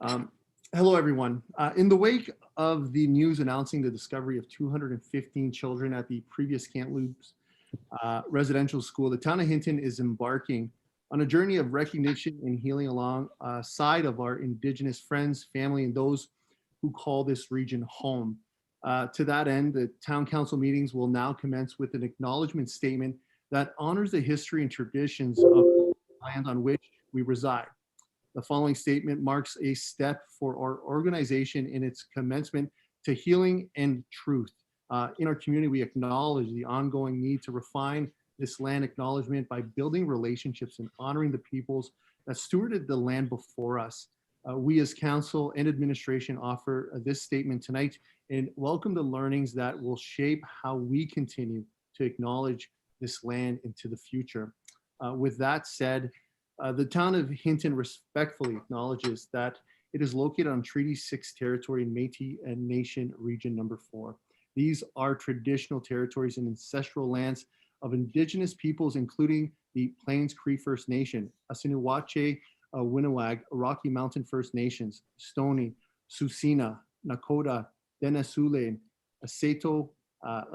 Hello, everyone. In the wake of the news announcing the discovery of 215 children at the previous Kamloops residential school, the town of Hinton is embarking on a journey of recognition and healing alongside of our Indigenous friends, family, and those who call this region home. To that end, the town council meetings will now commence with an acknowledgement statement that honors the history and traditions of the land on which we reside. The following statement marks a step for our organization in its commencement to healing and truth. In our community, we acknowledge the ongoing need to refine this land acknowledgement by building relationships and honoring the peoples that stewarded the land before us. We as council and administration offer this statement tonight and welcome the learnings that will shape how we continue to acknowledge this land into the future. With that said, the town of Hinton respectfully acknowledges that it is located on Treaty 6 territory in Métis Nation Region number 4. These are traditional territories and ancestral lands of Indigenous peoples, including the Plains Cree First Nation, Assiniboine, Winnewag, Rocky Mountain First Nations, Stoney, Tsuut'ina, Nakota, Denisule, Sato,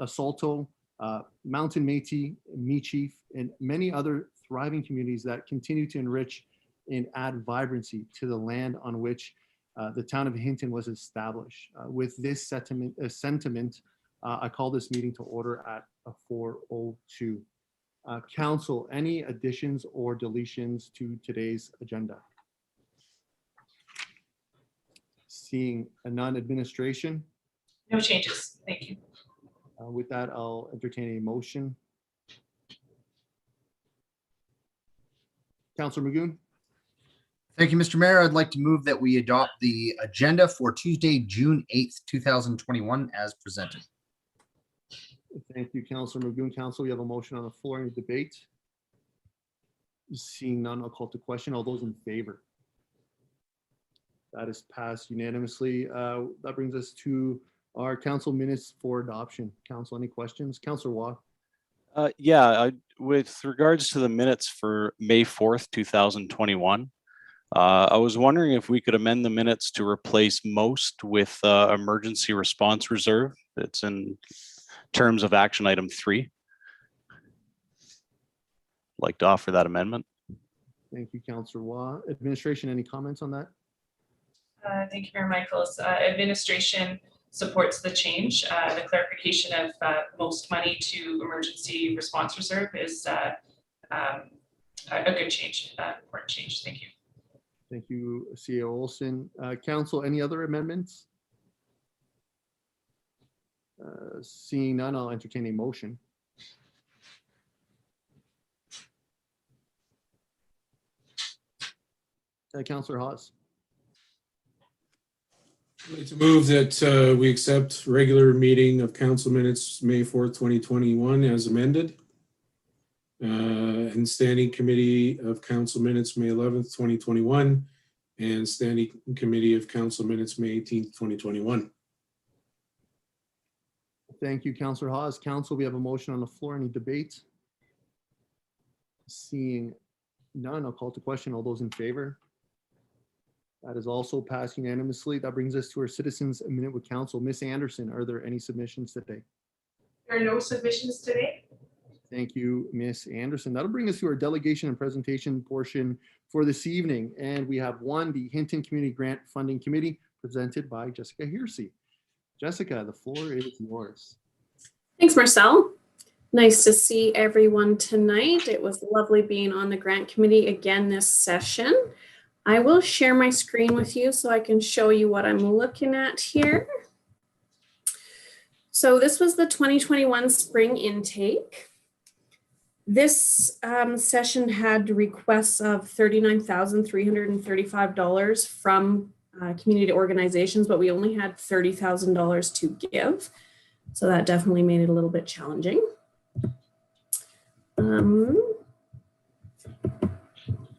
Saulteaux, Mountain Métis, Michif, and many other thriving communities that continue to enrich and add vibrancy to the land on which the town of Hinton was established. With this sentiment, I call this meeting to order at 4:02. Council, any additions or deletions to today's agenda? Seeing none, administration? No changes, thank you. With that, I'll entertain a motion. Councilor Magoon. Thank you, Mr. Mayor. I'd like to move that we adopt the agenda for Tuesday, June 8th, 2021 as presented. Thank you, Councilor Magoon. Council, we have a motion on the floor. Any debate? Seeing none, I'll call to question. All those in favor? That is passed unanimously. That brings us to our council minutes for adoption. Council, any questions? Councilor Waugh. With regards to the minutes for May 4th, 2021, I was wondering if we could amend the minutes to replace most with emergency response reserve. It's in terms of action item 3. I'd like to offer that amendment. Thank you, Councilor Waugh. Administration, any comments on that? Thank you, Mayor Michaels. Administration supports the change. The clarification of most money to emergency response reserve is a good change, important change. Thank you. Thank you, CEO Olson. Council, any other amendments? Seeing none, I'll entertain a motion. Councilor Hawes. I'd like to move that we accept regular meeting of council minutes May 4th, 2021 as amended. And standing committee of council minutes May 11th, 2021 and standing committee of council minutes May 18th, 2021. Thank you, Councilor Hawes. Council, we have a motion on the floor. Any debate? Seeing none, I'll call to question. All those in favor? That is also passed unanimously. That brings us to our citizens' minute with council. Ms. Anderson, are there any submissions today? There are no submissions today. Thank you, Ms. Anderson. That'll bring us to our delegation and presentation portion for this evening. And we have the Hinton Community Grant Funding Committee, presented by Jessica Hersey. Jessica, the floor is yours. Thanks, Marcel. Nice to see everyone tonight. It was lovely being on the grant committee again this session. I will share my screen with you so I can show you what I'm looking at here. So this was the 2021 spring intake. This session had requests of $39,335 from community organizations, but we only had $30,000 to give. So that definitely made it a little bit challenging. Let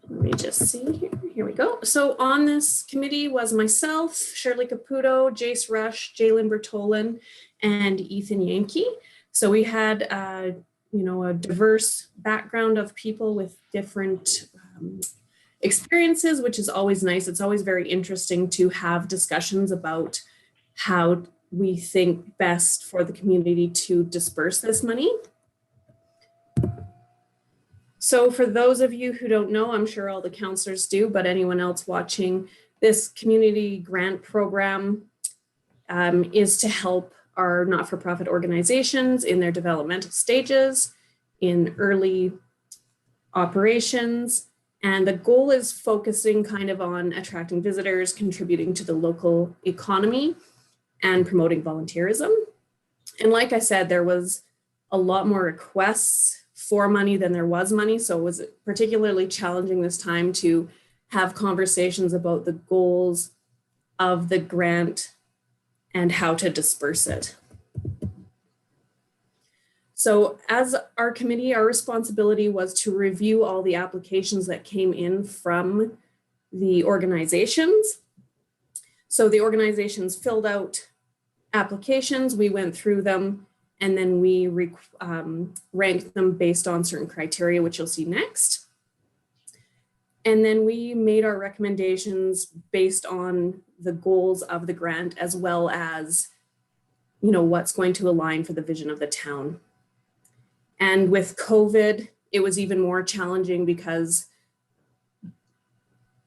me just see here. Here we go. So on this committee was myself, Shirley Caputo, Jace Rush, Jalen Bertolin, and Ethan Yankee. So we had a diverse background of people with different experiences, which is always nice. It's always very interesting to have discussions about how we think best for the community to disperse this money. So for those of you who don't know, I'm sure all the counselors do, but anyone else watching, this community grant program is to help our not-for-profit organizations in their developmental stages, in early operations. And the goal is focusing kind of on attracting visitors, contributing to the local economy, and promoting volunteerism. And like I said, there was a lot more requests for money than there was money. So it was particularly challenging this time to have conversations about the goals of the grant and how to disperse it. So as our committee, our responsibility was to review all the applications that came in from the organizations. So the organizations filled out applications, we went through them, and then we ranked them based on certain criteria, which you'll see next. And then we made our recommendations based on the goals of the grant, as well as, you know, what's going to align for the vision of the town. And with COVID, it was even more challenging because,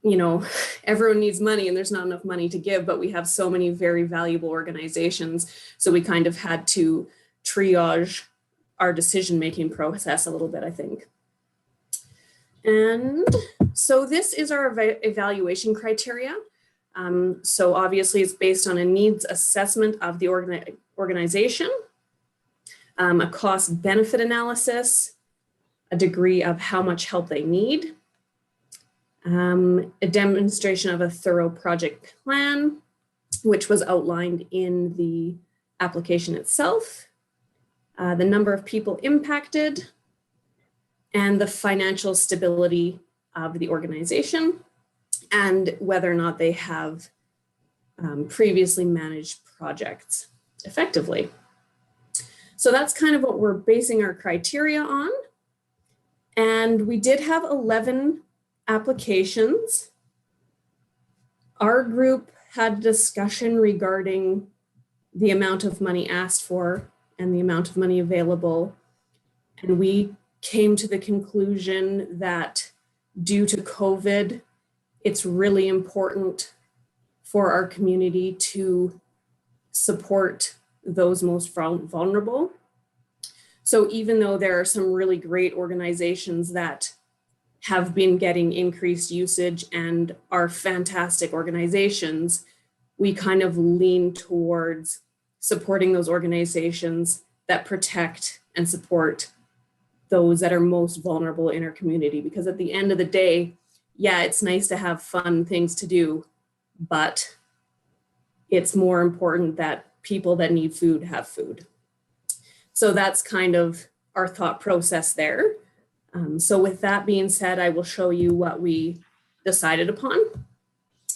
you know, everyone needs money and there's not enough money to give, but we have so many very valuable organizations. So we kind of had to triage our decision-making process a little bit, I think. And so this is our evaluation criteria. So obviously it's based on a needs assessment of the organization, a cost benefit analysis, a degree of how much help they need, a demonstration of a thorough project plan, which was outlined in the application itself, the number of people impacted, and the financial stability of the organization, and whether or not they have previously managed projects effectively. So that's kind of what we're basing our criteria on. And we did have 11 applications. Our group had a discussion regarding the amount of money asked for and the amount of money available. And we came to the conclusion that due to COVID, it's really important for our community to support those most vulnerable. So even though there are some really great organizations that have been getting increased usage and are fantastic organizations, we kind of lean towards supporting those organizations that protect and support those that are most vulnerable in our community. Because at the end of the day, yeah, it's nice to have fun things to do, but it's more important that people that need food have food. So that's kind of our thought process there. So with that being said, I will show you what we decided upon.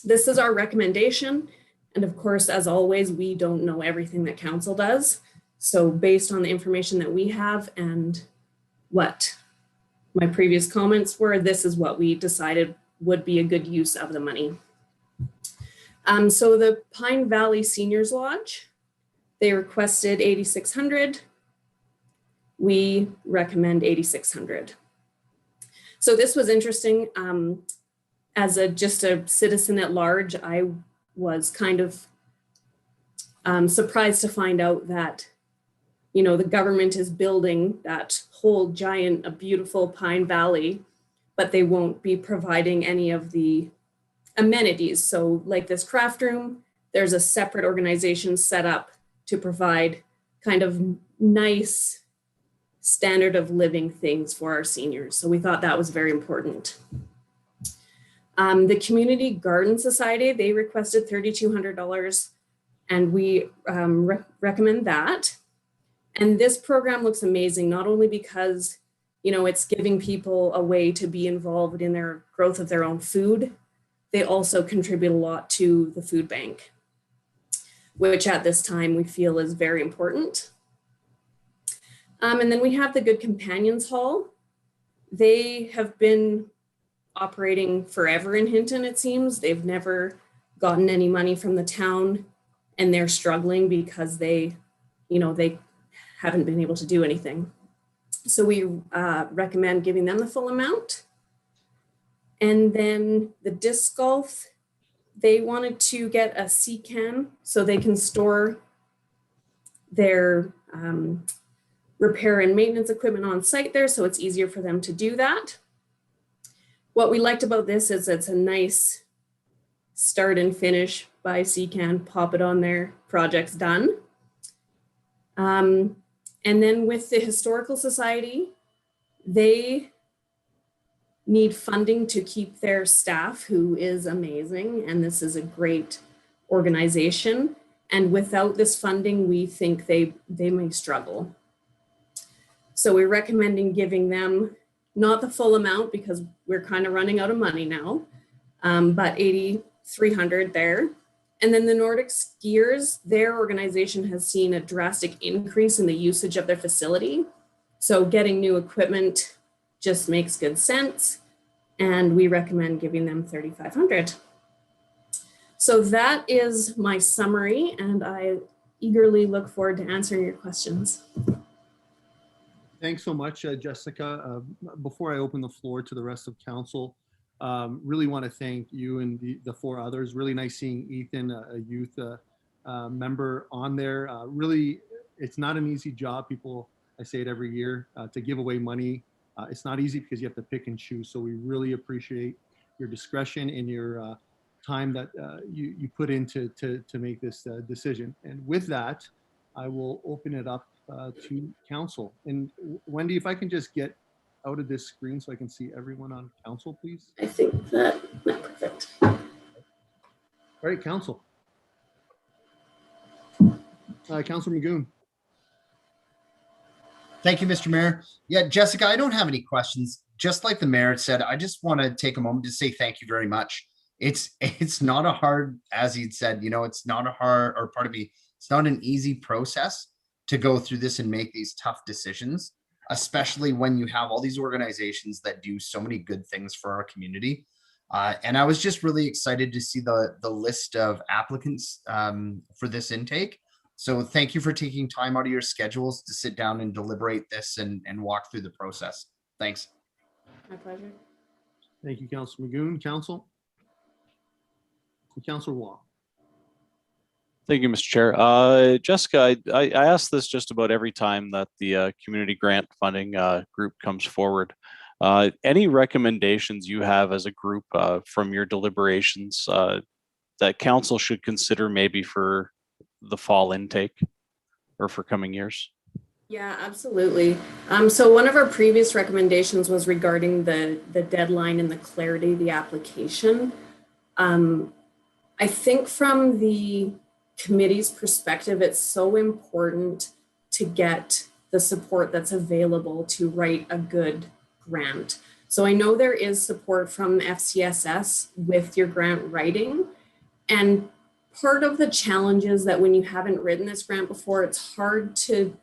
This is our recommendation. And of course, as always, we don't know everything that council does. So based on the information that we have and what my previous comments were, this is what we decided would be a good use of the money. So the Pine Valley Seniors Lodge, they requested $8,600. We recommend $8,600. So this was interesting. As just a citizen at large, I was kind of surprised to find out that, you know, the government is building that whole giant, a beautiful Pine Valley, but they won't be providing any of the amenities. So like this craft room, there's a separate organization set up to provide kind of nice standard of living things for our seniors. So we thought that was very important. The Community Garden Society, they requested $3,200 and we recommend that. And this program looks amazing, not only because, you know, it's giving people a way to be involved in their growth of their own food. They also contribute a lot to the food bank, which at this time we feel is very important. And then we have the Good Companions Hall. They have been operating forever in Hinton, it seems. They've never gotten any money from the town, and they're struggling because they haven't been able to do anything. So we recommend giving them the full amount. And then the disc golf, they wanted to get a CCAN so they can store their repair and maintenance equipment on site there, so it's easier for them to do that. What we liked about this is it's a nice start and finish by CCAN, pop it on there, project's done. And then with the Historical Society, they need funding to keep their staff, who is amazing, and this is a great organization. And without this funding, we think they may struggle. So we're recommending giving them not the full amount because we're kind of running out of money now, but $8,300 there. And then the Nordic Skiers, their organization has seen a drastic increase in the usage of their facility. So getting new equipment just makes good sense. And we recommend giving them $3,500. So that is my summary, and I eagerly look forward to answering your questions. Thanks so much, Jessica. Before I open the floor to the rest of council, really want to thank you and the four others. Really nice seeing Ethan, a youth member on there. Really, it's not an easy job. People, I say it every year, to give away money. It's not easy because you have to pick and choose. So we really appreciate your discretion and your time that you put into to make this decision. And with that, I will open it up to council. And Wendy, if I can just get out of this screen so I can see everyone on council, please. I think that, perfect. All right, council. Councilor Magoon. Thank you, Mr. Mayor. Yeah, Jessica, I don't have any questions. Just like the mayor said, I just want to take a moment to say thank you very much. It's not a hard, as he'd said, it's not a hard, or pardon me, it's not an easy process to go through this and make these tough decisions, especially when you have all these organizations that do so many good things for our community. And I was just really excited to see the list of applicants for this intake. So thank you for taking time out of your schedules to sit down and deliberate this and walk through the process. Thanks. My pleasure. Thank you, Councilor Magoon. Council. Councilor Wong. Thank you, Mr. Chair. Jessica, I ask this just about every time that the community grant funding group comes forward. Any recommendations you have as a group from your deliberations that council should consider maybe for the fall intake or for coming years? Yeah, absolutely. So one of our previous recommendations was regarding the deadline and the clarity of the application. I think from the committee's perspective, it's so important to get the support that's available to write a good grant. So I know there is support from FCSS with your grant writing, and part of the challenge is that when you haven't written this grant before, it's hard to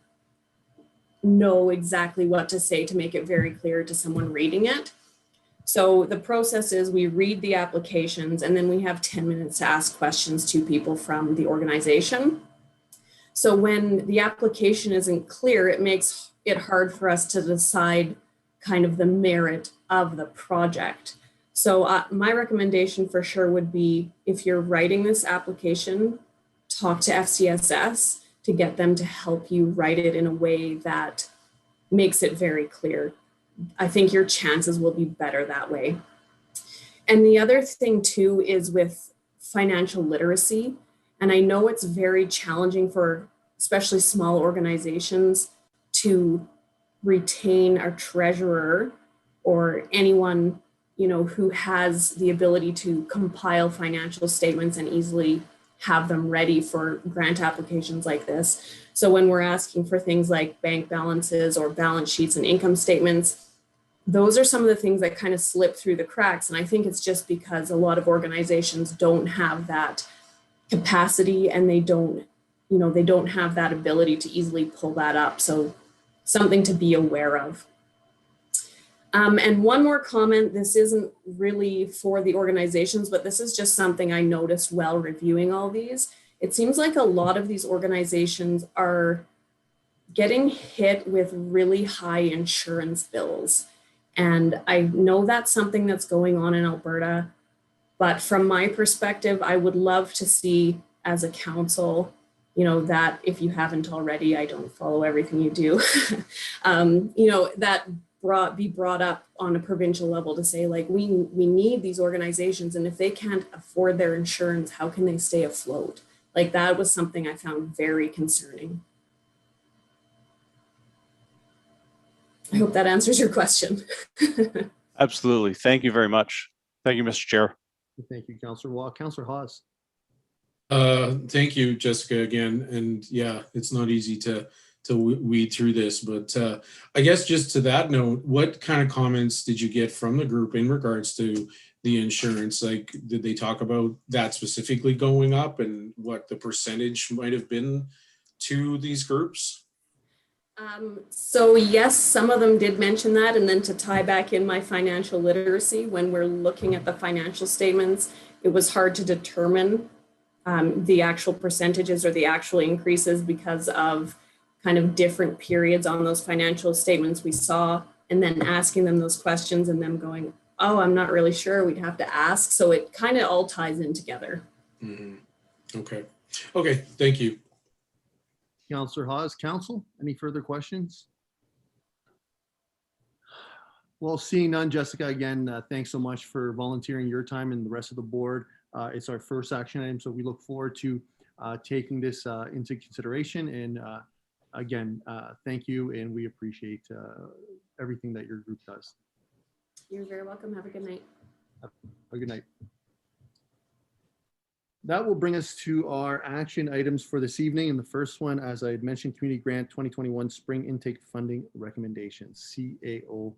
know exactly what to say to make it very clear to someone reading it. So the process is we read the applications and then we have 10 minutes to ask questions to people from the organization. So when the application isn't clear, it makes it hard for us to decide kind of the merit of the project. So my recommendation for sure would be, if you're writing this application, talk to FCSS to get them to help you write it in a way that makes it very clear. I think your chances will be better that way. And the other thing too is with financial literacy. And I know it's very challenging for especially small organizations to retain a treasurer or anyone, who has the ability to compile financial statements and easily have them ready for grant applications like this. So when we're asking for things like bank balances or balance sheets and income statements, those are some of the things that kind of slip through the cracks. And I think it's just because a lot of organizations don't have that capacity and they don't have that ability to easily pull that up. So something to be aware of. And one more comment, this isn't really for the organizations, but this is just something I noticed while reviewing all these. It seems like a lot of these organizations are getting hit with really high insurance bills. And I know that's something that's going on in Alberta, but from my perspective, I would love to see as a council, you know, that if you haven't already, I don't follow everything you do, you know, that be brought up on a provincial level to say, like, we need these organizations, and if they can't afford their insurance, how can they stay afloat? Like, that was something I found very concerning. I hope that answers your question. Absolutely. Thank you very much. Thank you, Mr. Chair. Thank you, Councillor Wall. Councillor Hawes. Thank you, Jessica, again. And yeah, it's not easy to weed through this, but I guess just to that note, what kind of comments did you get from the group in regards to the insurance? Like, did they talk about that specifically going up and what the percentage might have been to these groups? So yes, some of them did mention that. And then to tie back in my financial literacy, when we're looking at the financial statements, it was hard to determine the actual percentages or the actual increases because of kind of different periods on those financial statements we saw, and then asking them those questions and them going, oh, I'm not really sure, we'd have to ask. So it kind of all ties in together. Mm-hmm. Okay, thank you. Councillor Hawes. Council, any further questions? Well, seeing none, Jessica, again, thanks so much for volunteering your time and the rest of the board. It's our first action item, so we look forward to taking this into consideration. And again, thank you, and we appreciate everything that your group does. You're very welcome. Have a good night. Have a good night. That will bring us to our action items for this evening. And the first one, as I had mentioned, Community Grant 2021 Spring Intake Funding Recommendations. CAO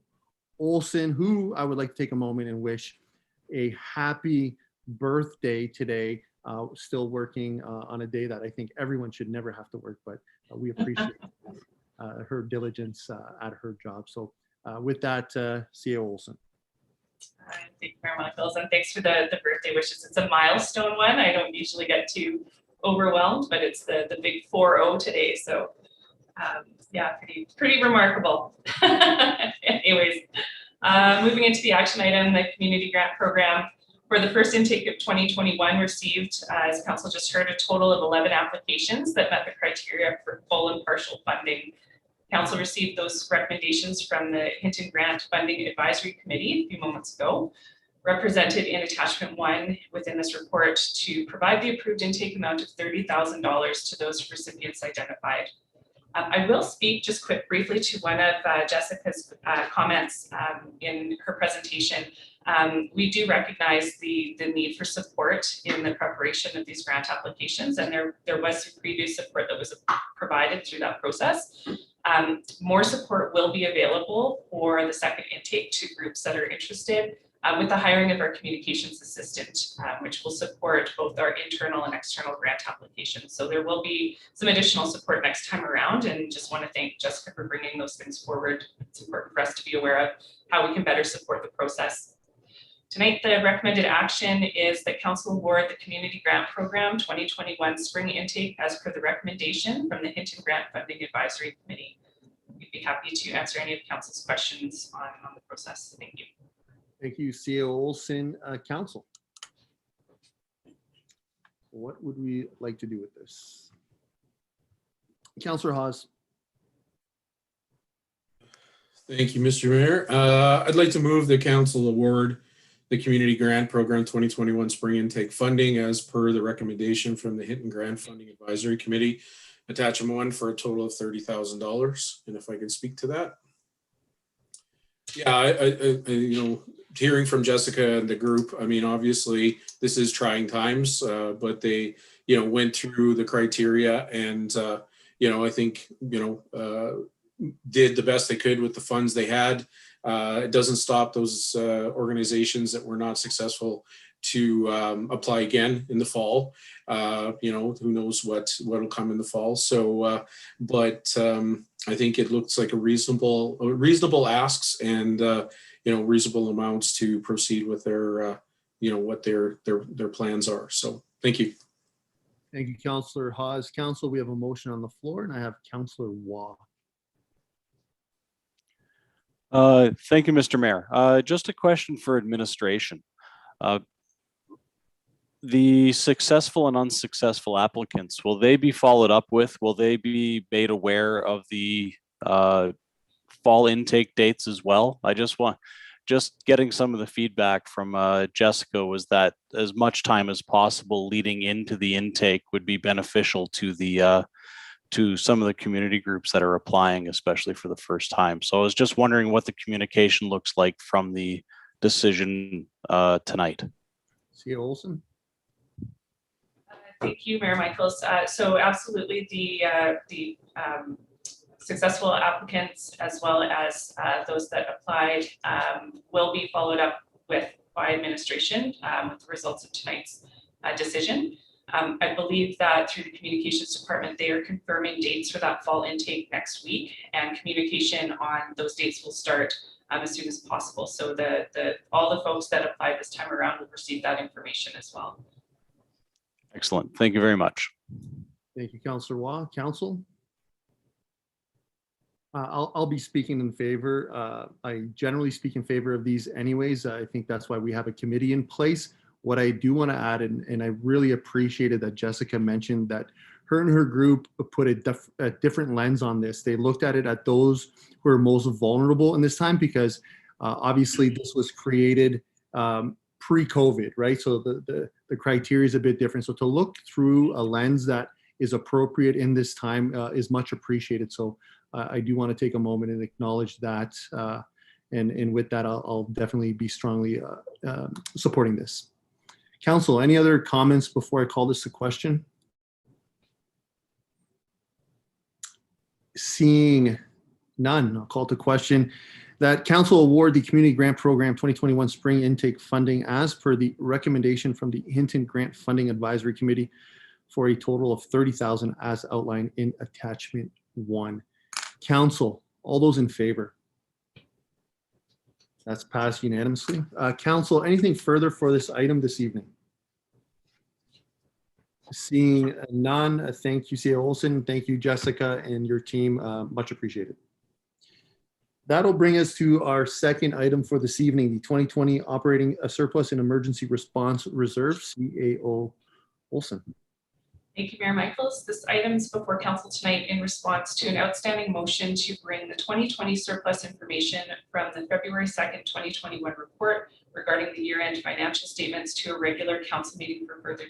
Olson, who I would like to take a moment and wish a happy birthday today. Still working on a day that I think everyone should never have to work, but we appreciate her diligence at her job. So with that, CAO Olson. Thank you very much, Michaels, and thanks for the birthday wishes. It's a milestone one. I don't usually get too overwhelmed, but it's the big 4-0 today. So yeah, pretty remarkable. Anyways, moving into the action item, the community grant program. For the first intake of 2021 received, as council just heard, a total of 11 applications that met the criteria for full and partial funding. Council received those recommendations from the Hinton Grant Funding Advisory Committee a few moments ago, represented in attachment 1 within this report, to provide the approved intake amount of $30,000 to those recipients identified. I will speak just briefly to one of Jessica's comments in her presentation. We do recognize the need for support in the preparation of these grant applications, and there was some previous support that was provided through that process. More support will be available for the second intake to groups that are interested with the hiring of our communications assistant, which will support both our internal and external grant applications. So there will be some additional support next time around, and just want to thank Jessica for bringing those things forward. It's important for us to be aware of how we can better support the process. Tonight, the recommended action is that council award the Community Grant Program 2021 Spring Intake as per the recommendation from the Hinton Grant Funding Advisory Committee. We'd be happy to answer any of council's questions on the process. Thank you. Thank you, CAO Olson. Council, what would we like to do with this? Councillor Hawes. Thank you, Mr. Mayor. I'd like to move the council award the Community Grant Program 2021 Spring Intake Funding as per the recommendation from the Hinton Grant Funding Advisory Committee, attachment 1, for a total of $30,000. And if I can speak to that. Yeah, I hearing from Jessica and the group, I mean, obviously this is trying times, but they, went through the criteria and, I think, did the best they could with the funds they had. It doesn't stop those organizations that were not successful to apply again in the fall. Who knows what'll come in the fall. So, but I think it looks like a reasonable asks and reasonable amounts to proceed with their what their plans are. So, thank you. Thank you, Councillor Hawes. Council, we have a motion on the floor, and I have Councillor Waugh. Thank you, Mr. Mayor. Just a question for administration. The successful and unsuccessful applicants, will they be followed up with? Will they be made aware of the fall intake dates as well? Just getting some of the feedback from Jessica was that as much time as possible leading into the intake would be beneficial to the to some of the community groups that are applying, especially for the first time. So I was just wondering what the communication looks like from the decision tonight. C. Olson. Thank you, Mayor Michaels. So absolutely the successful applicants as well as those that applied will be followed up with by administration with the results of tonight's decision. I believe that through the communications department, they are confirming dates for that fall intake next week, and communication on those dates will start as soon as possible. So all the folks that applied this time around will receive that information as well. Excellent. Thank you very much. Thank you, Councillor Waugh. Council? I'll be speaking in favor. I generally speak in favor of these anyways. I think that's why we have a committee in place. What I do want to add, and I really appreciated that Jessica mentioned that her and her group put a different lens on this. They looked at it at those who are most vulnerable in this time, because obviously this was created pre-COVID, right? So the criteria is a bit different. So to look through a lens that is appropriate in this time is much appreciated. So I do want to take a moment and acknowledge that. And with that, I'll definitely be strongly supporting this. Council, any other comments before I call this a question? Seeing none, I'll call it to question that council award the Community Grant Program 2021 Spring Intake Funding as per the recommendation from the Hinton Grant Funding Advisory Committee for a total of $30,000 as outlined in Attachment 1. Council, all those in favor? That's passed unanimously. Council, anything further for this item this evening? Seeing none, thank you, C. Olson. Thank you, Jessica, and your team. Much appreciated. That'll bring us to our second item for this evening, the 2020 Operating Surplus and Emergency Response Reserve, CAO Olson. Thank you, Mayor Michaels. This item is before council tonight in response to an outstanding motion to bring the 2020 surplus information from the February 2nd, 2021 report regarding the year-end financial statements to a regular council meeting for further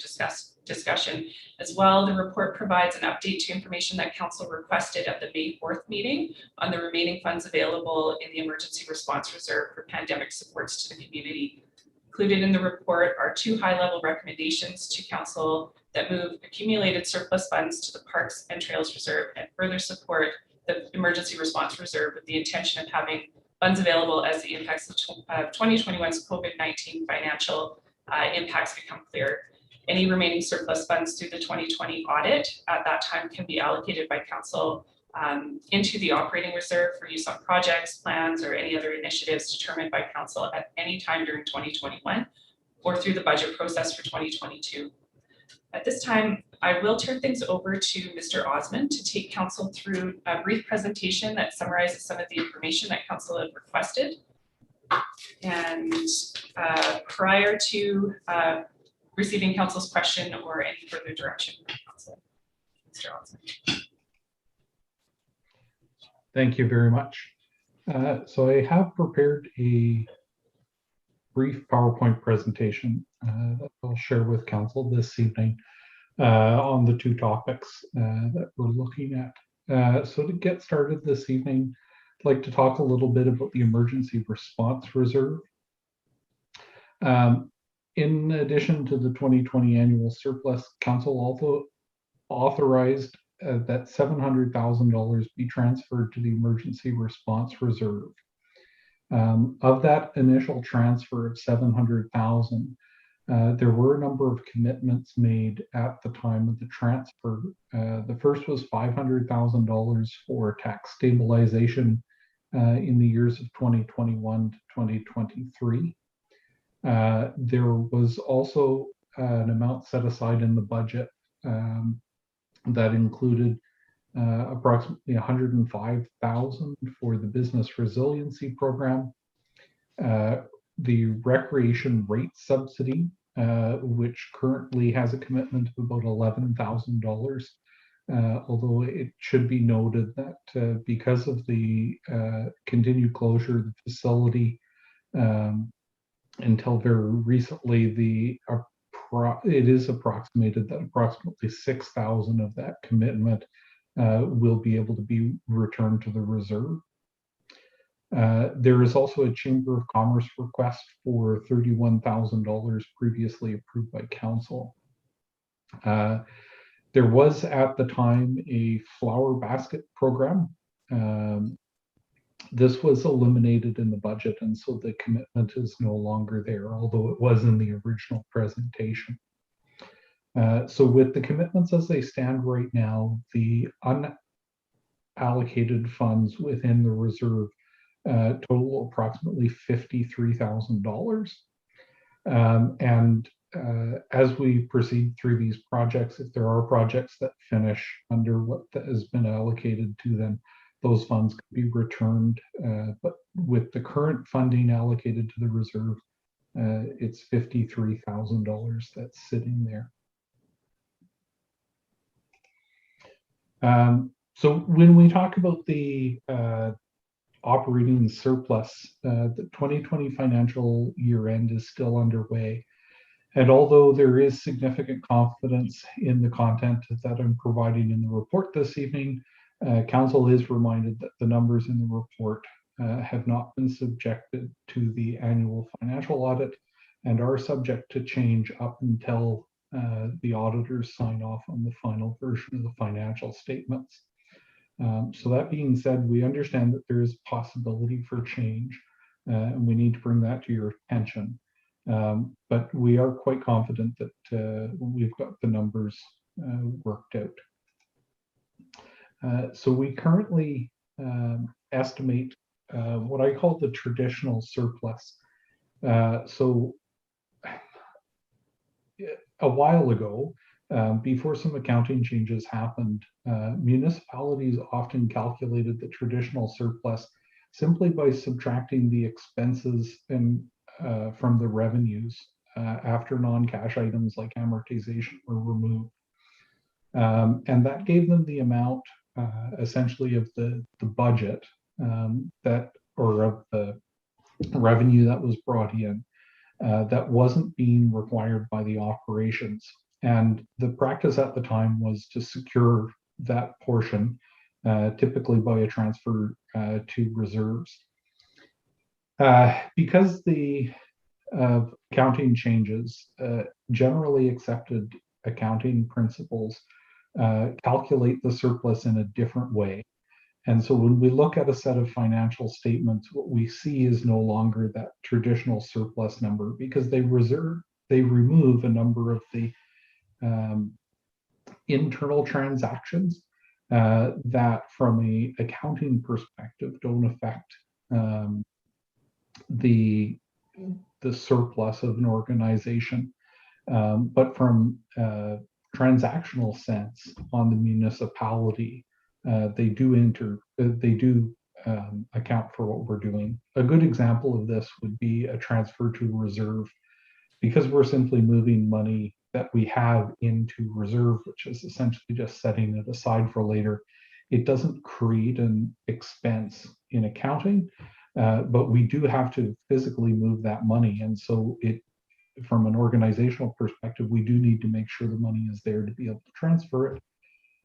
discussion. As well, the report provides an update to information that council requested at the May 4th meeting on the remaining funds available in the Emergency Response Reserve for pandemic supports to the community. Included in the report are two high-level recommendations to council that move accumulated surplus funds to the Parks and Trails Reserve and further support the Emergency Response Reserve with the intention of having funds available as the impacts of 2021's COVID-19 financial impacts become clear. Any remaining surplus funds through the 2020 audit at that time can be allocated by council into the operating reserve for use on projects, plans, or any other initiatives determined by council at any time during 2021 or through the budget process for 2022. At this time, I will turn things over to Mr. Osmond to take council through a brief presentation that summarizes some of the information that council had requested. And prior to receiving council's question or any further direction from council, Mr. Osmond. Thank you very much. So I have prepared a brief PowerPoint presentation that I'll share with council this evening on the two topics that we're looking at. So to get started this evening, I'd like to talk a little bit about the Emergency Response Reserve. In addition to the 2020 annual surplus, council also authorized that $700,000 be transferred to the Emergency Response Reserve. Of that initial transfer of $700,000, There were a number of commitments made at the time of the transfer. The first was $500,000 for tax stabilization in the years of 2021 to 2023. There was also an amount set aside in the budget that included approximately $105,000 for the business resiliency program, the recreation rate subsidy, which currently has a commitment of about $11,000. Although it should be noted that because of the continued closure of the facility until very recently, it is approximated that approximately 6,000 of that commitment will be able to be returned to the reserve. There is also a Chamber of Commerce request for $31,000 previously approved by council. There was at the time a flower basket program. This was eliminated in the budget, and so the commitment is no longer there, although it was in the original presentation. So with the commitments as they stand right now, the unallocated funds within the reserve total approximately $53,000. As we proceed through these projects, if there are projects that finish under what has been allocated to them, those funds could be returned. But with the current funding allocated to the reserve, it's $53,000 that's sitting there. So when we talk about the operating surplus, the 2020 financial year end is still underway. And although there is significant confidence in the content that I'm providing in the report this evening, Council is reminded that the numbers in the report have not been subjected to the annual financial audit and are subject to change up until the auditors sign off on the final version of the financial statements. So that being said, we understand that there is possibility for change, and we need to bring that to your attention. But we are quite confident that we've got the numbers worked out. So we currently estimate what I call the traditional surplus. So a while ago, before some accounting changes happened, municipalities often calculated the traditional surplus simply by subtracting the expenses from the revenues after non-cash items like amortization were removed. And that gave them the amount essentially of the budget or of the revenue that was brought in that wasn't being required by the operations. And the practice at the time was to secure that portion, typically by a transfer to reserves. Because the accounting changes, generally accepted accounting principles calculate the surplus in a different way. And so when we look at a set of financial statements, what we see is no longer that traditional surplus number, because they remove a number of the internal transactions that from a accounting perspective don't affect the surplus of an organization, but from transactional sense on the municipality, they do account for what we're doing. A good example of this would be a transfer to reserve, because we're simply moving money that we have into reserve, which is essentially just setting it aside for later. It doesn't create an expense in accounting, but we do have to physically move that money. And so from an organizational perspective, we do need to make sure the money is there to be able to transfer it.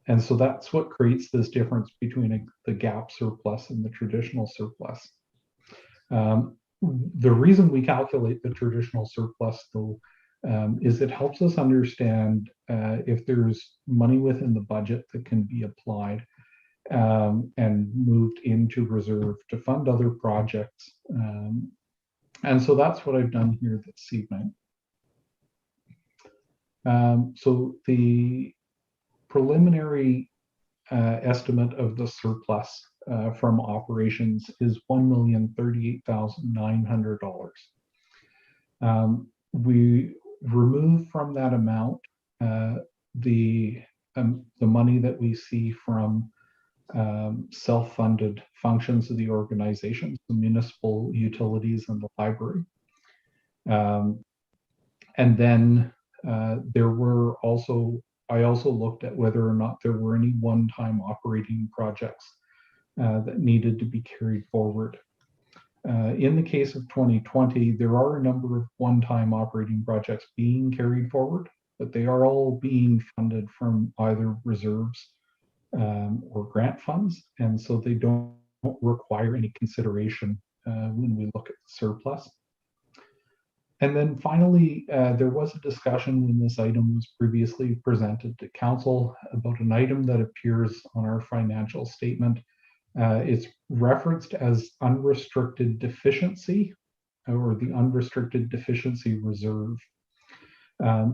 And so that's what creates this difference between the GAAP surplus and the traditional surplus. The reason we calculate the traditional surplus, though, is it helps us understand if there's money within the budget that can be applied and moved into reserve to fund other projects. And so that's what I've done here this evening. So the preliminary estimate of the surplus from operations is $1,038,900. We remove from that amount the money that we see from self-funded functions of the organization, the municipal utilities and the library. And then I also looked at whether or not there were any one-time operating projects that needed to be carried forward. In the case of 2020, there are a number of one-time operating projects being carried forward, but they are all being funded from either reserves or grant funds, and so they don't require any consideration when we look at the surplus. And then finally, there was a discussion when this item was previously presented to council about an item that appears on our financial statement. It's referenced as unrestricted deficiency, or the unrestricted deficiency reserve.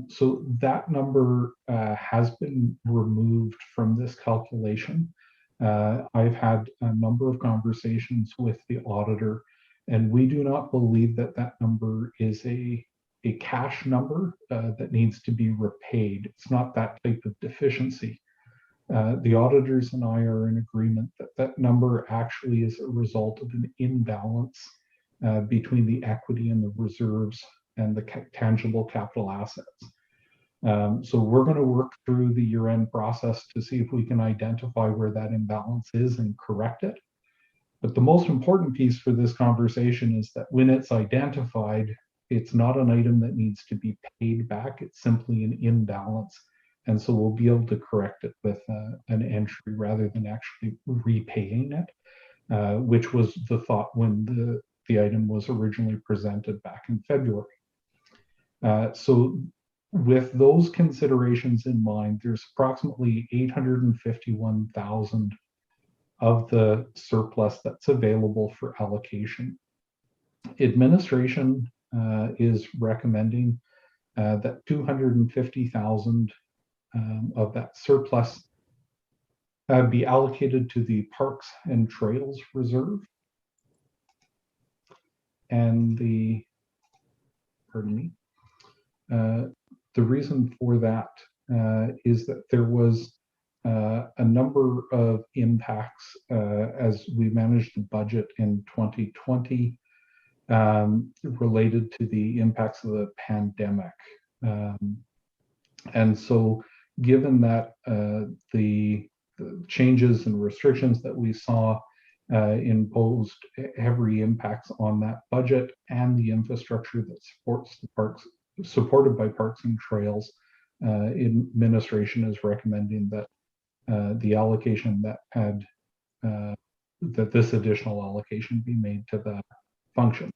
So that number has been removed from this calculation. I've had a number of conversations with the auditor, and we do not believe that that number is a cash number that needs to be repaid. It's not that type of deficiency. The auditors and I are in agreement that that number actually is a result of an imbalance between the equity and the reserves and the tangible capital assets. So we're going to work through the year-end process to see if we can identify where that imbalance is and correct it. But the most important piece for this conversation is that when it's identified, it's not an item that needs to be paid back. It's simply an imbalance. And so we'll be able to correct it with an entry rather than actually repaying it, which was the thought when the item was originally presented back in February. So with those considerations in mind, there's approximately $851,000 of the surplus that's available for allocation. Administration is recommending that $250,000 of that surplus be allocated to the Parks and Trails Reserve. And the reason for that is that there was a number of impacts as we managed the budget in 2020 related to the impacts of the pandemic. And so given that the changes and restrictions that we saw imposed heavy impacts on that budget and the infrastructure that supports the parks, supported by Parks and Trails, administration is recommending that the allocation that this additional allocation be made to the function.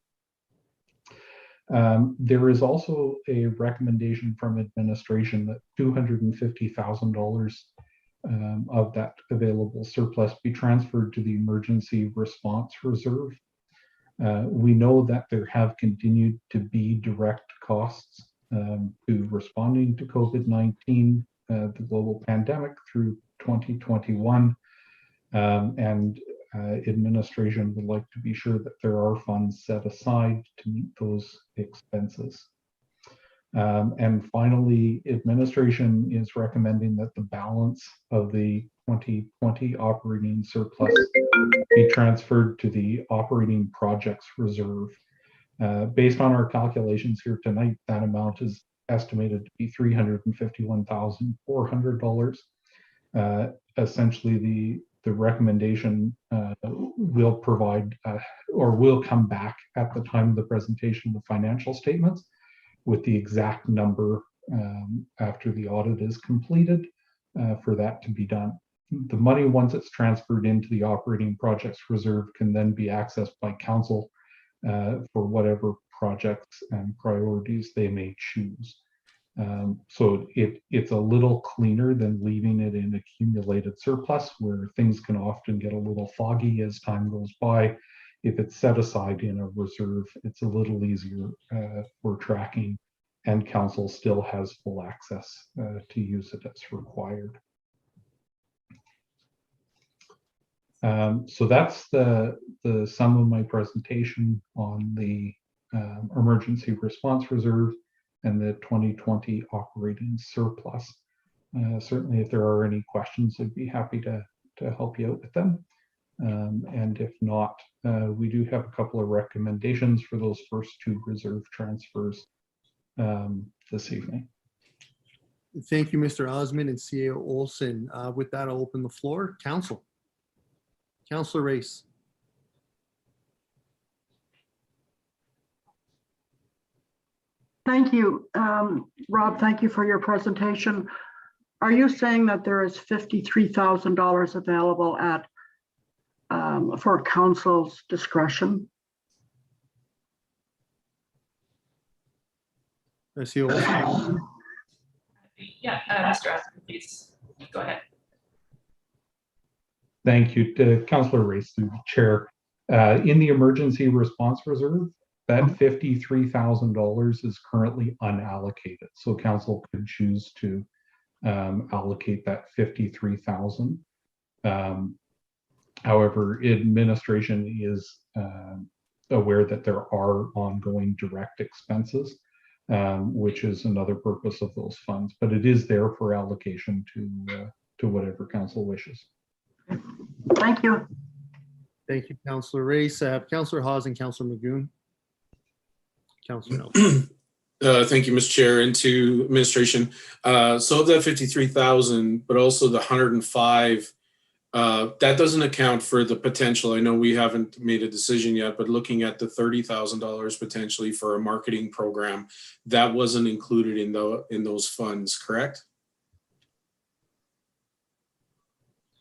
There is also a recommendation from administration that $250,000 of that available surplus be transferred to the Emergency Response Reserve. We know that there have continued to be direct costs to responding to COVID-19, the global pandemic through 2021, and administration would like to be sure that there are funds set aside to meet those expenses. And finally, administration is recommending that the balance of the 2020 operating surplus be transferred to the Operating Projects Reserve. Based on our calculations here tonight, that amount is estimated to be $351,400. Essentially, the recommendation will provide or will come back at the time of the presentation of the financial statements with the exact number after the audit is completed for that to be done. The money, once it's transferred into the Operating Projects Reserve, can then be accessed by council for whatever projects and priorities they may choose. So it's a little cleaner than leaving it in accumulated surplus, where things can often get a little foggy as time goes by. If it's set aside in a reserve, it's a little easier for tracking and council still has full access to use it as required. So that's the sum of my presentation on the emergency response reserve and the 2020 operating surplus. Certainly, if there are any questions, I'd be happy to help you out with them. And if not, we do have a couple of recommendations for those first two reserve transfers this evening. Thank you, Mr. Osmond and CAO Olson. With that, I'll open the floor. Councillor Race. Thank you. Rob, thank you for your presentation. Are you saying that there is $53,000 available at for council's discretion? CAO Olson. Yeah, Mr. Osmond, please go ahead. Thank you to Councillor Race through the chair. In the emergency response reserve, that $53,000 is currently unallocated. So council could choose to allocate that $53,000. However, administration is aware that there are ongoing direct expenses, which is another purpose of those funds, but it is there for allocation to whatever council wishes. Thank you. Thank you, Councillor Race. Councillor Hawes and Councillor Magoon. Councillor Nelson. Thank you, Mr. Chair, and to administration. So of that 53,000, but also the 105, that doesn't account for the potential. I know we haven't made a decision yet, but looking at the $30,000 potentially for a marketing program, that wasn't included in those funds, correct?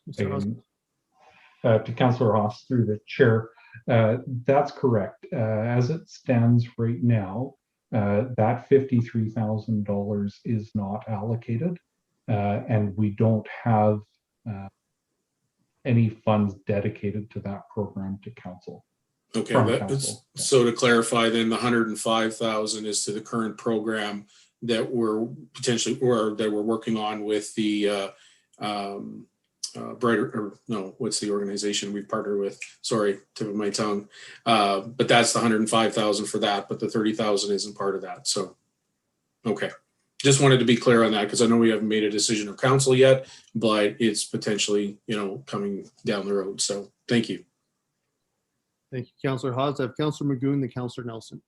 Mr. Osmond. To Councillor Haas through the chair, that's correct. As it stands right now, that $53,000 is not allocated, and we don't have any funds dedicated to that program to council. Okay, Council. So to clarify, then the 105,000 is to the current program that we're potentially, or that we're working on with the Brighter, or no, what's the organization we've partnered with? Sorry, tip of my tongue. But that's the 105,000 for that, but the 30,000 isn't part of that. So, okay. Just wanted to be clear on that because I know we haven't made a decision of council yet, but it's potentially, coming down the road. So thank you. Thank you, Councillor Hawes. I have Councillor Magoon and Councillor Nelson.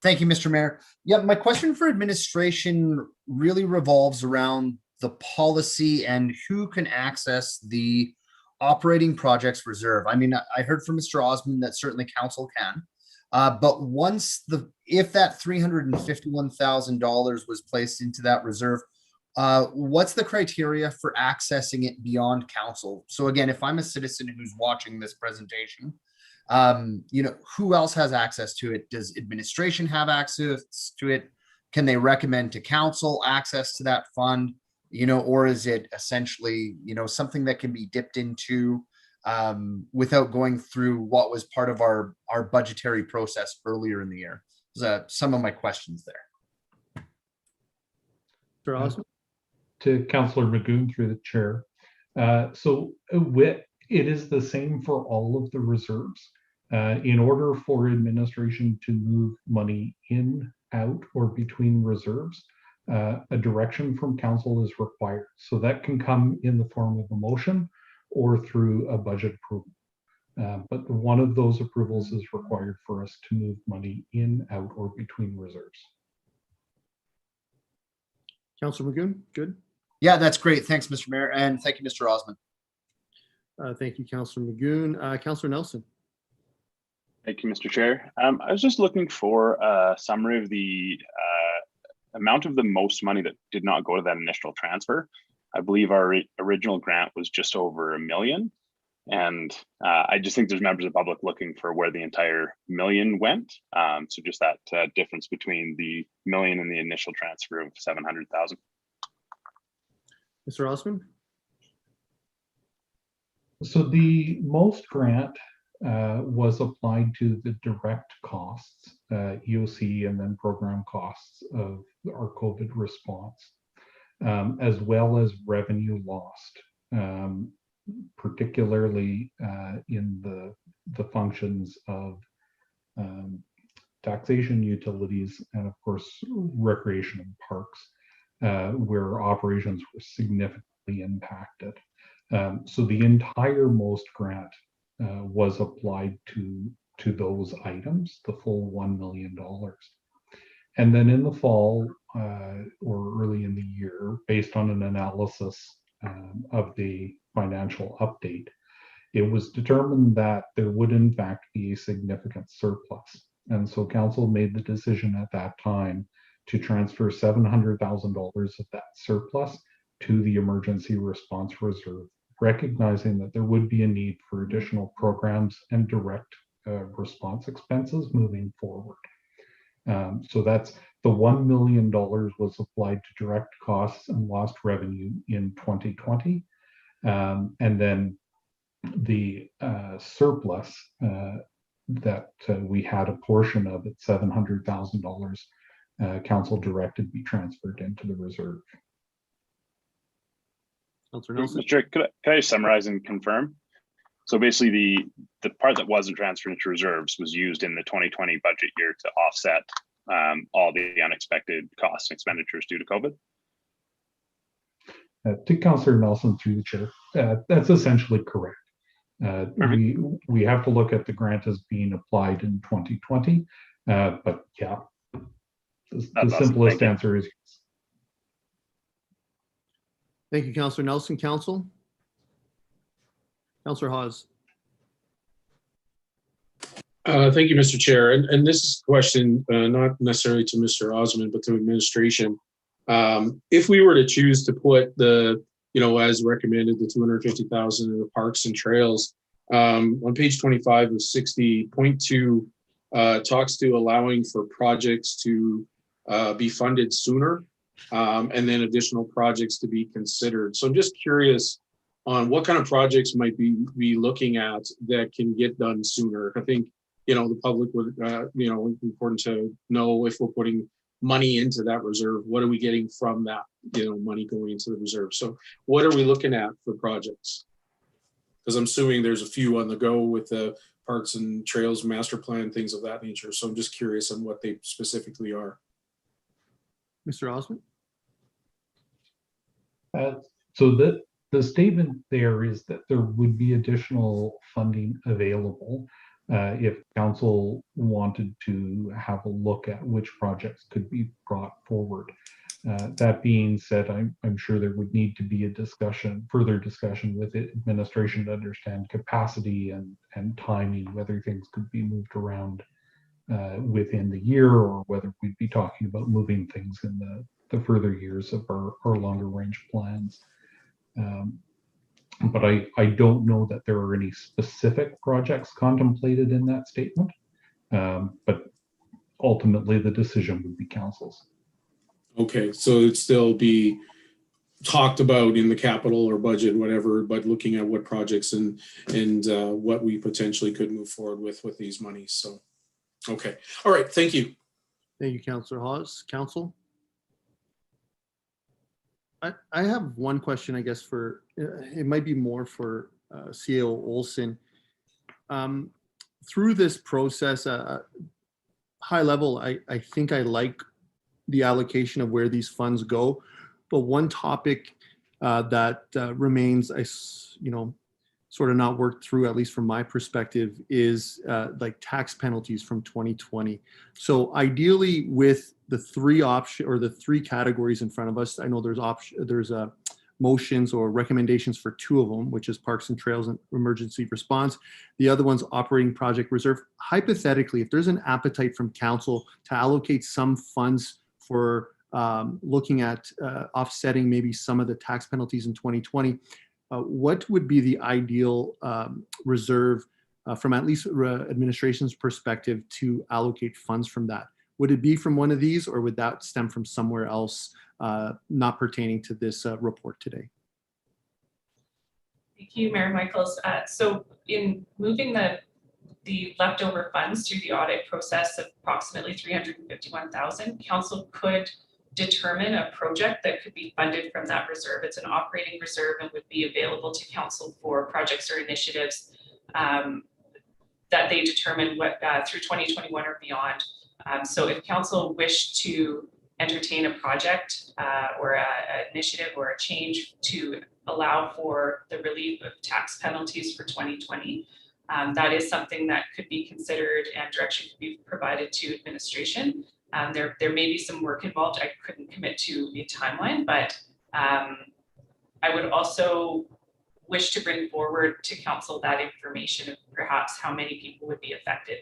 Thank you, Mr. Mayor. Yeah, my question for administration really revolves around the policy and who can access the operating projects reserve. I mean, I heard from Mr. Osmond that certainly council can, but if that $351,000 was placed into that reserve, what's the criteria for accessing it beyond council? So again, if I'm a citizen who's watching this presentation, who else has access to it? Does administration have access to it? Can they recommend to council access to that fund? Or is it essentially, something that can be dipped into without going through what was part of our budgetary process earlier in the year? Those are some of my questions there. Mr. Osmond. To Councillor Magoon through the chair. So it is the same for all of the reserves. In order for administration to move money in, out, or between reserves, a direction from council is required. So that can come in the form of a motion or through a budget approval. But one of those approvals is required for us to move money in, out, or between reserves. Councillor Magoon, good. Yeah, that's great. Thanks, Mr. Mayor. And thank you, Mr. Osmond. Thank you, Councillor Magoon. Councillor Nelson. Thank you, Mr. Chair. I was just looking for a summary of the amount of the most money that did not go to that initial transfer. I believe our original grant was just over $1 million. And I just think there's members of the public looking for where the entire $1 million went. So just that difference between the $1 million and the initial transfer of 700,000. Mr. Osmond. So the most grant was applied to the direct costs, EOC and then program costs of our COVID response, as well as revenue lost, particularly in the functions of taxation, utilities, and of course, recreation and parks, where operations were significantly impacted. So the entire most grant was applied to those items, the full $1 million. And then in the fall or early in the year, based on an analysis of the financial update, it was determined that there would in fact be a significant surplus. And so council made the decision at that time to transfer $700,000 of that surplus to the emergency response reserve, recognizing that there would be a need for additional programs and direct response expenses moving forward. So that's the $1 million was applied to direct costs and lost revenue in 2020. And then the surplus that we had a portion of at $700,000, council directed be transferred into the reserve. Councillor Nelson. Mr. Chair, could I summarize and confirm? So basically the part that wasn't transferred into reserves was used in the 2020 budget year to offset all the unexpected costs and expenditures due to COVID? To Councillor Nelson through the chair, that's essentially correct. We have to look at the grant as being applied in 2020, but yeah, the simplest answer is yes. Thank you, Councillor Nelson. Council? Councillor Hawes. Thank you, Mr. Chair. And this is a question not necessarily to Mr. Osmond, but to administration. If we were to choose to put the, as recommended, the $250,000 in the parks and trails, on page 25 of 60.2 talks to allowing for projects to be funded sooner, and then additional projects to be considered. So I'm just curious on what kind of projects might be looking at that can get done sooner. I think, the public would, important to know if we're putting money into that reserve, what are we getting from that, money going into the reserve? So what are we looking at for projects? Because I'm assuming there's a few on the go with the parks and trails master plan, things of that nature. So I'm just curious on what they specifically are. Mr. Osmond? So the statement there is that there would be additional funding available if council wanted to have a look at which projects could be brought forward. That being said, I'm sure there would need to be a further discussion with administration to understand capacity and timing, whether things could be moved around within the year or whether we'd be talking about moving things in the further years of our longer range plans. But I don't know that there are any specific projects contemplated in that statement, but ultimately the decision would be council's. Okay, so it'd still be talked about in the capital or budget, whatever, but looking at what projects and what we potentially could move forward with these monies. So, okay. All right, thank you. Thank you, Councillor Hawes. Council? I have one question, I guess, for, it might be more for CAO Olson. Through this process, high level, I think I like the allocation of where these funds go. But one topic that remains, sort of not worked through, at least from my perspective, is like tax penalties from 2020. So ideally, with the three categories in front of us, I know there's motions or recommendations for two of them, which is Parks and Trails and Emergency Response. The other one's Operating Project Reserve. Hypothetically, if there's an appetite from council to allocate some funds for looking at offsetting maybe some of the tax penalties in 2020, what would be the ideal reserve from at least administration's perspective to allocate funds from that? Would it be from one of these, or would that stem from somewhere else not pertaining to this report today? Thank you, Mayor Michaels. So in moving the the leftover funds through the audit process of approximately 351,000, council could determine a project that could be funded from that reserve. It's an operating reserve and would be available to council for projects or initiatives that they determine what through 2021 or beyond. So if council wished to entertain a project or an initiative or a change to allow for the relief of tax penalties for 2020, that is something that could be considered and direction could be provided to administration. There may be some work involved. I couldn't commit to a timeline, but I would also wish to bring forward to council that information of perhaps how many people would be affected.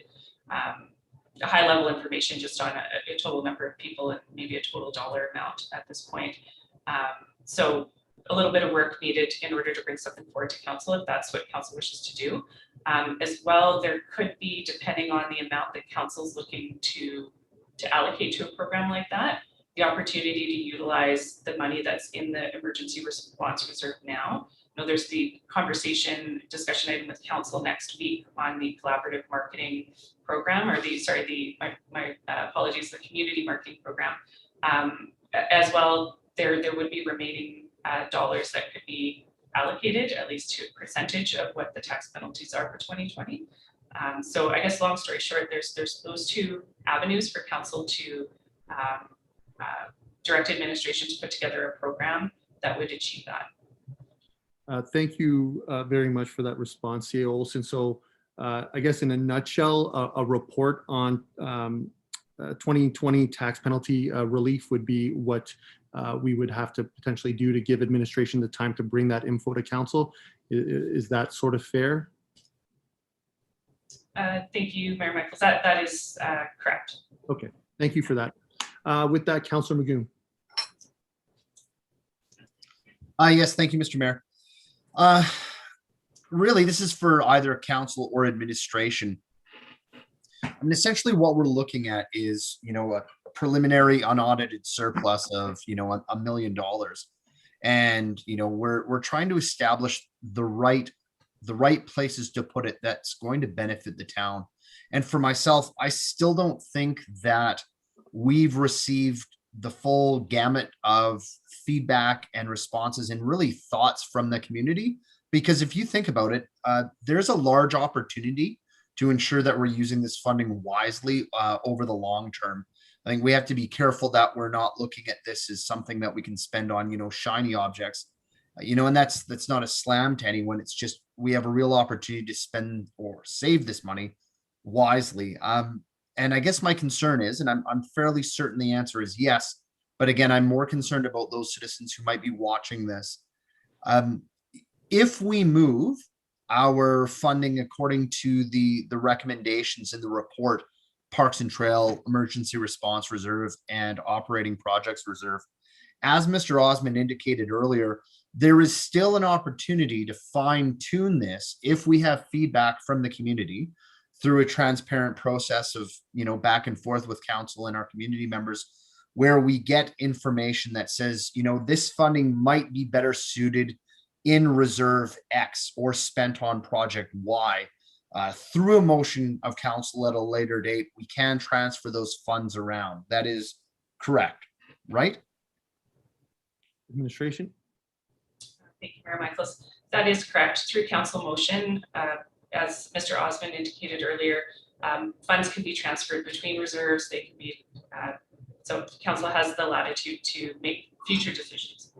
A high level information just on a total number of people and maybe a total dollar amount at this point. So a little bit of work needed in order to bring something forward to council if that's what council wishes to do. As well, there could be, depending on the amount that council's looking to allocate to a program like that, the opportunity to utilize the money that's in the emergency response reserve now. There's the discussion item with council next week on the collaborative marketing program, or my apologies, the community marketing program. As well, there would be remaining dollars that could be allocated, at least to a percentage of what the tax penalties are for 2020. So I guess long story short, there's those two avenues for council to direct administration to put together a program that would achieve that. Thank you very much for that response, CA Olson. So I guess in a nutshell, a report on 2020 tax penalty relief would be what we would have to potentially do to give administration the time to bring that info to council. Is that sort of fair? Thank you, Mayor Michaels. That is correct. Okay, thank you for that. With that, Councillor Magoon. Yes, thank you, Mr. Mayor. Really, this is for either council or administration. I mean, essentially what we're looking at is, a preliminary unaudited surplus of, $1 million. And, we're trying to establish the right places to put it that's going to benefit the town. And for myself, I still don't think that we've received the full gamut of feedback and responses and really thoughts from the community. Because if you think about it, there's a large opportunity to ensure that we're using this funding wisely over the long term. I think we have to be careful that we're not looking at this as something that we can spend on, shiny objects, and that's not a slam to anyone. It's just, we have a real opportunity to spend or save this money wisely. And I guess my concern is, and I'm fairly certain the answer is yes, but again, I'm more concerned about those citizens who might be watching this. If we move our funding according to the recommendations in the report, Parks and Trail, Emergency Response Reserve, and Operating Projects Reserve, as Mr. Osmond indicated earlier, there is still an opportunity to fine tune this if we have feedback from the community through a transparent process of, back and forth with council and our community members, where we get information that says, this funding might be better suited in reserve X or spent on project Y. Through a motion of council at a later date, we can transfer those funds around. That is correct, right? Administration. Thank you, Mayor Michaels. That is correct. Through council motion, as Mr. Osmond indicated earlier, funds can be transferred between reserves. They can be, so council has the latitude to make future decisions.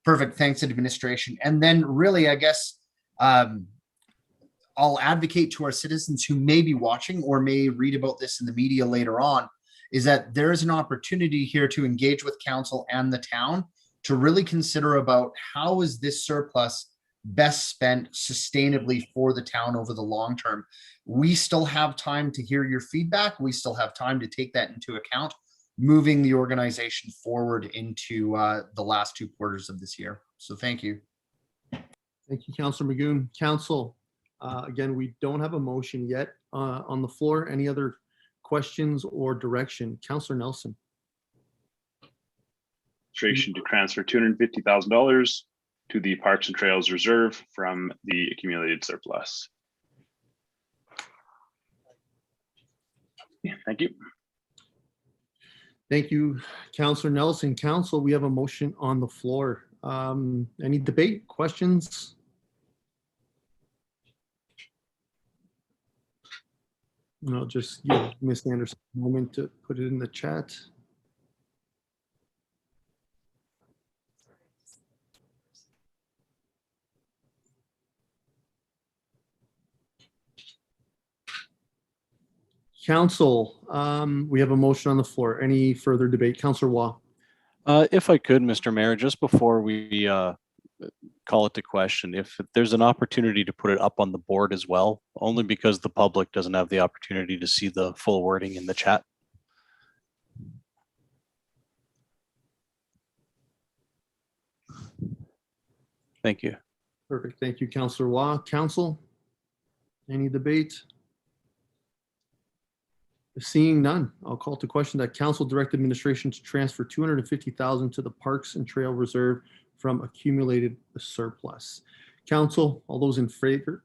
Perfect. Thanks, administration. And then really, I guess, I'll advocate to our citizens who may be watching or may read about this in the media later on, is that there is an opportunity here to engage with council and the town to really consider about how is this surplus best spent sustainably for the town over the long term. We still have time to hear your feedback. We still have time to take that into account, moving the organization forward into the last 2 quarters of this year. So thank you. Thank you, Councillor Magoon. Council, again, we don't have a motion yet on the floor. Any other questions or direction? Councillor Nelson. To transfer $250,000 to the Parks and Trails Reserve from the accumulated surplus. Yeah, thank you. Thank you, Councillor Nelson. Council, we have a motion on the floor. Any debate, questions? I'll just give Ms. Anderson a moment to put it in the chat. Council, we have a motion on the floor. Any further debate? Councillor Waugh. If I could, Mr. Mayor, just before we call it to question, if there's an opportunity to put it up on the board as well, only because the public doesn't have the opportunity to see the full wording in the chat. Thank you. Perfect. Thank you, Councillor Waugh. Council, any debate? Seeing none, I'll call to question that council direct administration to transfer $250,000 to the Parks and Trail Reserve from accumulated surplus. Council, all those in favor?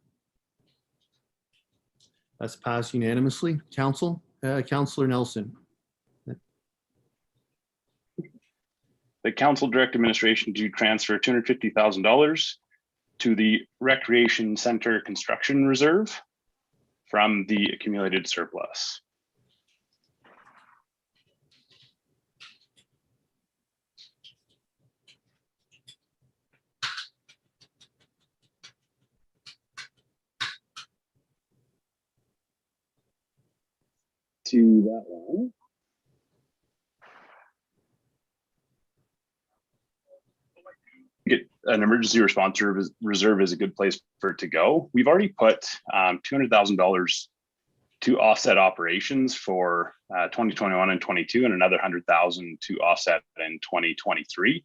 That's passed unanimously. Council, Councillor Nelson. The council direct administration to transfer $250,000 to the Recreation Center Construction Reserve from the accumulated surplus. To that one. An emergency response reserve is a good place for it to go. We've already put $200,000 to offset operations for 2021 and 22, and another $100,000 to offset in 2023.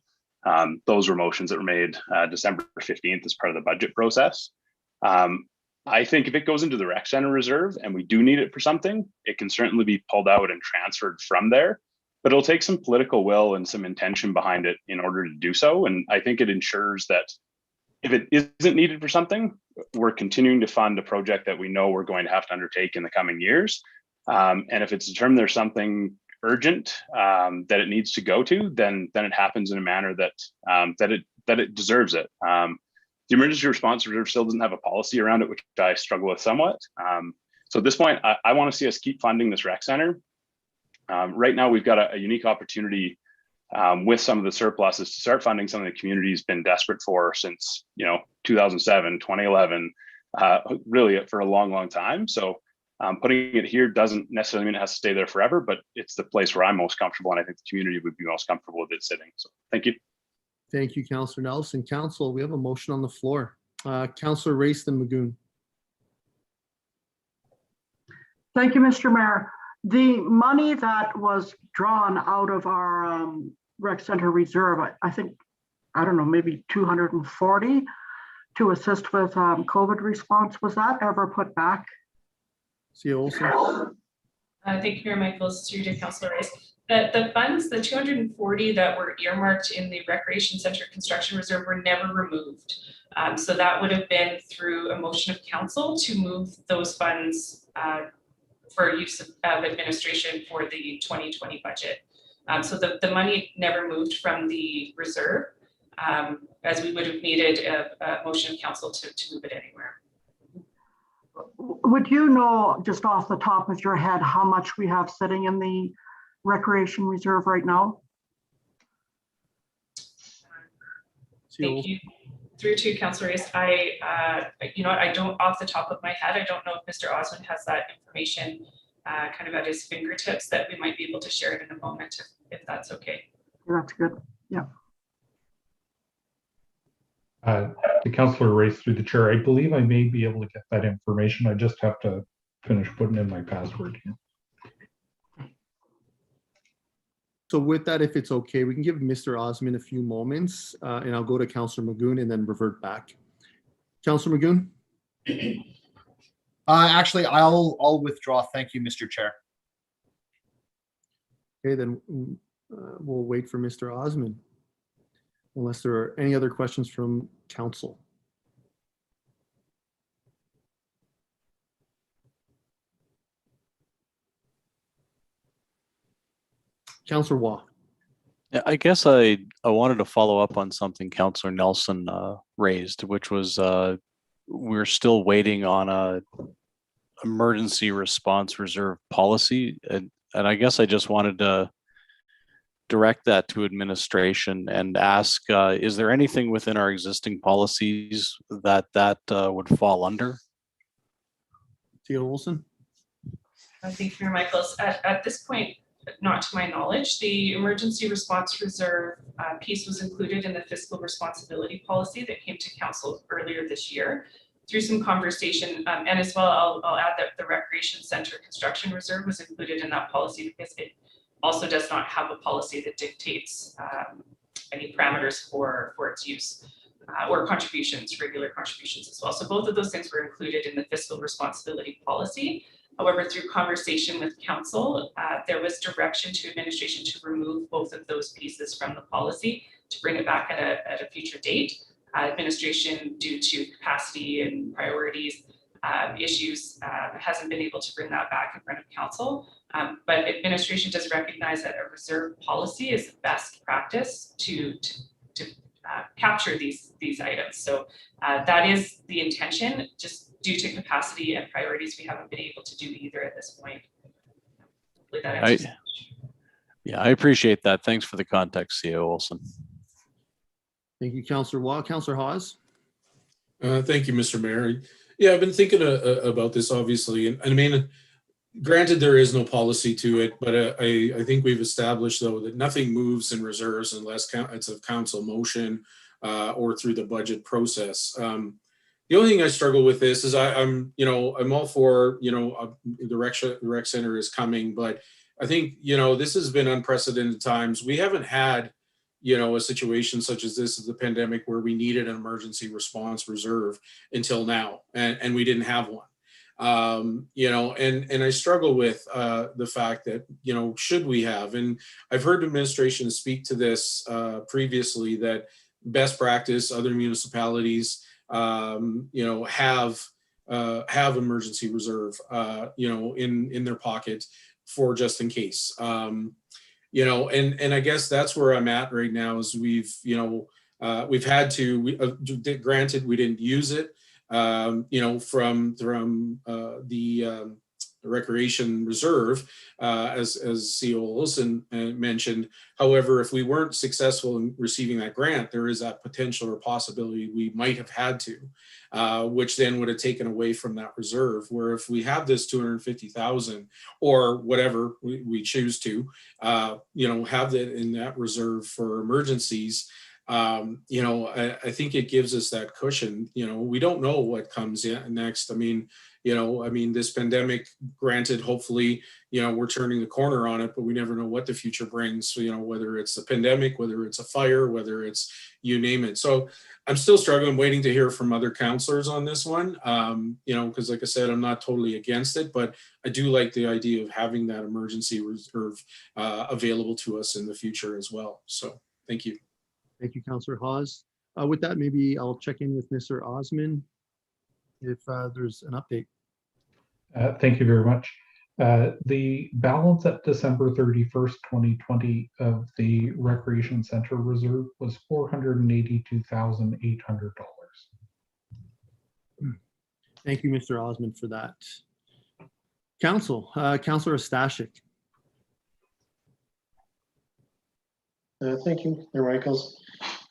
Those were motions that were made December 15th as part of the budget process. I think if it goes into the rec center reserve and we do need it for something, it can certainly be pulled out and transferred from there, but it'll take some political will and some intention behind it in order to do so. And I think it ensures that if it isn't needed for something, we're continuing to fund a project that we know we're going to have to undertake in the coming years. And if it's determined there's something urgent that it needs to go to, then it happens in a manner that it deserves it. The emergency response reserve still doesn't have a policy around it, which I struggle with somewhat. So at this point, I want to see us keep funding this rec center. Right now, we've got a unique opportunity with some of the surpluses to start funding something the community's been desperate for since 2007, 2011, really for a long, long time. So putting it here doesn't necessarily mean it has to stay there forever, but it's the place where I'm most comfortable, and I think the community would be most comfortable with it sitting. So thank you. Thank you, Councillor Nelson. Council, we have a motion on the floor. Councillor Raiston Magoon. Thank you, Mr. Mayor. The money that was drawn out of our rec center reserve, I think, I don't know, maybe 240 to assist with COVID response. Was that ever put back? See Olson. Thank you, Mayor Michaels, through to Councillor Rice. The funds, the 240 that were earmarked in the Recreation Center Construction Reserve were never removed. So that would have been through a motion of council to move those funds for use of administration for the 2020 budget. So the money never moved from the reserve, as we would have needed a motion of council to move it anywhere. Would you know, just off the top of your head, how much we have sitting in the Recreation Reserve right now? Thank you. Through to Councillor Race, I don't, off the top of my head, I don't know if Mr. Osmond has that information kind of at his fingertips that we might be able to share it in a moment, if that's okay. That's good. Yeah. The Councillor Race through the chair. I believe I may be able to get that information. I just have to finish putting in my password here. So with that, if it's okay, we can give Mr. Osmond a few moments, and I'll go to Councillor Magoon and then revert back. Councillor Magoon? Actually, I'll withdraw. Thank you, Mr. Chair. Okay, then we'll wait for Mr. Osmond. unless there are any other questions from council. Councillor Waugh. Yeah, I guess I wanted to follow up on something Councillor Nelson raised, which was we're still waiting on a emergency response reserve policy, and I guess I just wanted to direct that to administration and ask, is there anything within our existing policies that would fall under? Theo Olson. Thank you, Mayor Michaels. At this point, not to my knowledge, the emergency response reserve piece was included in the fiscal responsibility policy that came to council earlier this year. Through some conversation, and as well, I'll add that the recreation center construction reserve was included in that policy because it also does not have a policy that dictates any parameters for its use or contributions, regular contributions as well. So both of those things were included in the fiscal responsibility policy. However, through conversation with council, there was direction to administration to remove both of those pieces from the policy to bring it back at a future date. Administration, due to capacity and priorities issues, hasn't been able to bring that back in front of council. But administration does recognize that a reserve policy is the best practice to capture these items. So that is the intention. Just due to capacity and priorities, we haven't been able to do either at this point. Hopefully that answers. Yeah, I appreciate that. Thanks for the context, CEO Olson. Thank you, Councillor Waugh. Councillor Hawes. Thank you, Mr. Mayor. Yeah, I've been thinking about this, obviously. And I mean, granted, there is no policy to it, but I think we've established, though, that nothing moves in reserves unless it's a council motion or through the budget process. The only thing I struggle with this is I'm all for, the rec center is coming, but I think, this has been unprecedented times. We haven't had, a situation such as this, of the pandemic, where we needed an emergency response reserve until now, and we didn't have one. And I struggle with the fact that, should we have, and I've heard administration speak to this previously, that best practice, other municipalities, have emergency reserve, in their pocket for just in case. And I guess that's where I'm at right now, is we've had to, granted, we didn't use it, from the recreation reserve, as CEO Olson mentioned. However, if we weren't successful in receiving that grant, there is that potential or possibility we might have had to, which then would have taken away from that reserve. Where if we have this 250,000 or whatever we choose to, have that in that reserve for emergencies, I think it gives us that cushion. We don't know what comes next. I mean, this pandemic, granted, hopefully, we're turning the corner on it, but we never know what the future brings. So, whether it's a pandemic, whether it's a fire, whether it's you name it. So I'm still struggling, waiting to hear from other councillors on this one. Because like I said, I'm not totally against it, but I do like the idea of having that emergency reserve available to us in the future as well. So thank you. Thank you, Councillor Hawes. With that, maybe I'll check in with Mr. Osman if there's an update. Thank you very much. The balance at December 31st, 2020 of the Recreation Center Reserve was $482,800. Thank you, Mr. Osman, for that. Council, Councillor Stashik. Thank you, Mayor Michaels.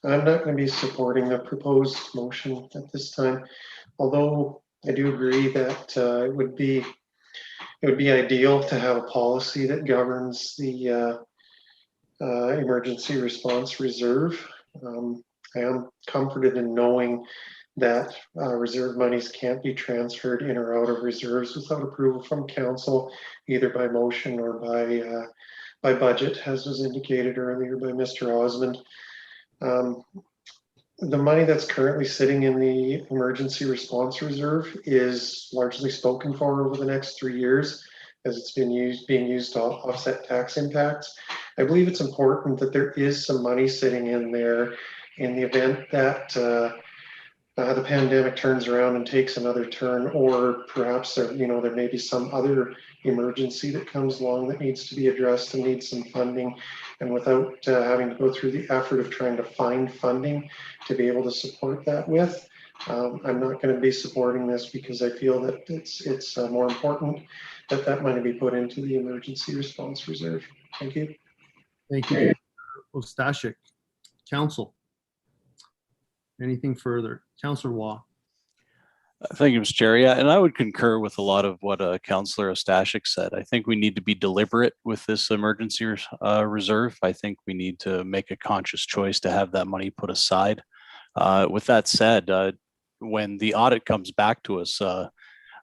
I'm not going to be supporting the proposed motion at this time, although I do agree that it would be ideal to have a policy that governs the emergency response reserve. I am comforted in knowing that reserve monies can't be transferred in or out of reserves without approval from council, either by motion or by budget, as was indicated earlier by Mr. Osmond. The money that's currently sitting in the emergency response reserve is largely spoken for over the next 3 years, as it's being used to offset tax impacts. I believe it's important that there is some money sitting in there in the event that the pandemic turns around and takes another turn, or perhaps there may be some other emergency that comes along that needs to be addressed and needs some funding. And without having to go through the effort of trying to find funding to be able to support that with, I'm not going to be supporting this because I feel that it's more important that that money be put into the emergency response reserve. Thank you. Thank you, Ostashik. Council. Anything further? Councillor Waugh. Thank you, Mr. Chair. Yeah, and I would concur with a lot of what Councillor Ostashik said. I think we need to be deliberate with this emergency reserve. I think we need to make a conscious choice to have that money put aside. With that said, when the audit comes back to us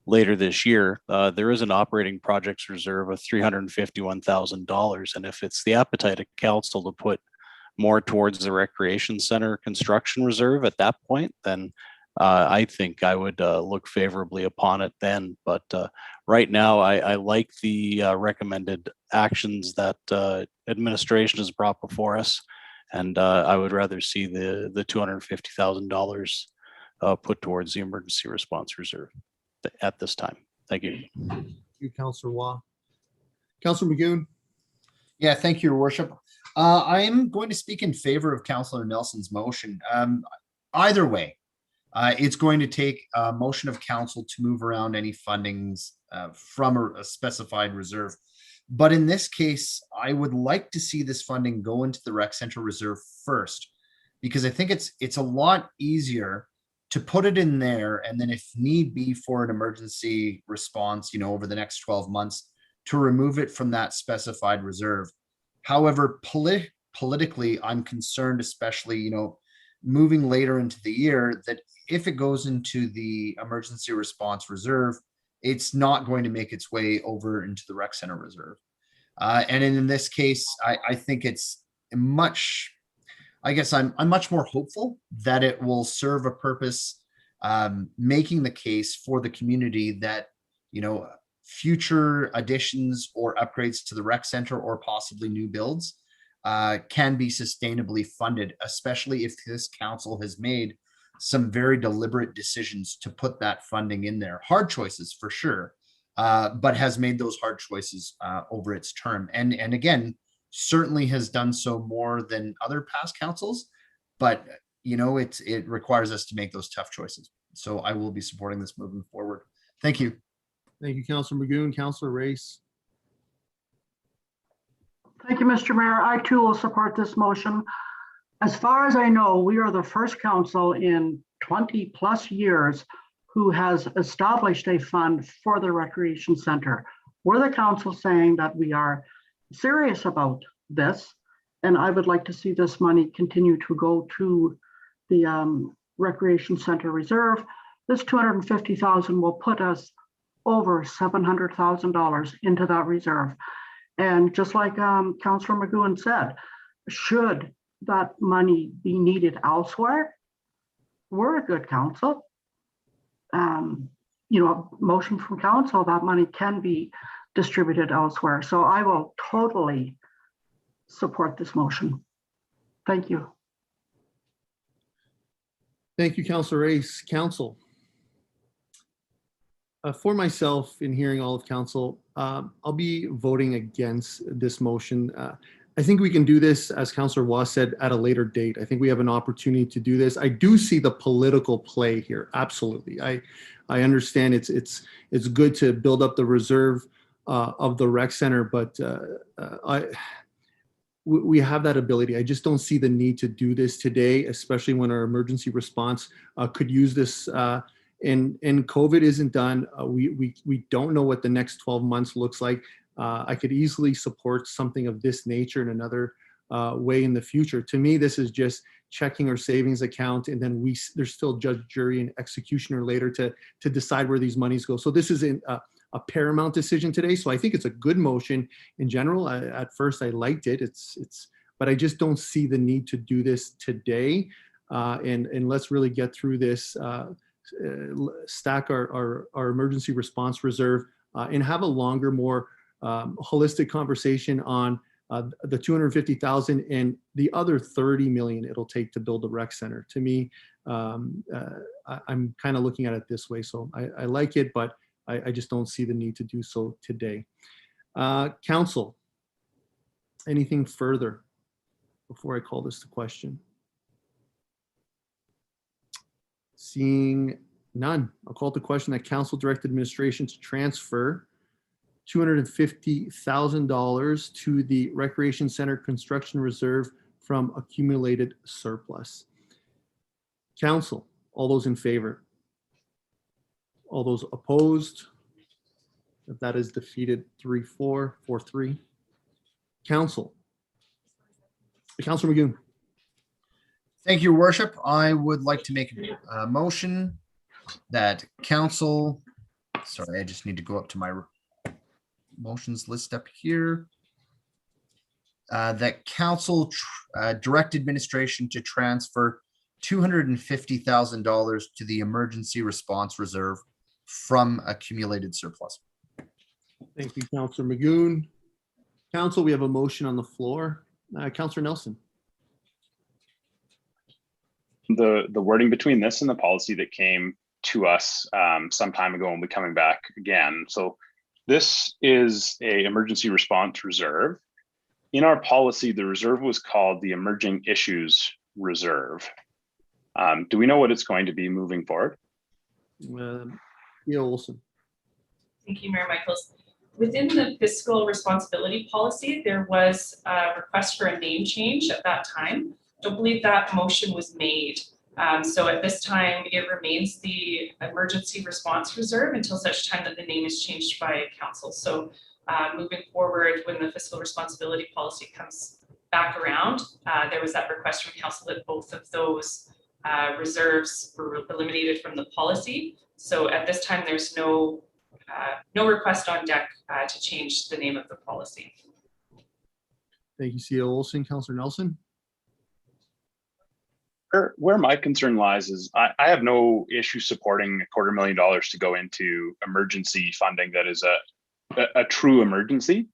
later this year, there is an operating projects reserve of $351,000. And if it's the appetite of council to put more towards the recreation center construction reserve at that point, then I think I would look favorably upon it then. But right now, I like the recommended actions that administration has brought before us. And I would rather see the $250,000 put towards the emergency response reserve at this time. Thank you. Thank you, Councillor Waugh. Councillor Magoon. Yeah, thank you, Your Worship. I'm going to speak in favor of Councillor Nelson's motion. Either way, it's going to take a motion of council to move around any fundings from a specified reserve. But in this case, I would like to see this funding go into the rec center reserve first, because I think it's a lot easier to put it in there, and then if need be for an emergency response, over the next 12 months, to remove it from that specified reserve. However, politically, I'm concerned, especially, moving later into the year, that if it goes into the emergency response reserve, it's not going to make its way over into the rec center reserve. And in this case, I think it's much, I guess I'm much more hopeful that it will serve a purpose, making the case for the community that, future additions or upgrades to the rec center or possibly new builds can be sustainably funded, especially if this council has made some very deliberate decisions to put that funding in there. Hard choices for sure, but has made those hard choices over its term. And again, certainly has done so more than other past councils, but it requires us to make those tough choices. So I will be supporting this moving forward. Thank you. Thank you, Councillor Magoon. Councillor Race. Thank you, Mr. Mayor. I too will support this motion. As far as I know, we are the first council in 20 plus years who has established a fund for the recreation center. We're the council saying that we are serious about this, and I would like to see this money continue to go to the recreation center reserve. This $250,000 will put us over $700,000 into that reserve. And just like Councillor Magoon said, should that money be needed elsewhere, we're a good council. Motion from council, that money can be distributed elsewhere. So I will totally support this motion. Thank you. Thank you, Councillor Race. Council. For myself, in hearing all of council, I'll be voting against this motion. I think we can do this, as Councillor Waugh said, at a later date. I think we have an opportunity to do this. I do see the political play here. Absolutely. I understand it's good to build up the reserve of the rec center, but we have that ability. I just don't see the need to do this today, especially when our emergency response could use this. And COVID isn't done. We don't know what the next 12 months looks like. I could easily support something of this nature in another way in the future. To me, this is just checking our savings account, and then there's still judge, jury, and executioner later to decide where these monies go. So this isn't a paramount decision today. So I think it's a good motion in general. At first, I liked it. But I just don't see the need to do this today. And let's really get through this. Stack our emergency response reserve and have a longer, more holistic conversation on the 250,000 and the other 30 million it'll take to build a rec center. To me, I'm kind of looking at it this way. So I like it, but I just don't see the need to do so today. Council, anything further before I call this to question? Seeing none, I'll call to question that council direct administration to transfer $250,000 to the Recreation Center Construction Reserve from accumulated surplus. Council, all those in favor? All those opposed? That is defeated 3-4, 4-3. Council. Councilor Magoon. Thank you, Your Worship. I would like to make a motion that council, sorry, I just need to go up to my motions list up here. That council direct administration to transfer $250,000 to the Emergency Response Reserve from accumulated surplus. Thank you, Councilor Magoon. Council, we have a motion on the floor. Councilor Nelson. The wording between this and the policy that came to us some time ago and will be coming back again. So this is a emergency response reserve. In our policy, the reserve was called the Emerging Issues Reserve. Do we know what it's going to be moving forward? Theo Olson. Thank you, Mayor Michaels. Within the fiscal responsibility policy, there was a request for a name change at that time. Don't believe that motion was made. So at this time, it remains the Emergency Response Reserve until such time that the name is changed by council. So moving forward, when the fiscal responsibility policy comes back around, there was that request from council that both of those reserves were eliminated from the policy. So at this time, there's no request on deck to change the name of the policy. Thank you, CEO Olson. Councilor Nelson. Where my concern lies is I have no issue supporting $250,000 to go into emergency funding that is a true emergency.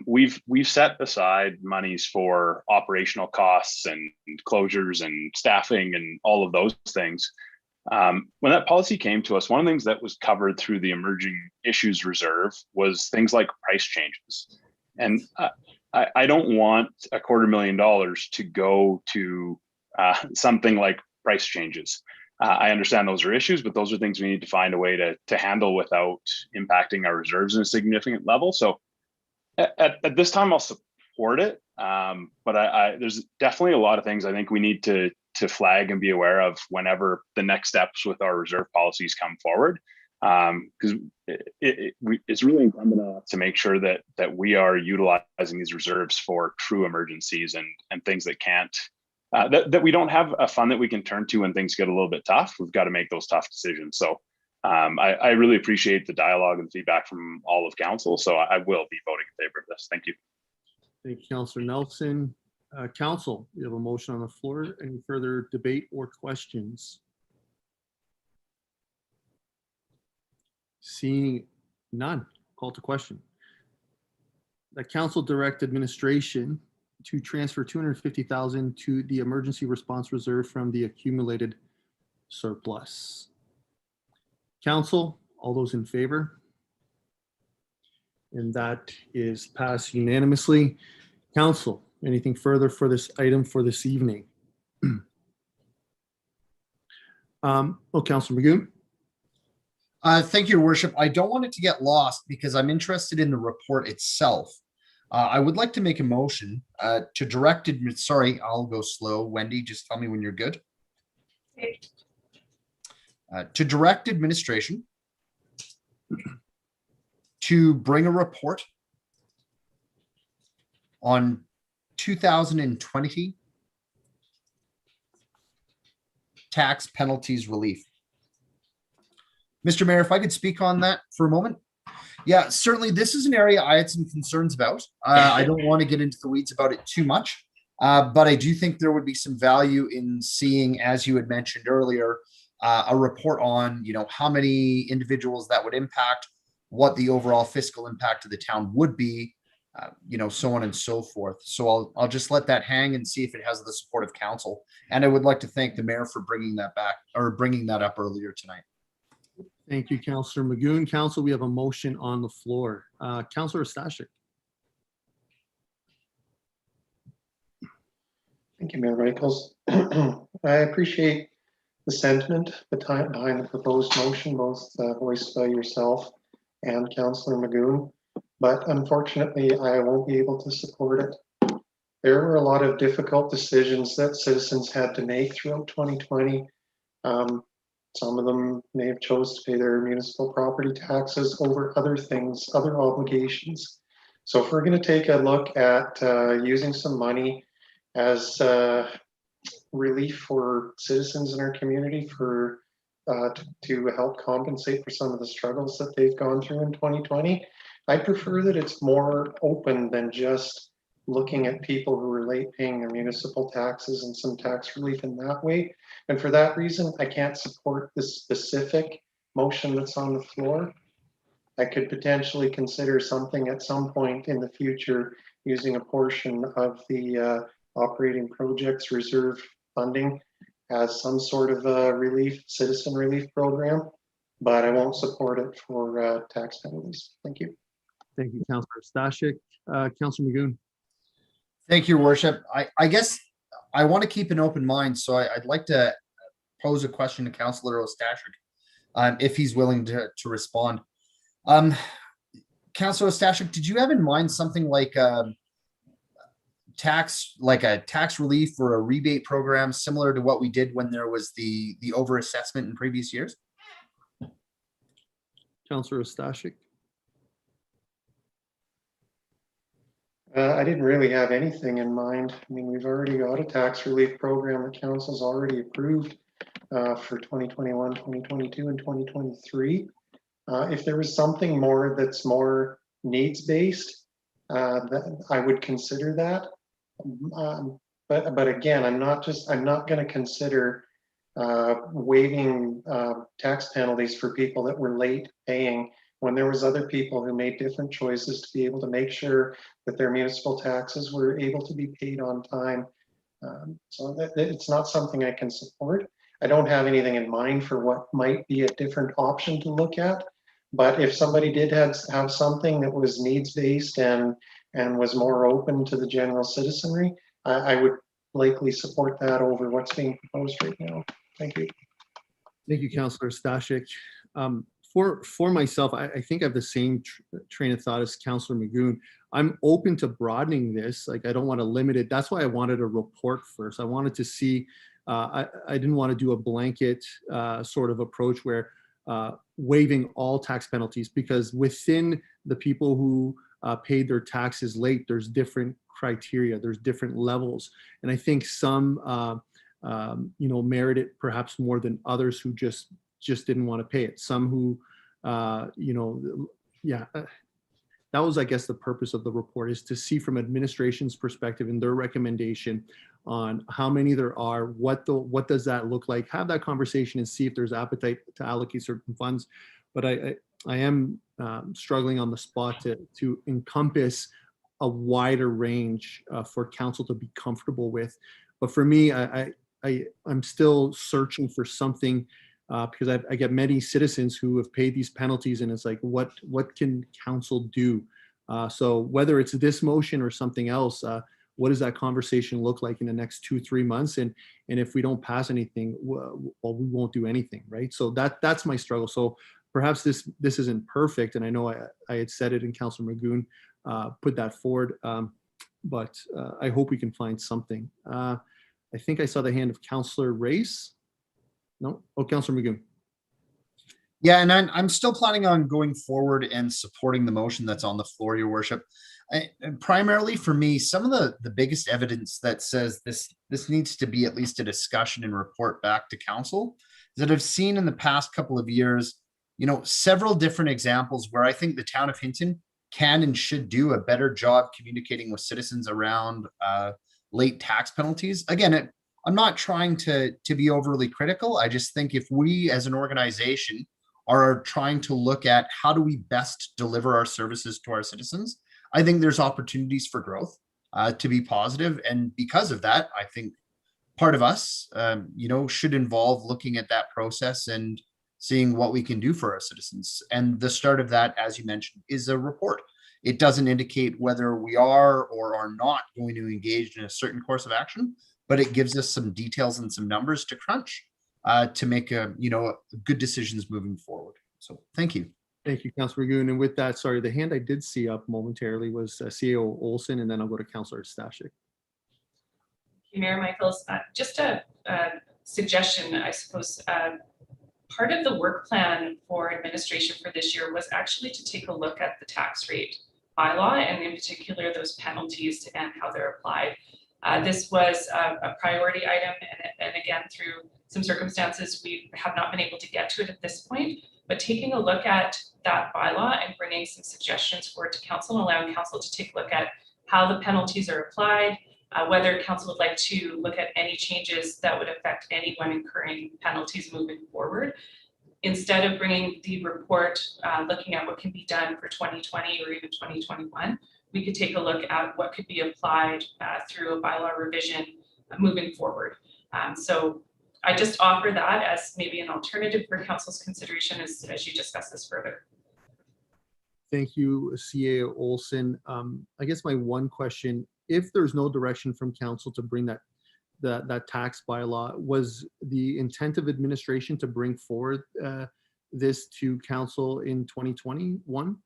We've set aside monies for operational costs and closures and staffing and all of those things. When that policy came to us, one of the things that was covered through the Emerging Issues Reserve was things like price changes. And I don't want $250,000 to go to something like price changes. I understand those are issues, but those are things we need to find a way to handle without impacting our reserves in a significant level. So at this time, I'll support it. But there's definitely a lot of things I think we need to flag and be aware of whenever the next steps with our reserve policies come forward. Because it's really incumbent on us to make sure that we are utilizing these reserves for true emergencies and things that can't, that we don't have a fund that we can turn to when things get a little bit tough. We've got to make those tough decisions. So I really appreciate the dialogue and feedback from all of council. So I will be voting in favor of this. Thank you. Thank you, Councilor Nelson. Council, we have a motion on the floor. Any further debate or questions? Seeing none, call to question. The council direct administration to transfer $250,000 to the Emergency Response Reserve from the accumulated surplus. Council, all those in favor? And that is passed unanimously. Council, anything further for this item for this evening? Councilor Magoon. Thank you, Your Worship. I don't want it to get lost because I'm interested in the report itself. I would like to make a motion to direct, sorry, I'll go slow. Wendy, just tell me when you're good. Okay. To direct administration to bring a report on 2020 tax penalties relief. Mr. Mayor, if I could speak on that for a moment. Yeah, certainly this is an area I had some concerns about. I don't want to get into the weeds about it too much, but I do think there would be some value in seeing, as you had mentioned earlier, a report on, how many individuals that would impact, what the overall fiscal impact of the town would be, so on and so forth. So I'll just let that hang and see if it has the support of council. And I would like to thank the mayor for bringing that back or bringing that up earlier tonight. Thank you, Councillor Magoon. Council, we have a motion on the floor. Councillor Stashik. Thank you, Mayor Michaels. I appreciate the sentiment behind the proposed motion, both voiced by yourself and Councillor Magoon, but unfortunately, I won't be able to support it. There were a lot of difficult decisions that citizens had to make throughout 2020. Some of them may have chose to pay their municipal property taxes over other things, other obligations. So if we're going to take a look at using some money as relief for citizens in our community for to help compensate for some of the struggles that they've gone through in 2020, I prefer that it's more open than just looking at people who are late paying their municipal taxes and some tax relief in that way. And for that reason, I can't support the specific motion that's on the floor. I could potentially consider something at some point in the future using a portion of the operating projects reserve funding as some sort of relief, citizen relief program, but I won't support it for tax penalties. Thank you. Thank you, Councillor Stashik. Councillor Magoon. Thank you, Your Worship. I guess I want to keep an open mind, so I'd like to pose a question to Councillor Ostashik, if he's willing to respond. Councillor Ostashik, did you have in mind something like a tax relief or a rebate program similar to what we did when there was the overassessment in previous years? Councillor Ostashik. I didn't really have anything in mind. I mean, we've already got a tax relief program that council's already approved for 2021, 2022, and 2023. If there was something more that's more needs-based, I would consider that. But again, I'm not going to consider waiving tax penalties for people that were late paying when there was other people who made different choices to be able to make sure that their municipal taxes were able to be paid on time. So it's not something I can support. I don't have anything in mind for what might be a different option to look at. But if somebody did have something that was needs-based and was more open to the general citizenry, I would likely support that over what's being proposed right now. Thank you. Thank you, Councillor Stashik. For myself, I think I have the same train of thought as Councillor Magoon. I'm open to broadening this. Like, I don't want to limit it. That's why I wanted a report first. I wanted to see, I didn't want to do a blanket sort of approach where waiving all tax penalties, because within the people who paid their taxes late, there's different criteria, there's different levels. And I think some, merit it perhaps more than others who just didn't want to pay it. Some who, that was, I guess, the purpose of the report, is to see from administration's perspective and their recommendation on how many there are, what does that look like, have that conversation and see if there's appetite to allocate certain funds. But I am struggling on the spot to encompass a wider range for council to be comfortable with. But for me, I'm still searching for something because I get many citizens who have paid these penalties, and it's like, what can council do? So whether it's this motion or something else, what does that conversation look like in the next 2-3 months? And if we don't pass anything, well, we won't do anything, right? So that's my struggle. So perhaps this isn't perfect, and I know I had said it, and Councillor Magoon put that forward, but I hope we can find something. I think I saw the hand of Councillor Race. No? Oh, Councillor Magoon. Yeah, and I'm still planning on going forward and supporting the motion that's on the floor, Your Worship. And primarily for me, some of the biggest evidence that says this needs to be at least a discussion and report back to council is that I've seen in the past couple of years, several different examples where I think the town of Hinton can and should do a better job communicating with citizens around late tax penalties. Again, I'm not trying to be overly critical. I just think if we as an organization are trying to look at how do we best deliver our services to our citizens, I think there's opportunities for growth to be positive. And because of that, I think part of us, should involve looking at that process and seeing what we can do for our citizens. And the start of that, as you mentioned, is a report. It doesn't indicate whether we are or are not going to engage in a certain course of action, but it gives us some details and some numbers to crunch to make good decisions moving forward. So thank you. Thank you, Councillor Magoon. And with that, sorry, the hand I did see up momentarily was CAO Olson, and then I'll go to Councillor Stashik. Mayor Michaels, just a suggestion, I suppose. Part of the work plan for administration for this year was actually to take a look at the tax rate bylaw, and in particular those penalties and how they're applied. This was a priority item, and again, through some circumstances, we have not been able to get to it at this point. But taking a look at that bylaw and bringing some suggestions forward to council and allowing council to take a look at how the penalties are applied, whether council would like to look at any changes that would affect anyone incurring penalties moving forward. Instead of bringing the report, looking at what can be done for 2020 or even 2021, we could take a look at what could be applied through a bylaw revision moving forward. So I just offer that as maybe an alternative for council's consideration as you discuss this further. Thank you, CAO Olson. I guess my one question, if there's no direction from council to bring that tax bylaw, was the intent of administration to bring forward this to council in 2021?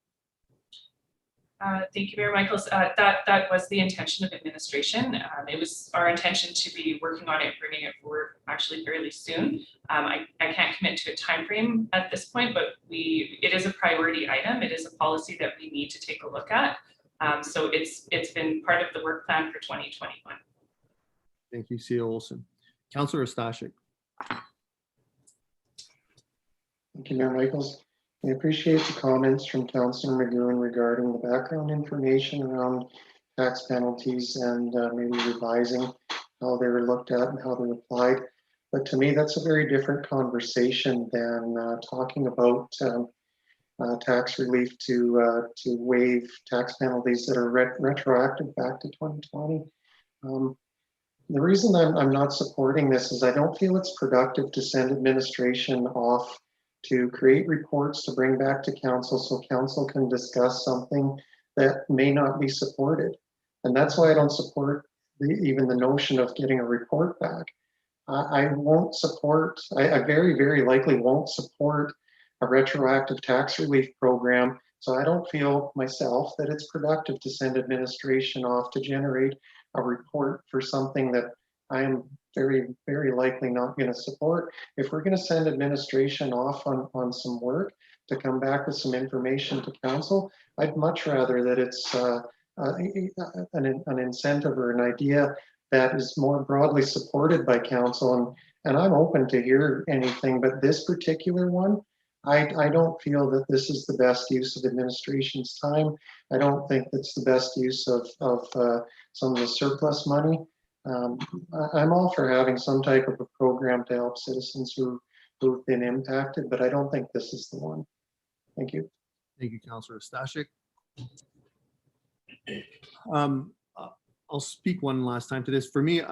Thank you, Mayor Michaels. That was the intention of administration. It was our intention to be working on it, bringing it forward actually fairly soon. I can't commit to a time frame at this point, but it is a priority item. It is a policy that we need to take a look at. So it's been part of the work plan for 2021. Thank you, CAO Olson. Councillor Stashik. Thank you, Mayor Michaels. I appreciate the comments from Councillor Magoon regarding the background information around tax penalties and maybe revising how they were looked at and how they're applied. But to me, that's a very different conversation than talking about tax relief to waive tax penalties that are retroactive back to 2020. The reason I'm not supporting this is I don't feel it's productive to send administration off to create reports to bring back to council so council can discuss something that may not be supported. And that's why I don't support even the notion of getting a report back. I won't support, I very, very likely won't support a retroactive tax relief program. So I don't feel myself that it's productive to send administration off to generate a report for something that I am very, very likely not going to support. If we're going to send administration off on some work to come back with some information to council, I'd much rather that it's an incentive or an idea that is more broadly supported by council. And I'm open to hear anything, but this particular one, I don't feel that this is the best use of administration's time. I don't think it's the best use of some of the surplus money. I'm all for having some type of a program to help citizens who've been impacted, but I don't think this is the one. Thank you. Thank you, Councillor Stashik. I'll speak one last time to this. For me,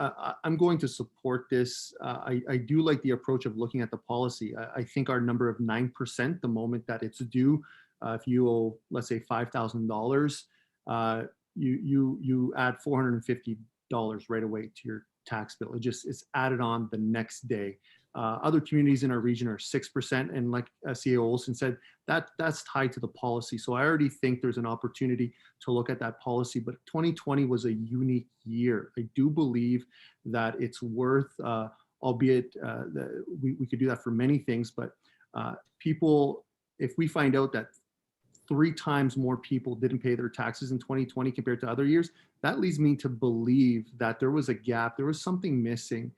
I'm going to support this. I do like the approach of looking at the policy. I think our number of 9%, the moment that it's due, if you owe, let's say $5,000, you add $450 right away to your tax bill. It's added on the next day. Other communities in our region are 6%, and like CAO Olson said, that's tied to the policy. So I already think there's an opportunity to look at that policy, but 2020 was a unique year. I do believe that it's worth, albeit we could do that for many things, but people, if we find out that 3 times more people didn't pay their taxes in 2020 compared to other years, that leads me to believe that there was a gap, there was something missing.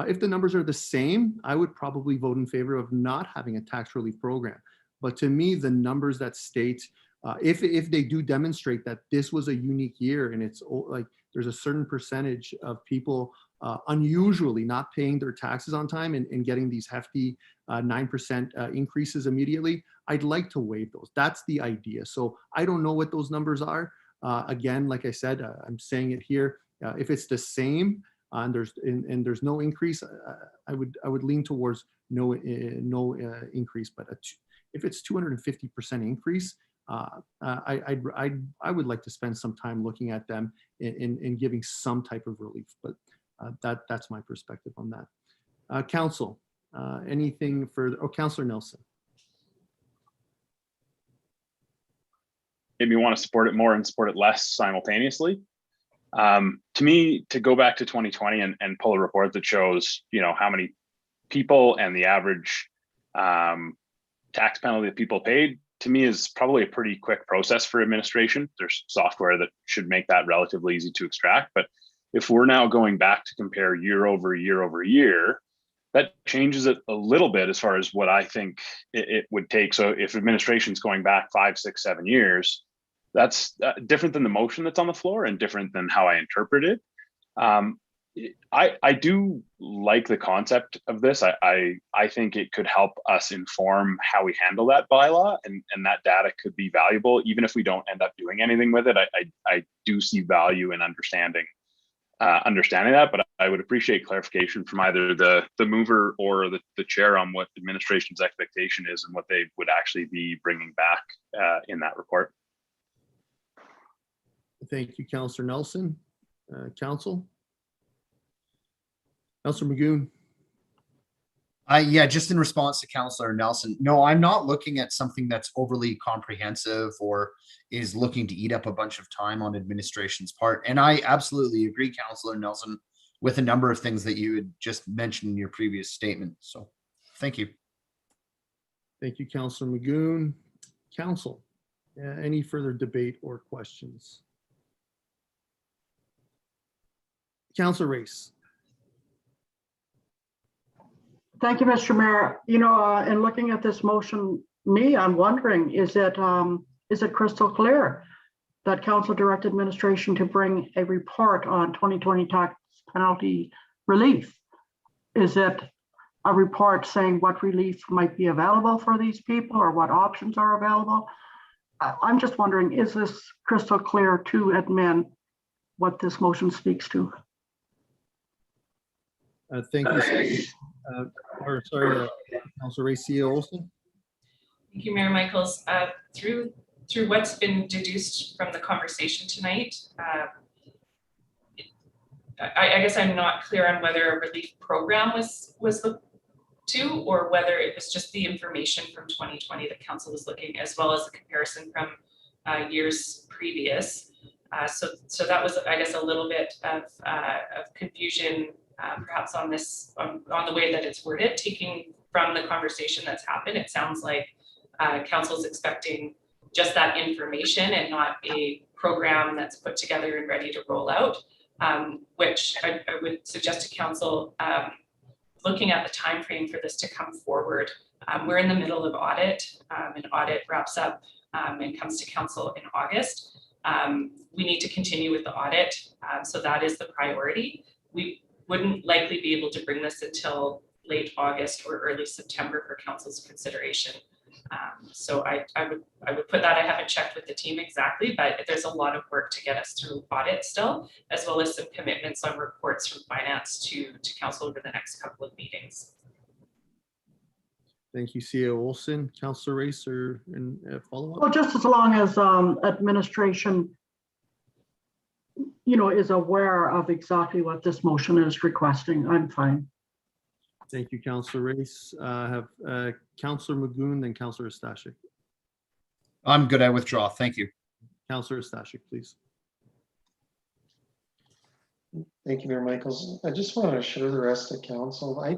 If the numbers are the same, I would probably vote in favor of not having a tax relief program. But to me, the numbers that state, if they do demonstrate that this was a unique year and it's like there's a certain percentage of people unusually not paying their taxes on time and getting these hefty 9% increases immediately, I'd like to waive those. That's the idea. So I don't know what those numbers are. Again, like I said, I'm saying it here. If it's the same and there's no increase, I would lean towards no increase. But if it's 250% increase, I would like to spend some time looking at them in giving some type of relief. But that's my perspective on that. Council, anything further? Oh, Councillor Nelson. Maybe you want to support it more and support it less simultaneously. To me, to go back to 2020 and pull a report that shows, how many people and the average tax penalty that people paid, to me is probably a pretty quick process for administration. There's software that should make that relatively easy to extract. But if we're now going back to compare year over year over year, that changes it a little bit as far as what I think it would take. So if administration's going back 5, 6, 7 years, that's different than the motion that's on the floor and different than how I interpret it. I do like the concept of this. I think it could help us inform how we handle that bylaw, and that data could be valuable, even if we don't end up doing anything with it. I do see value in understanding that, but I would appreciate clarification from either the mover or the chair on what administration's expectation is and what they would actually be bringing back in that report. Thank you, Councillor Nelson. Council? Councillor Magoon? Yeah, just in response to Councillor Nelson, no, I'm not looking at something that's overly comprehensive or is looking to eat up a bunch of time on administration's part. And I absolutely agree, Councillor Nelson, with a number of things that you had just mentioned in your previous statement. So thank you. Thank you, Councillor Magoon. Council, any further debate or questions? Councillor Race. Thank you, Mr. Mayor. In looking at this motion, I'm wondering, is it crystal clear that council direct administration to bring a report on 2020 tax penalty relief? Is it a report saying what relief might be available for these people or what options are available? I'm just wondering, is this crystal clear to admin what this motion speaks to? Thank you. Councillor Ray Olson. Thank you, Mayor Michaels. Through what's been deduced from the conversation tonight, I guess I'm not clear on whether a relief program was looked to, or whether it was just the information from 2020 that council was looking, as well as a comparison from years previous. So that was, I guess, a little bit of confusion. Perhaps on the way that it's worded, taking from the conversation that's happened, it sounds like council's expecting just that information and not a program that's put together and ready to roll out, which I would suggest to council, looking at the time frame for this to come forward. We're in the middle of audit, and audit wraps up and comes to council in August. We need to continue with the audit, so that is the priority. We wouldn't likely be able to bring this until late August or early September for council's consideration. So I would put that. I haven't checked with the team exactly, but there's a lot of work to get us through audit still, as well as some commitments on reports from finance to council over the next couple of meetings. Thank you, CEO Olson. Councillor Race, or follow up? Well, just as long as administration is aware of exactly what this motion is requesting, I'm fine. Thank you, Councillor Race. Have Councillor Magoon, then Councillor Stashik. I'm good. I withdraw. Thank you. Councillor Stashik, please. Thank you, Mayor Michaels. I just want to assure the rest of council, I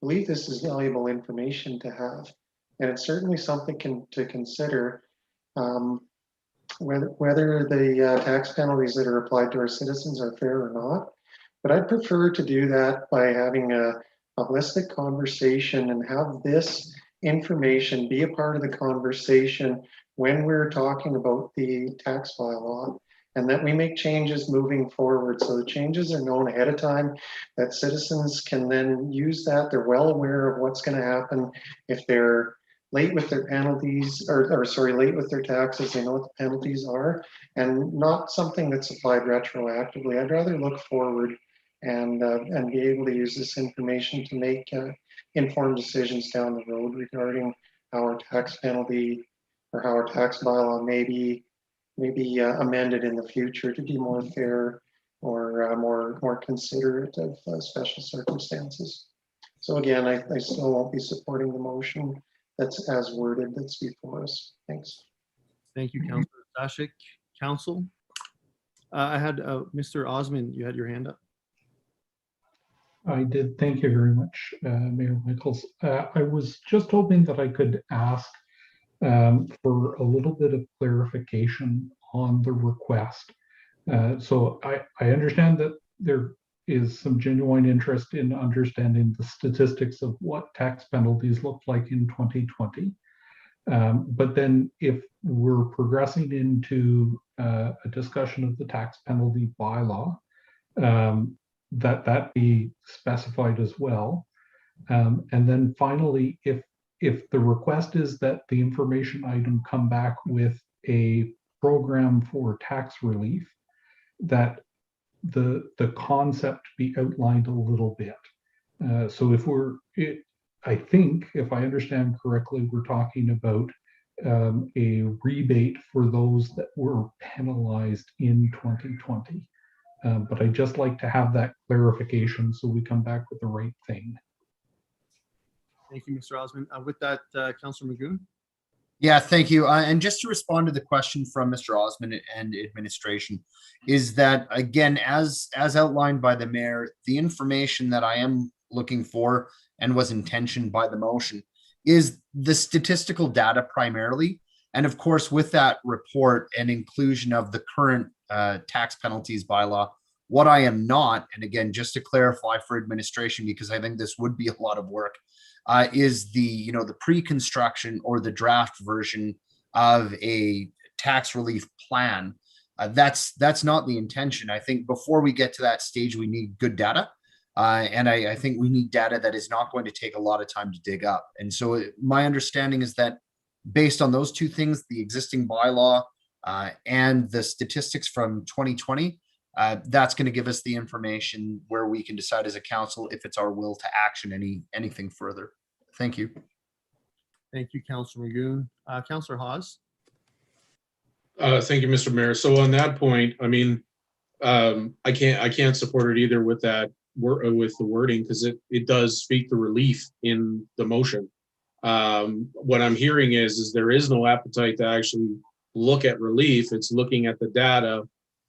believe this is valuable information to have, and it's certainly something to consider. Whether the tax penalties that are applied to our citizens are fair or not. But I'd prefer to do that by having a holistic conversation and have this information be a part of the conversation when we're talking about the tax bylaw, and that we make changes moving forward. So the changes are known ahead of time, that citizens can then use that. They're well aware of what's going to happen if they're late with their penalties, or sorry, late with their taxes. They know what the penalties are, and not something that's applied retroactively. I'd rather look forward and be able to use this information to make informed decisions down the road regarding how our tax penalty or how our tax bylaw may be amended in the future to be more fair or more considerate of special circumstances. So again, I still won't be supporting the motion that's as worded that's before us. Thanks. Thank you, Councillor Stashik. Council, I had Mr. Osmond, you had your hand up. I did. Thank you very much, Mayor Michaels. I was just hoping that I could ask for a little bit of clarification on the request. So I understand that there is some genuine interest in understanding the statistics of what tax penalties look like in 2020. But then if we're progressing into a discussion of the tax penalty bylaw, that be specified as well. And then finally, if the request is that the information item come back with a program for tax relief, that the concept be outlined a little bit. So I think, if I understand correctly, we're talking about a rebate for those that were penalized in 2020. But I'd just like to have that clarification so we come back with the right thing. Thank you, Mr. Osmond. With that, Councillor Magoon. Yeah, thank you. And just to respond to the question from Mr. Osmond and administration, is that, again, as outlined by the mayor, the information that I am looking for and was intentioned by the motion is the statistical data primarily. And of course, with that report and inclusion of the current tax penalties bylaw, what I am not, and again, just to clarify for administration, because I think this would be a lot of work, is the pre-construction or the draft version of a tax relief plan. That's not the intention. I think before we get to that stage, we need good data. And I think we need data that is not going to take a lot of time to dig up. And so my understanding is that based on those two things, the existing bylaw and the statistics from 2020, that's going to give us the information where we can decide as a council if it's our will to action anything further. Thank you. Thank you, Councillor Magoon. Councillor Hawes. Thank you, Mr. Mayor. So on that point, I mean, I can't support it either with that with the wording, because it does speak to relief in the motion. What I'm hearing is there is no appetite to actually look at relief. It's looking at the data,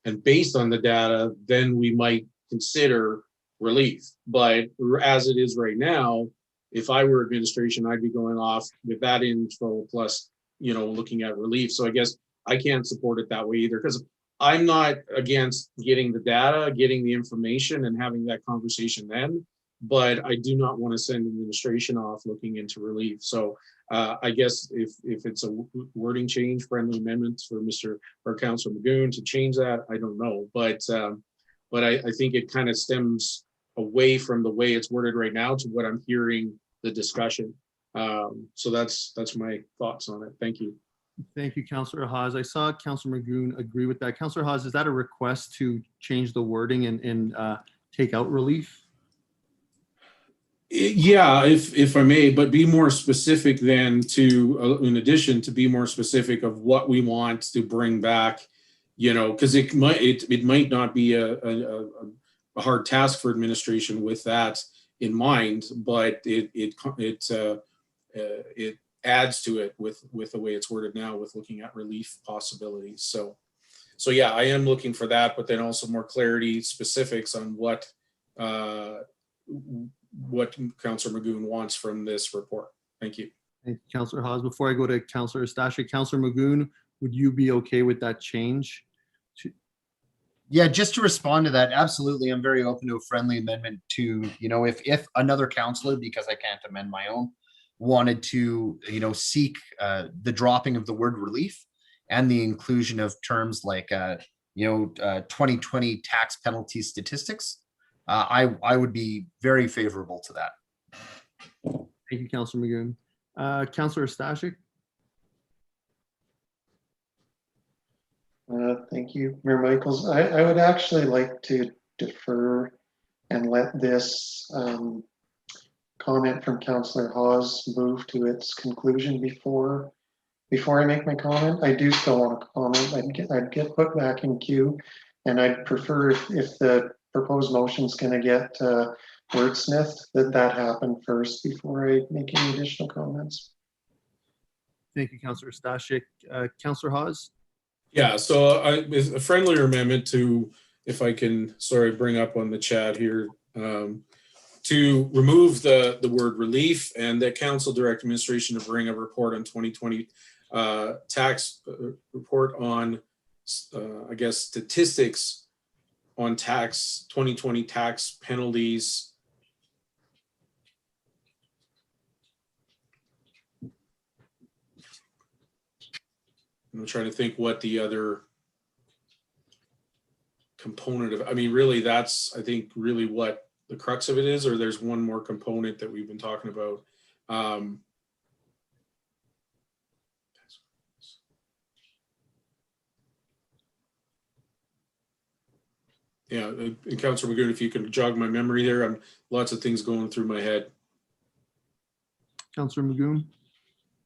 and based on the data, then we might consider relief. But as it is right now, if I were administration, I'd be going off with that info plus, looking at relief. So I guess I can't support it that way either, because I'm not against getting the data, getting the information and having that conversation then, but I do not want to send administration off looking into relief. So I guess if it's a wording change, friendly amendments for Councilor Magoon to change that, I don't know. But I think it kind of stems away from the way it's worded right now to what I'm hearing the discussion. So that's my thoughts on it. Thank you. Thank you, Councillor Hawes. I saw Councillor Magoon agree with that. Councillor Hawes, is that a request to change the wording and take out relief? Yeah, if I may, but be more specific then to, in addition to be more specific of what we want to bring back, because it might not be a hard task for administration with that in mind, but it adds to it with the way it's worded now, with looking at relief possibilities. So yeah, I am looking for that, but then also more clarity, specifics on what Councillor Magoon wants from this report. Thank you. Thank you, Councillor Hawes. Before I go to Councillor Stashik, Councillor Magoon, would you be okay with that change? Yeah, just to respond to that, absolutely. I'm very open to a friendly amendment to, if another councillor, because I can't amend my own, wanted to, seek the dropping of the word relief and the inclusion of terms like, 2020 tax penalty statistics. I would be very favorable to that. Thank you, Councillor Magoon. Councillor Stashik, Thank you, Mayor Michaels. I would actually like to defer and let this comment from Councillor Hawes move to its conclusion before I make my comment. I do still want to comment. I'd get put back in queue, and I'd prefer if the proposed motion is going to get wordsmithed, that happen first before I make any additional comments. thank you, Councillor Stashik. Councillor Hawes, Yeah, so with a friendlier amendment to, if I can, sorry, bring up on the chat here, to remove the word relief, and that council direct administration to bring a report on 2020 tax report on, I guess, statistics on 2020 tax penalties. I'm trying to think what the other component of, I mean, really, that's, I think, really what the crux of it is, or there's one more component that we've been talking about. Yeah, Councilor McGoon, if you can jog my memory there, lots of things going through my head. Councillor Magoon.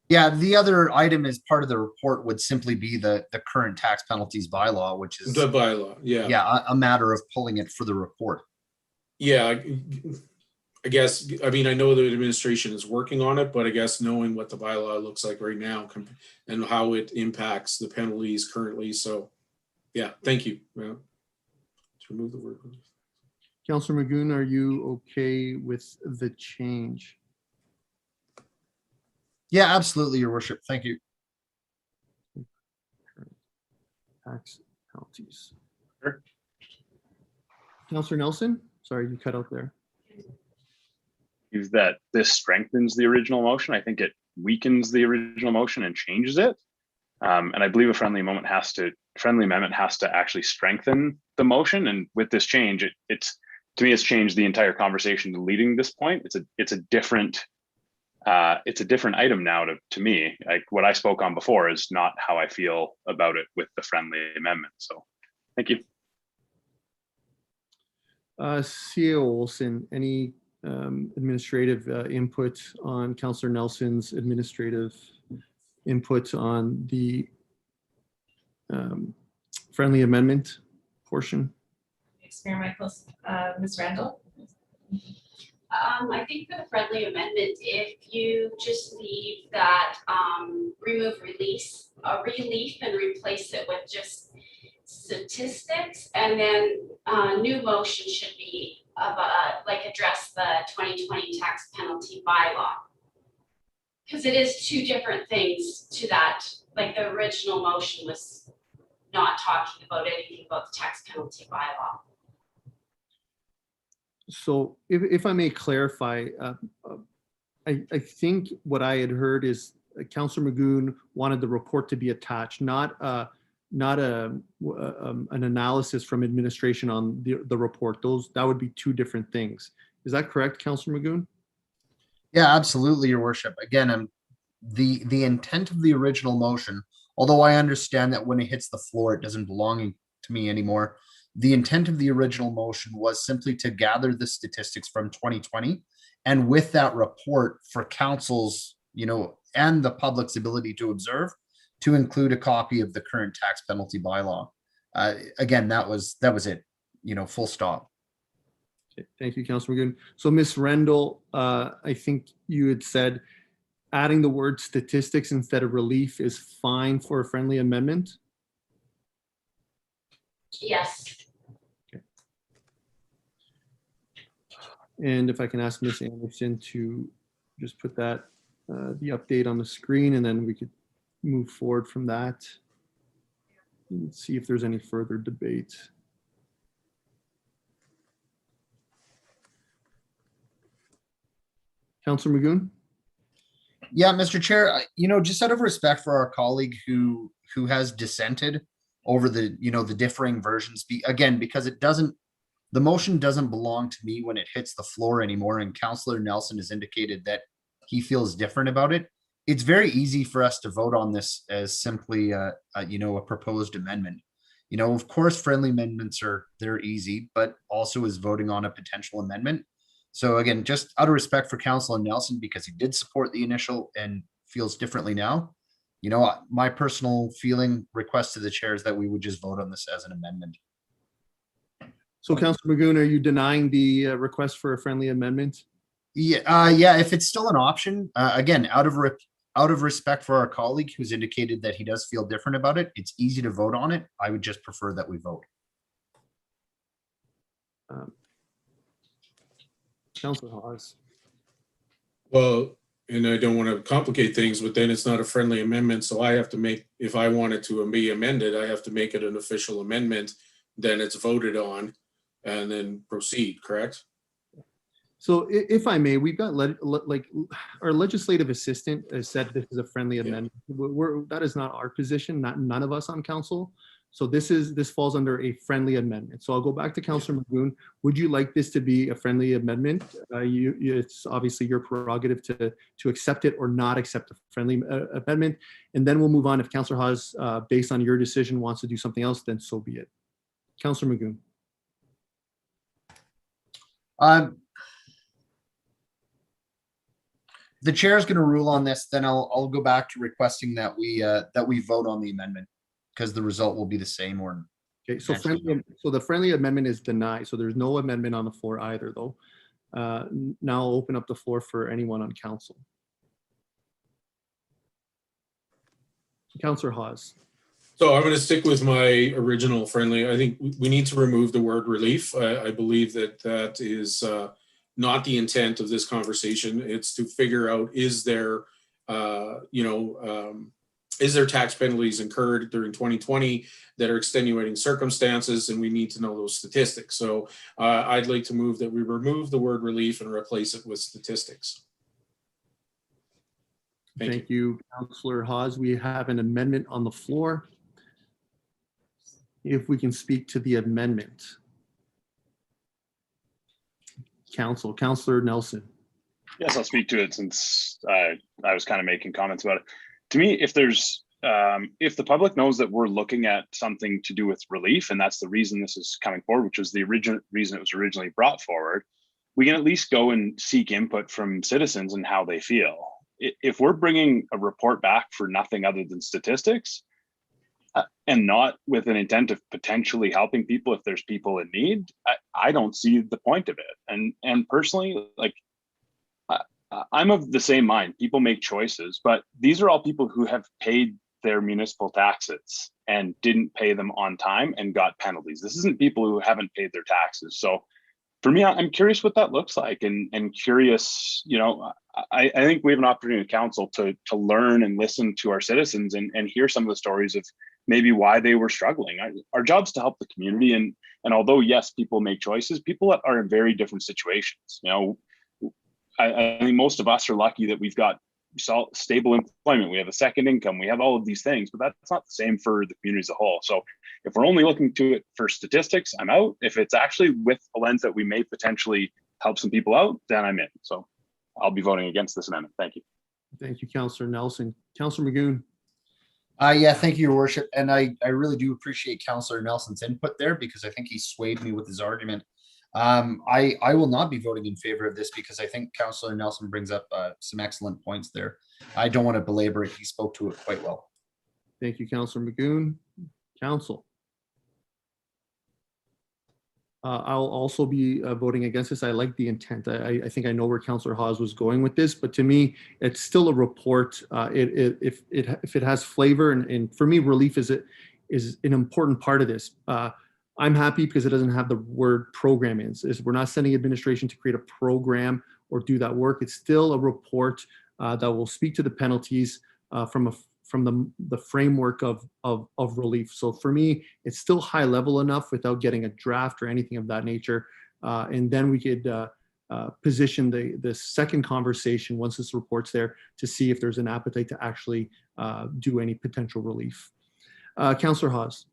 Yeah, the other item as part of the report would simply be the current tax penalties bylaw, which is The bylaw, yeah. yeah, a matter of pulling it for the report. Yeah, I guess, I mean, I know the administration is working on it, but I guess knowing what the bylaw looks like right now and how it impacts the penalties currently. So, yeah, thank you. To remove the word. Councillor Magoon, are you okay with the change? Yeah, absolutely, Your Worship. Thank you. Tax penalties. Sure. Councillor Nelson, sorry, you cut out there. Is that this strengthens the original motion? I think it weakens the original motion and changes it. And I believe a friendly amendment has to actually strengthen the motion. And with this change, to me, it's changed the entire conversation to leading this point. It's a different item now to me. Like what I spoke on before is not how I feel about it with the friendly amendment. So thank you. CAO Olson, any administrative input on Councillor Nelson's administrative input on the friendly amendment portion? Thanks, Mayor Michaels. Ms. Randall? I think for the friendly amendment, if you just leave that remove relief and replace it with just statistics, and then new motion should be like address the 2020 tax penalty bylaw, because it is two different things to that. Like the original motion was not talking about anything about the tax penalty bylaw. So if I may clarify, I think what I had heard is Councillor Magoon wanted the report to be attached, not an analysis from administration on the report. That would be two different things. Is that correct, Councillor Magoon? Yeah, absolutely, Your Worship. Again, the intent of the original motion, although I understand that when it hits the floor, it doesn't belong to me anymore. The intent of the original motion was simply to gather the statistics from 2020, and with that report for council's, and the public's ability to observe, to include a copy of the current tax penalty bylaw. Again, that was it, full stop. Okay, thank you, Councillor Magoon. So Ms. Rendell, I think you had said adding the word statistics instead of relief is fine for a friendly amendment? Yes. Okay. And if I can ask Ms. Anderson to just put that, the update on the screen, and then we could move forward from that. Let's see if there's any further debate. Councillor Magoon? Yeah, Mr. Chair, just out of respect for our colleague who has dissented over the, the differing versions, again, because the motion doesn't belong to me when it hits the floor anymore, and Councillor Nelson has indicated that he feels different about it. it's very easy for us to vote on this as simply a proposed amendment. Of course, friendly amendments they're easy, but also is voting on a potential amendment. So again, just out of respect for Councilor Nelson, because he did support the initial and feels differently now, my personal request to the chair is that we would just vote on this as an amendment. So Councilor Magoon, are you denying the request for a friendly amendment? Yeah, if it's still an option, again, out of respect for our colleague who's indicated that he does feel different about it, it's easy to vote on it. I would just prefer that we vote. Councilor Hawes. Well, and I don't want to complicate things, but then it's not a friendly amendment. So I have to make, if I want it to be amended, I have to make it an official amendment. Then it's voted on and then proceed, correct? So if I may, we've got like our legislative assistant has said this is a friendly amendment. That is not our position, none of us on council. So this falls under a friendly amendment. So I'll go back to Councilor Magoon. Would you like this to be a friendly amendment? It's obviously your prerogative to accept it or not accept a friendly amendment. And then we'll move on. If Councilor Hawes, based on your decision, wants to do something else, then so be it. Councilor Magoon. The chair is going to rule on this. Then I'll go back to requesting that we vote on the amendment, because the result will be the same. Or okay, so the friendly amendment is denied. So there's no amendment on the floor either, though. Now I'll open up the floor for anyone on council. Councilor Hawes. So I'm going to stick with my original friendly. I think we need to remove the word relief. I believe that is not the intent of this conversation. It's to figure out, is there tax penalties incurred during 2020 that are extenuating circumstances, and we need to know those statistics. So I'd like to move that we remove the word relief and replace it with statistics. Thank you, Councilor Hawes. We have an amendment on the floor. If we can speak to the amendment. Councilor Nelson. Yes, I'll speak to it since I was kind of making comments about it. To me, if the public knows that we're looking at something to do with relief, and that's the reason this is coming forward, which was the original reason it was originally brought forward, we can at least go and seek input from citizens and how they feel. If we're bringing a report back for nothing other than statistics, and not with an intent of potentially helping people if there's people in need, I don't see the point of it. And personally, like, I'm of the same mind. People make choices, but these are all people who have paid their municipal taxes and didn't pay them on time and got penalties. This isn't people who haven't paid their taxes. So for me, I'm curious what that looks like, and curious, I think we have an opportunity at council to learn and listen to our citizens and hear some of the stories of maybe why they were struggling. Our job's to help the community, and although yes, people make choices, people are in very different situations. I think most of us are lucky that we've got stable employment, we have a second income, we have all of these things, but that's not the same for the community as a whole. So if we're only looking to it for statistics, I'm out. If it's actually with a lens that we may potentially help some people out, then I'm in. So I'll be voting against this amendment. Thank you. Thank you, Councilor Nelson. Councilor Magoon. Yeah, thank you, Your Worship. And I really do appreciate Councilor Nelson's input there, because I think he swayed me with his argument. I will not be voting in favor of this, because I think Councilor Nelson brings up some excellent points there. I don't want to belabor it. He spoke to it quite well. Thank you, Councilor Magoon. Council. I'll also be voting against this. I like the intent. I think I know where Councilor Hawes was going with this, but to me, it's still a report. If it has flavor, and for me, relief is an important part of this. I'm happy because it doesn't have the word program in. We're not sending administration to create a program or do that work. It's still a report that will speak to the penalties from the framework of relief. So for me, it's still high level enough without getting a draft or anything of that nature. And then we could position the second conversation once this report's there to see if there's an appetite to actually do any potential relief. Councillor Hawes.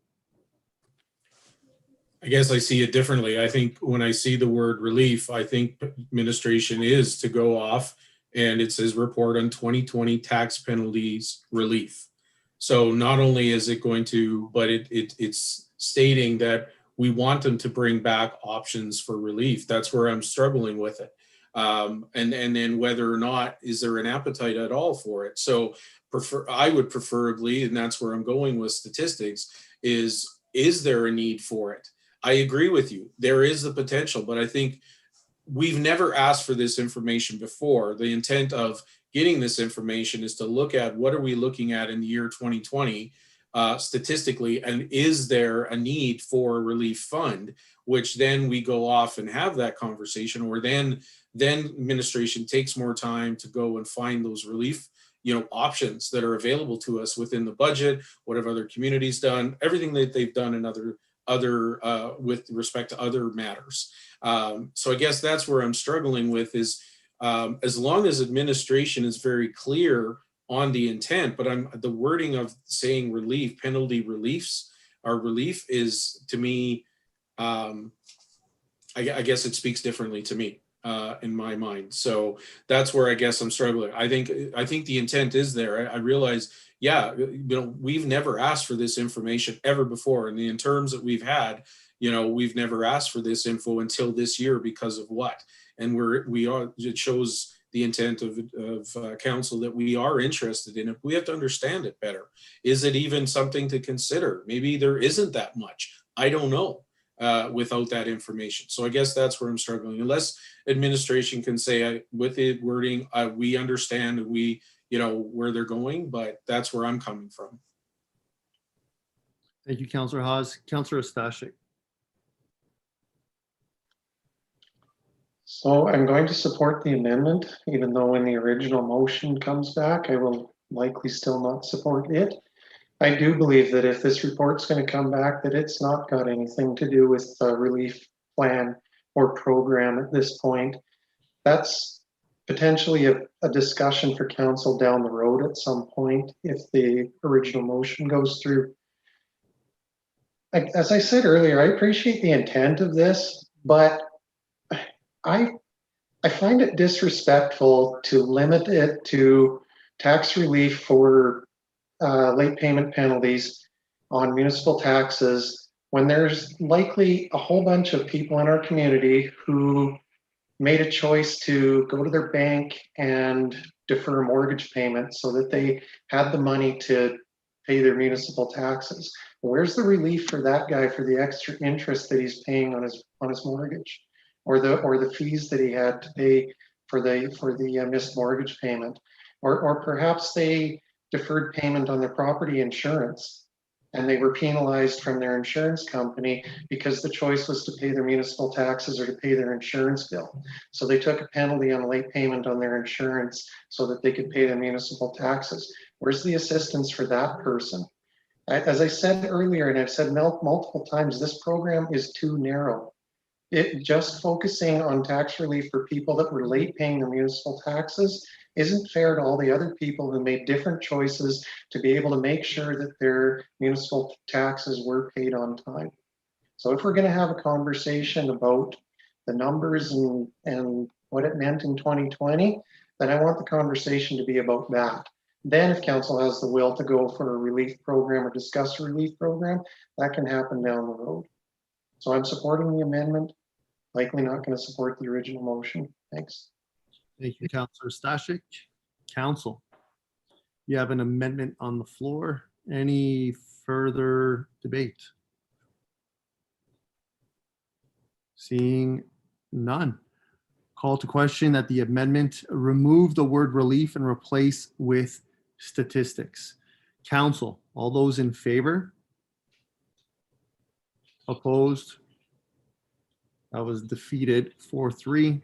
I guess I see it differently. I think when I see the word relief, I think administration is to go off and it says report on 2020 tax penalties relief. So not only is it going to, but it's stating that we want them to bring back options for relief. That's where I'm struggling with it. And then whether or not, is there an appetite at all for it? So I would preferably, and that's where I'm going with statistics, is there a need for it? I agree with you. There is the potential, but I think we've never asked for this information before. The intent of getting this information is to look at what are we looking at in the year 2020 statistically, and is there a need for a relief fund, which then we go off and have that conversation, or then administration takes more time to go and find those relief options that are available to us within the budget. What have other communities done? Everything that they've done in other with respect to other matters. So I guess that's where I'm struggling with is as long as administration is very clear on the intent, but the wording of saying relief, penalty reliefs, or relief is to me, I guess it speaks differently to me in my mind. So that's where I guess I'm struggling. I think the intent is there. I realize, yeah, we've never asked for this information ever before. And in terms that we've had, we've never asked for this info until this year because of what? And it shows the intent of council that we are interested in it. We have to understand it better. Is it even something to consider? Maybe there isn't that much. I don't know without that information. So I guess that's where I'm struggling. Unless administration can say with the wording, we understand where they're going, but that's where I'm coming from. Thank you, Councillor Hawes. Councillor Stashik. So I'm going to support the amendment, even though when the original motion comes back, I will likely still not support it. I do believe that if this report's going to come back, that it's not got anything to do with the relief plan or program at this point. That's potentially a discussion for council down the road at some point if the original motion goes through. As I said earlier, I appreciate the intent of this, but I find it disrespectful to limit it to tax relief for late payment penalties on municipal taxes when there's likely a whole bunch of people in our community who made a choice to go to their bank and defer mortgage payments so that they had the money to pay their municipal taxes. Where's the relief for that guy for the extra interest that he's paying on his mortgage, or the fees that he had to pay for the missed mortgage payment, or perhaps they deferred payment on their property insurance and they were penalized from their insurance company because the choice was to pay their municipal taxes or to pay their insurance bill. So they took a penalty on a late payment on their insurance so that they could pay their municipal taxes. Where's the assistance for that person? As I said earlier, and I've said multiple times, this program is too narrow. It just focusing on tax relief for people that were late paying their municipal taxes isn't fair to all the other people who made different choices to be able to make sure that their municipal taxes were paid on time. So if we're going to have a conversation about the numbers and what it meant in 2020, then I want the conversation to be about that. Then if council has the will to go for a relief program or discuss a relief program, that can happen down the road. So I'm supporting the amendment, likely not going to support the original motion. Thanks. Thank you, Councillor Stashik. Council, you have an amendment on the floor. Any further debate? Seeing none. Call to question that the amendment remove the word relief and replace with statistics. Council, all those in favor? Opposed? That was defeated 4-3.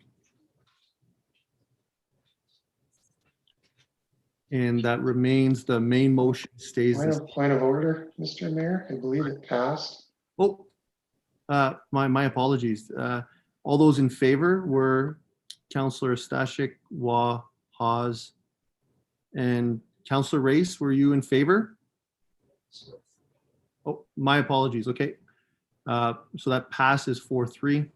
And that remains the main motion stays. Point of order, Mr. Mayor. I believe it passed. Oh, my apologies. All those in favor were Councillor Stashik, Waugh, Hawes, and Councillor Race. Were you in favor? Oh, my apologies. Okay. So that passes 4-3.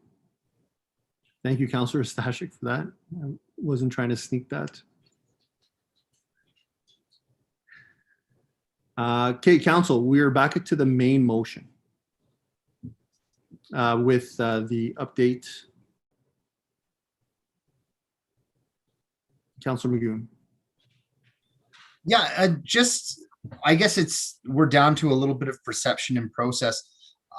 Thank you, Councillor Stashik, for that. I wasn't trying to sneak that. Okay, Council, we are back to the main motion with the update. Councillor Magoon. Yeah, I guess we're down to a little bit of perception and process.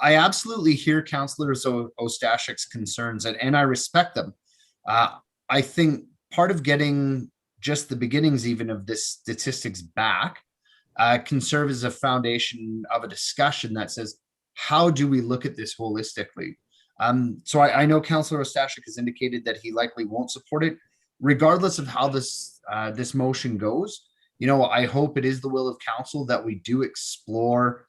I absolutely hear Councillor Ostashik's concerns, and I respect them. I think part of getting just the beginnings even of this statistics back can serve as a foundation of a discussion that says, how do we look at this holistically? So I know Councillor Ostashik has indicated that he likely won't support it. Regardless of how this motion goes, I hope it is the will of council that we do explore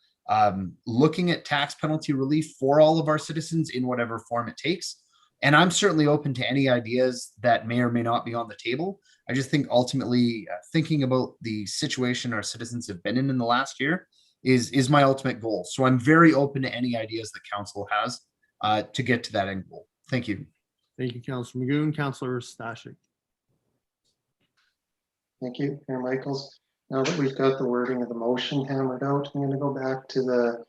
looking at tax penalty relief for all of our citizens in whatever form it takes. And I'm certainly open to any ideas that may or may not be on the table. I just think ultimately thinking about the situation our citizens have been in the last year is my ultimate goal. So I'm very open to any ideas that council has to get to that end goal. Thank you. Thank you, Councillor Magoon. Councillor Stashik. Thank you, Mayor Michaels. Now that we've got the wording of the motion hammered out, I'm going to go back to the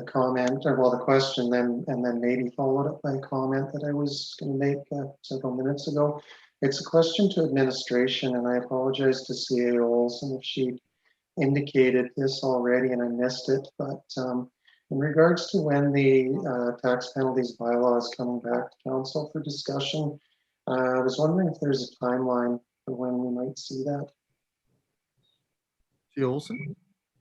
comment, or well, the question, and then maybe follow it up by a comment that I was going to make several minutes ago. It's a question to administration, and I apologize to CAO Olson if she indicated this already and I missed it. But in regards to when the tax penalties bylaw is coming back to council for discussion, I was wondering if there's a timeline for when we might see that. CAO Olson.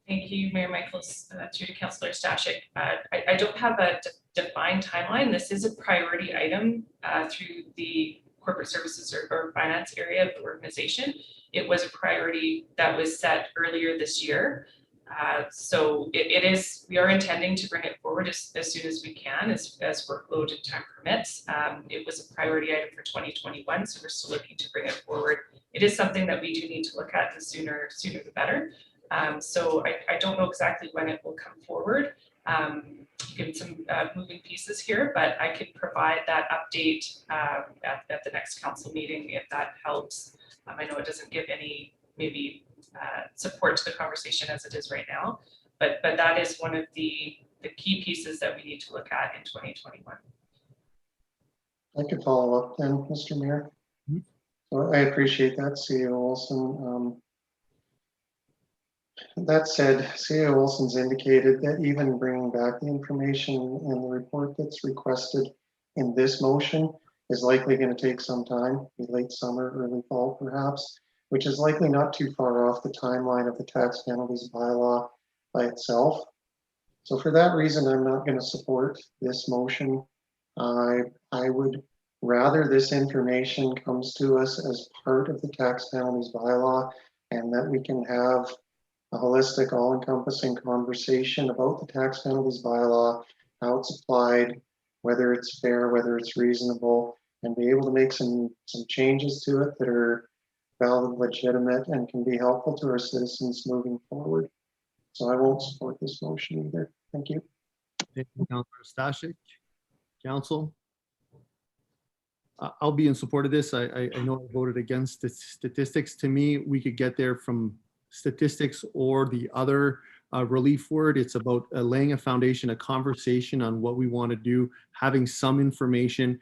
Thank you, Mayor Michaels, through to Councillor Stashik. I don't have a defined timeline. This is a priority item through the corporate services or finance area of the organization. It was a priority that was set earlier this year. So we are intending to bring it forward as soon as we can, as workload and time permits. It was a priority item for 2021, so we're still looking to bring it forward. It is something that we do need to look at, the sooner the better. So I don't know exactly when it will come forward, given some moving pieces here, but I could provide that update at the next council meeting if that helps. I know it doesn't give any maybe support to the conversation as it is right now, but that is one of the key pieces that we need to look at in 2021. I could follow up then, Mr. Mayor. So I appreciate that, CAO Olson. That said, CAO Olson's indicated that even bringing back the information in the report that's requested in this motion is likely going to take some time, late summer, early fall perhaps, which is likely not too far off the timeline of the tax penalties bylaw by itself. So for that reason, I'm not going to support this motion. I would rather this information comes to us as part of the tax penalties bylaw and that we can have a holistic, all-encompassing conversation about the tax penalties bylaw, how it's applied, whether it's fair, whether it's reasonable, and be able to make some changes to it that are valid, legitimate, and can be helpful to our citizens moving forward. So I won't support this motion either. Thank you. Thank you, Councillor Stashik. Council. I'll be in support of this. I know I voted against the statistics. To me, we could get there from statistics or the other relief word. It's about laying a foundation, a conversation on what we want to do, having some information.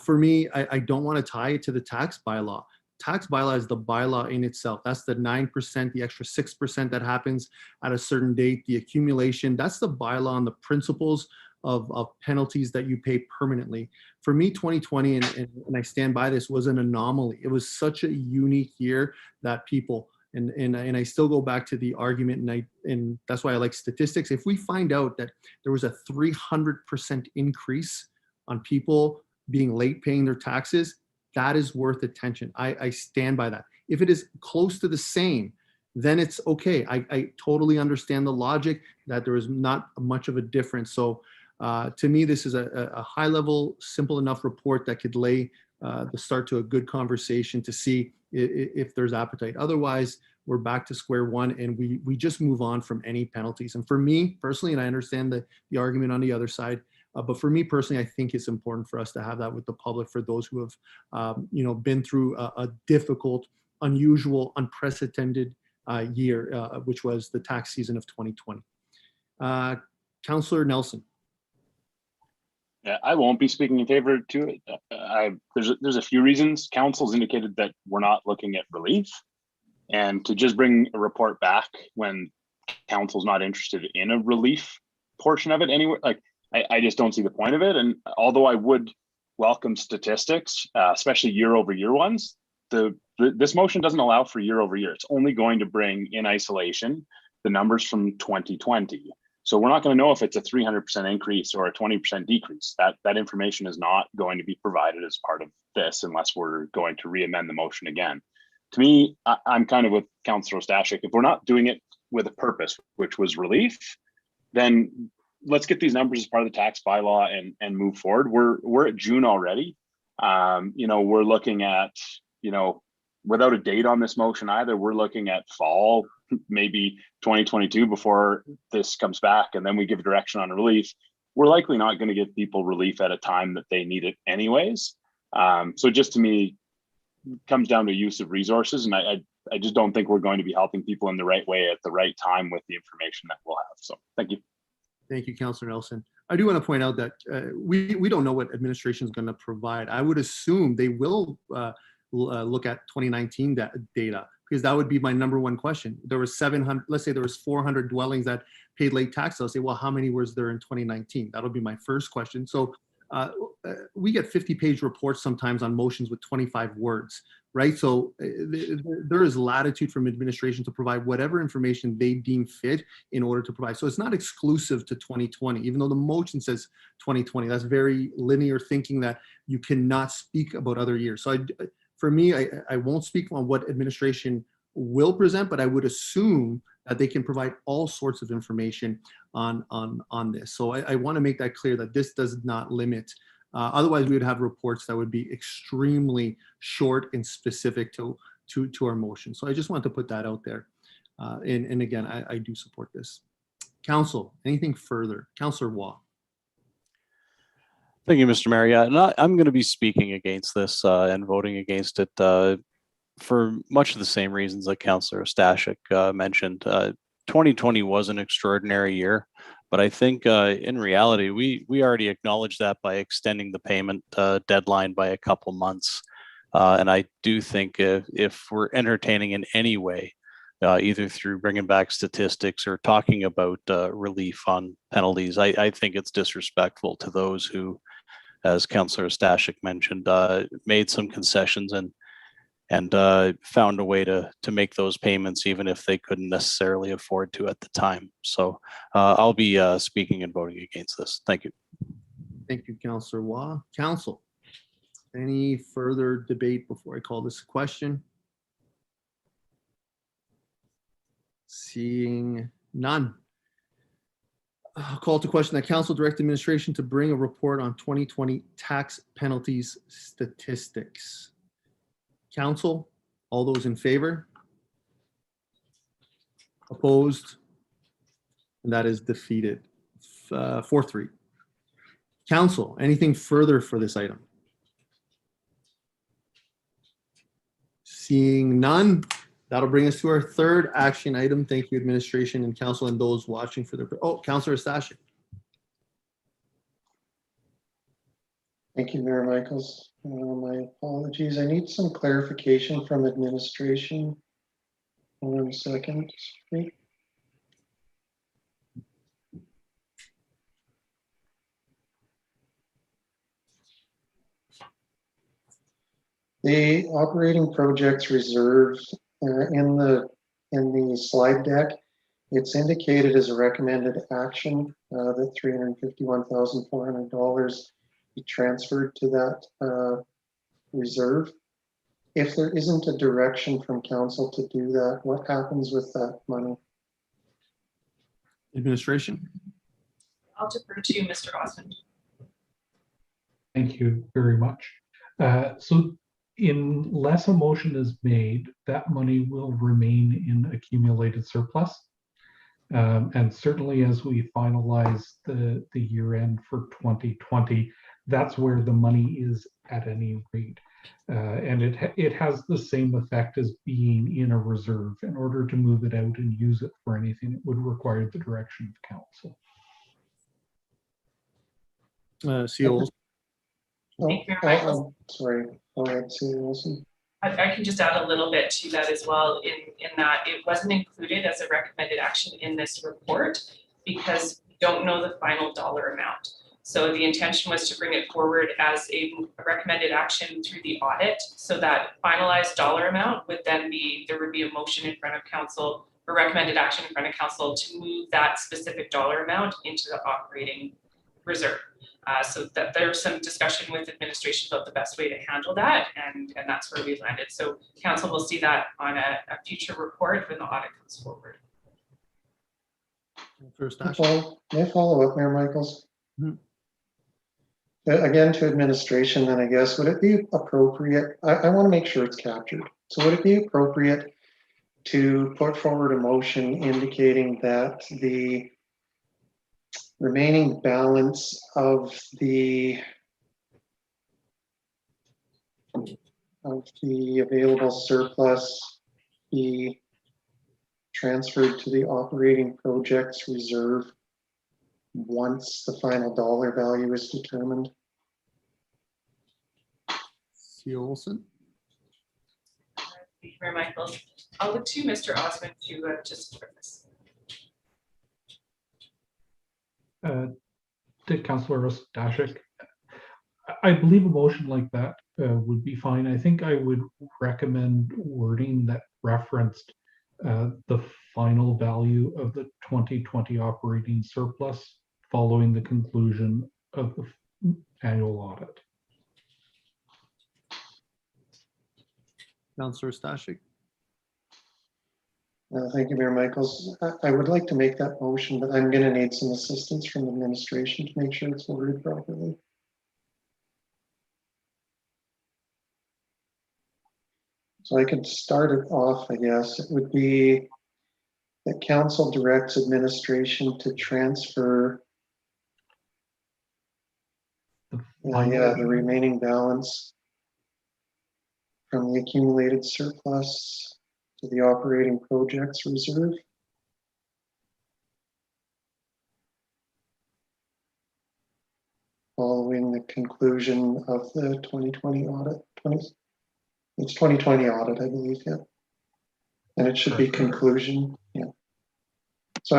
For me, I don't want to tie it to the tax bylaw. Tax bylaw is the bylaw in itself. That's the 9%, the extra 6% that happens at a certain date, the accumulation. That's the bylaw and the principles of penalties that you pay permanently. For me, 2020, and I stand by this, was an anomaly. It was such a unique year that people, and I still go back to the argument, and that's why I like statistics. If we find out that there was a 300% increase on people being late paying their taxes, that is worth attention. I stand by that. If it is close to the same, then it's okay. I totally understand the logic that there is not much of a difference. So to me, this is a high level, simple enough report that could lay the start to a good conversation to see if there's appetite. Otherwise, we're back to square one and we just move on from any penalties. And for me personally, and I understand the argument on the other side, But for me personally, I think it's important for us to have that with the public, for those who have, been through a difficult, unusual, unprecedented year, which was the tax season of 2020. Councillor Nelson. Yeah, I won't be speaking in favor to it. There's a few reasons. Council's indicated that we're not looking at relief, and to just bring a report back when council's not interested in a relief portion of it anyway, like I just don't see the point of it. And although I would welcome statistics, especially year-over-year ones, this motion doesn't allow for year-over-year. It's only going to bring in isolation the numbers from 2020. So we're not going to know if it's a 300% increase or a 20% decrease. That information is not going to be provided as part of this unless we're going to re-amend the motion again. To me, I'm kind of with Councillor Stashik. If we're not doing it with a purpose, which was relief, then let's get these numbers as part of the tax bylaw and move forward. We're at June already. We're looking at, without a date on this motion either, we're looking at fall, maybe 2022 before this comes back, and then we give direction on relief. We're likely not going to give people relief at a time that they need it anyways. So just to me, it comes down to use of resources, and I just don't think we're going to be helping people in the right way at the right time with the information that we'll have. So thank you. Thank you, Councillor Nelson. I do want to point out that we don't know what administration is going to provide. I would assume they will look at 2019 data, because that would be my number one question. There was 700, let's say there was 400 dwellings that paid late tax. I'll say, well, how many was there in 2019? That'll be my first question. So we get 50-page reports sometimes on motions with 25 words, right? So there is latitude from administration to provide whatever information they deem fit in order to provide. So it's not exclusive to 2020, even though the motion says 2020. That's very linear thinking that you cannot speak about other years. So for me, I won't speak on what administration will present, but I would assume that they can provide all sorts of information on this. So I want to make that clear that this does not limit. Otherwise, we would have reports that would be extremely short and specific to our motion. So I just want to put that out there. And again, I do support this. Council, anything further? Councillor Waugh. Thank you, Mr. Mayor. Yeah, I'm going to be speaking against this and voting against it for much of the same reasons that Councillor Stashik mentioned. 2020 was an extraordinary year, but I think in reality, we already acknowledged that by extending the payment deadline by a couple months. And I do think if we're entertaining in any way, either through bringing back statistics or talking about relief on penalties, I think it's disrespectful to those who, as Councillor Stashik mentioned, made some concessions and found a way to make those payments even if they couldn't necessarily afford to at the time. So I'll be speaking and voting against this. Thank you. Thank you, Councillor Waugh. Council, any further debate before I call this question? Seeing none. I'll call to question that Council direct administration to bring a report on 2020 tax penalties statistics. Council, all those in favor? Opposed? And that is defeated. 4-3. Council, anything further for this item? Seeing none, that'll bring us to our third action item. Thank you, administration and council and those watching for their, Councillor Stashik. Thank you, Mayor Michaels. My apologies. I need some clarification from administration. 1 second. The operating projects reserve in the slide deck, it's indicated as a recommended action that $351,400 be transferred to that reserve. If there isn't a direction from council to do that, what happens with that money? Administration. I'll defer to Mr. Osmond. Thank you very much. So unless a motion is made, that money will remain in accumulated surplus. And certainly as we finalize the year end for 2020, that's where the money is at any rate. And it has the same effect as being in a reserve. In order to move it out and use it for anything, it would require the direction of council. Seals. Thank you, Michael. Sorry, go ahead, Sue Wilson. I can just add a little bit to that as well, in that it wasn't included as a recommended action in this report because we don't know the final dollar amount. So the intention was to bring it forward as a recommended action through the audit, so that finalized dollar amount would then be, there would be a motion in front of council, or recommended action in front of council to move that specific dollar amount into the operating reserve. So that there's some discussion with administration about the best way to handle that, and that's where we landed. So council will see that on a future report when the audit comes forward. First May action. I follow up, Mayor Michaels? Mhm. Again, to administration, then I guess, would it be appropriate, I want to make sure it's captured. So would it be appropriate to put forward a motion indicating that the remaining balance of the available surplus be transferred to the operating projects reserve once the final dollar value is determined? Olson. Thank you, Mayor Michaels. I'll look to Mr. Osmond to just for this. To Councillor Stashik, I believe a motion like that would be fine. I think I would recommend wording that referenced the final value of the 2020 operating surplus following the conclusion of the annual audit. Councillor Stashik. Thank you, Mayor Michaels. I would like to make that motion, but I'm going to need some assistance from administration to make sure it's worded properly. So I could start it off, I guess. It would be that council directs administration to transfer the remaining balance from the accumulated surplus to the operating projects reserve. Following the conclusion of the 2020 audit, it's 2020 audit, I believe, yeah. And it should be conclusion, yeah. So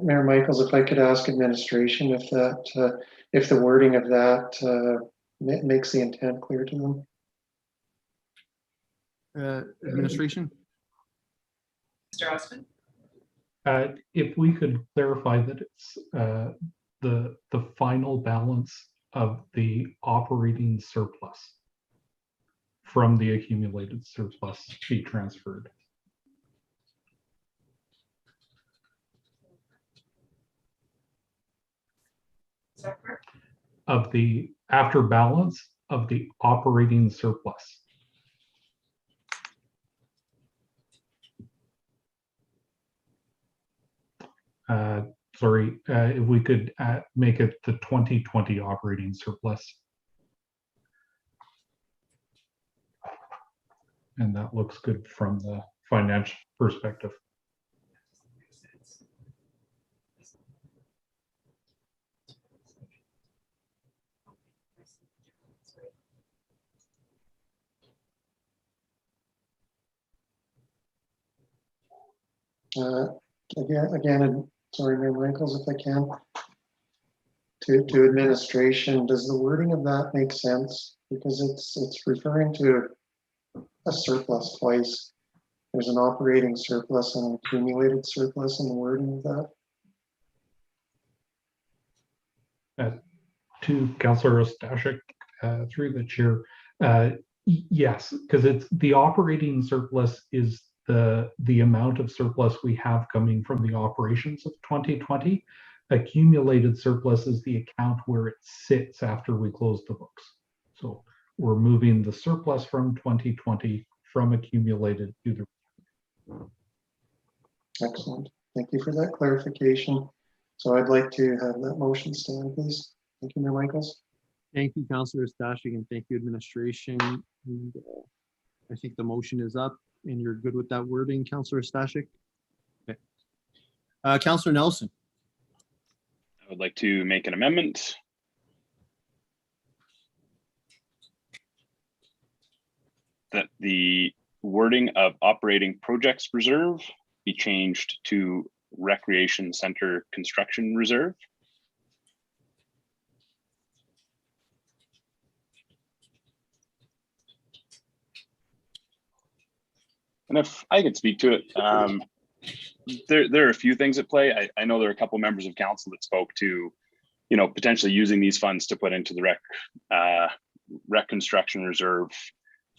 Mayor Michaels, if I could ask administration if that, if the wording of that makes the intent clear to them. Administration. Mr. Osmond? If we could clarify that it's the final balance of the operating surplus from the accumulated surplus be transferred. Is that correct? Of the after balance of the operating surplus. Sorry, if we could make it the 2020 operating surplus. And that looks good from the financial perspective. Again, sorry, Mayor Michaels, if I can. To administration, does the wording of that make sense? Because it's referring to a surplus twice. There's an operating surplus and an accumulated surplus in the wording of that. To Councillor Stashik, through the chair, yes, because it's the operating surplus is the amount of surplus we have coming from the operations of 2020. Accumulated surplus is the account where it sits after we close the books. So we're moving the surplus from 2020 from accumulated to the. Excellent. Thank you for that clarification. So I'd like to have that motion stand, please. Thank you, Mayor Michaels. Thank you, Councillor Stashik, and thank you, administration. And, I think the motion is up and you're good with that wording, Councillor Stashik? Okay. Councillor Nelson. I would like to make an amendment that the wording of operating projects reserve be changed to recreation center construction reserve. And if I could speak to it, there are a few things at play. I know there are a couple members of council that spoke to, potentially using these funds to put into the rec construction reserve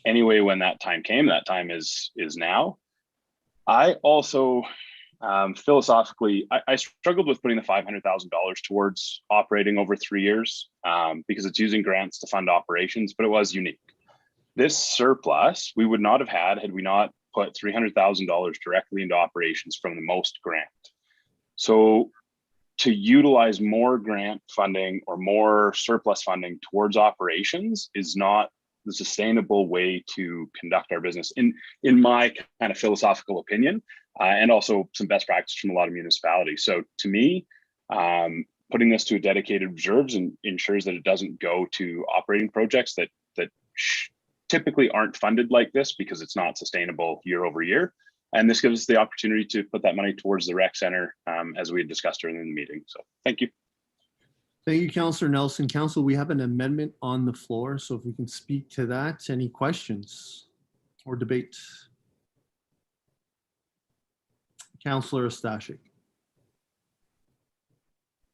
anyway when that time came. That time is now. I also philosophically, I struggled with putting the $500,000 towards operating over 3 years because it's using grants to fund operations, but it was unique. This surplus we would not have had we not put $300,000 directly into operations from the most grant. So to utilize more grant funding or more surplus funding towards operations is not the sustainable way to conduct our business in my kind of philosophical opinion, and also some best practice from a lot of municipalities. So to me, putting this to a dedicated reserves and ensures that it doesn't go to operating projects that typically aren't funded like this because it's not sustainable year over year. And this gives us the opportunity to put that money towards the rec center as we had discussed during the meeting. So thank you. Thank you, Councillor Nelson. Council, we have an amendment on the floor, so if we can speak to that. Any questions or debate? Councillor Stashik.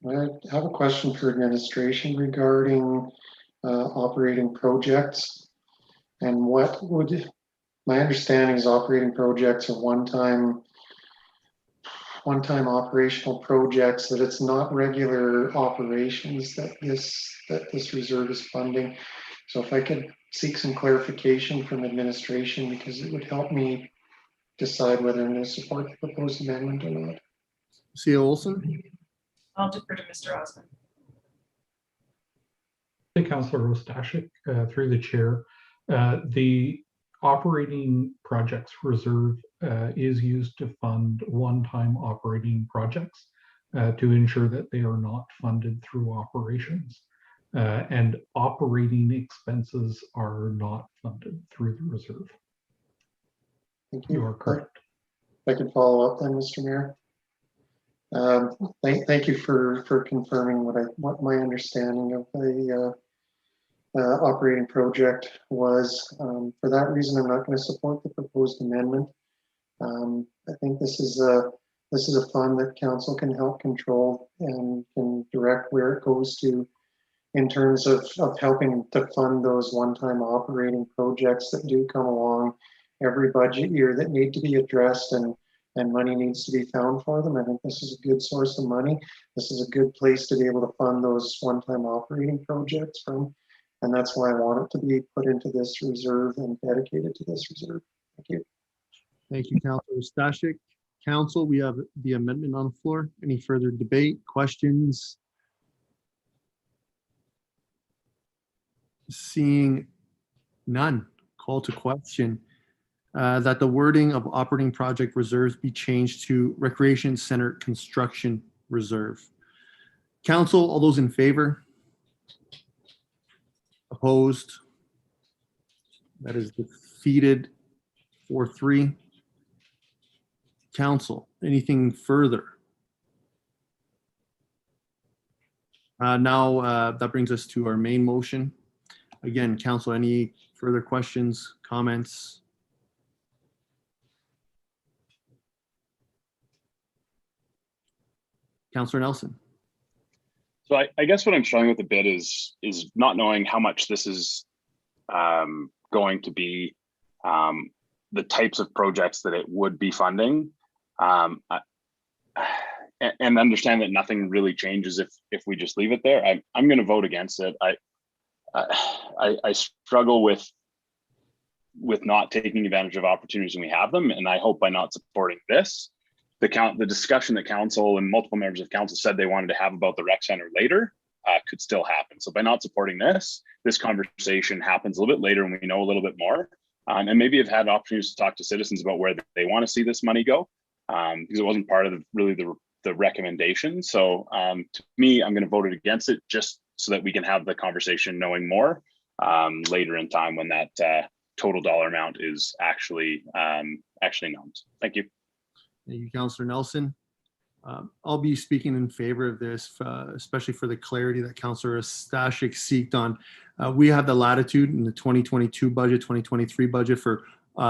I have a question for administration regarding operating projects. And my understanding is operating projects are one-time operational projects, that it's not regular operations that this reserve is funding. So if I could seek some clarification from administration, because it would help me decide whether I'm going to support the proposed amendment or not. Cia Olson. I'll defer to Mr. Osmond. Hey, Councillor Stashik, through the chair. The operating projects reserve is used to fund one-time operating projects to ensure that they are not funded through operations. And operating expenses are not funded through the reserve. Thank you. You are correct. If I could follow up then, Mr. Mayor. Thank you for confirming what my understanding of the operating project was. For that reason, I'm not going to support the proposed amendment. I think this is a fund that council can help control and can direct where it goes to in terms of helping to fund those one-time operating projects that do come along every budget year that need to be addressed and money needs to be found for them. I think this is a good source of money. This is a good place to be able to fund those one-time operating projects from. And that's why I want it to be put into this reserve and dedicated to this reserve. Thank you. Thank you, Councillor Stashik. Council, we have the amendment on the floor. Any further debate, questions? Seeing none, call to question that the wording of operating project reserves be changed to recreation center construction reserve. Council, all those in favor? Opposed? That is defeated 4-3. Council, anything further? Now that brings us to our main motion. Again, Council, any further questions, comments? Councillor Nelson. So I guess what I'm struggling with a bit is not knowing how much this is going to be, the types of projects that it would be funding, and understand that nothing really changes if we just leave it there. I'm going to vote against it. I struggle with not taking advantage of opportunities when we have them, and I hope by not supporting this, the discussion that council and multiple members of council said they wanted to have about the rec center later could still happen. So by not supporting this conversation happens a little bit later when we know a little bit more. And maybe have had opportunities to talk to citizens about where they want to see this money go, because it wasn't part of the recommendation. So to me, I'm going to vote it against it just so that we can have the conversation knowing more later in time when that total dollar amount is actually known. Thank you. Thank you, Councillor Nelson. I'll be speaking in favor of this, especially for the clarity that Councillor Stashik seeked on. We have the latitude in the 2022 budget, 2023 budget for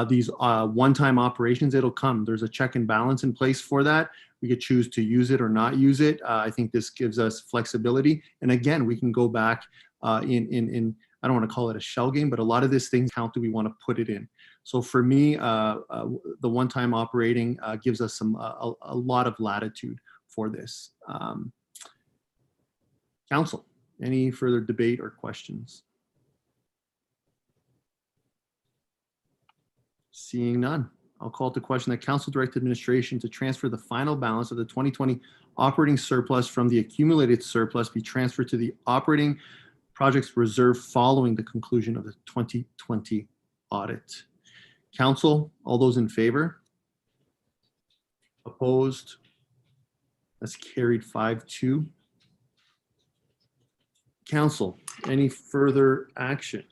these one-time operations. It'll come. There's a check and balance in place for that. We could choose to use it or not use it. I think this gives us flexibility. And again, we can go back in I don't want to call it a shell game, but a lot of these things count that we want to put it in. So for me, the one-time operating gives us a lot of latitude for this. Council, any further debate or questions? Seeing none, I'll call to question that council direct administration to transfer the final balance of the 2020 operating surplus from the accumulated surplus be transferred to the operating projects reserve following the conclusion of the 2020 audit. Council, all those in favor? Opposed? That's carried 5-2. Council, any further action?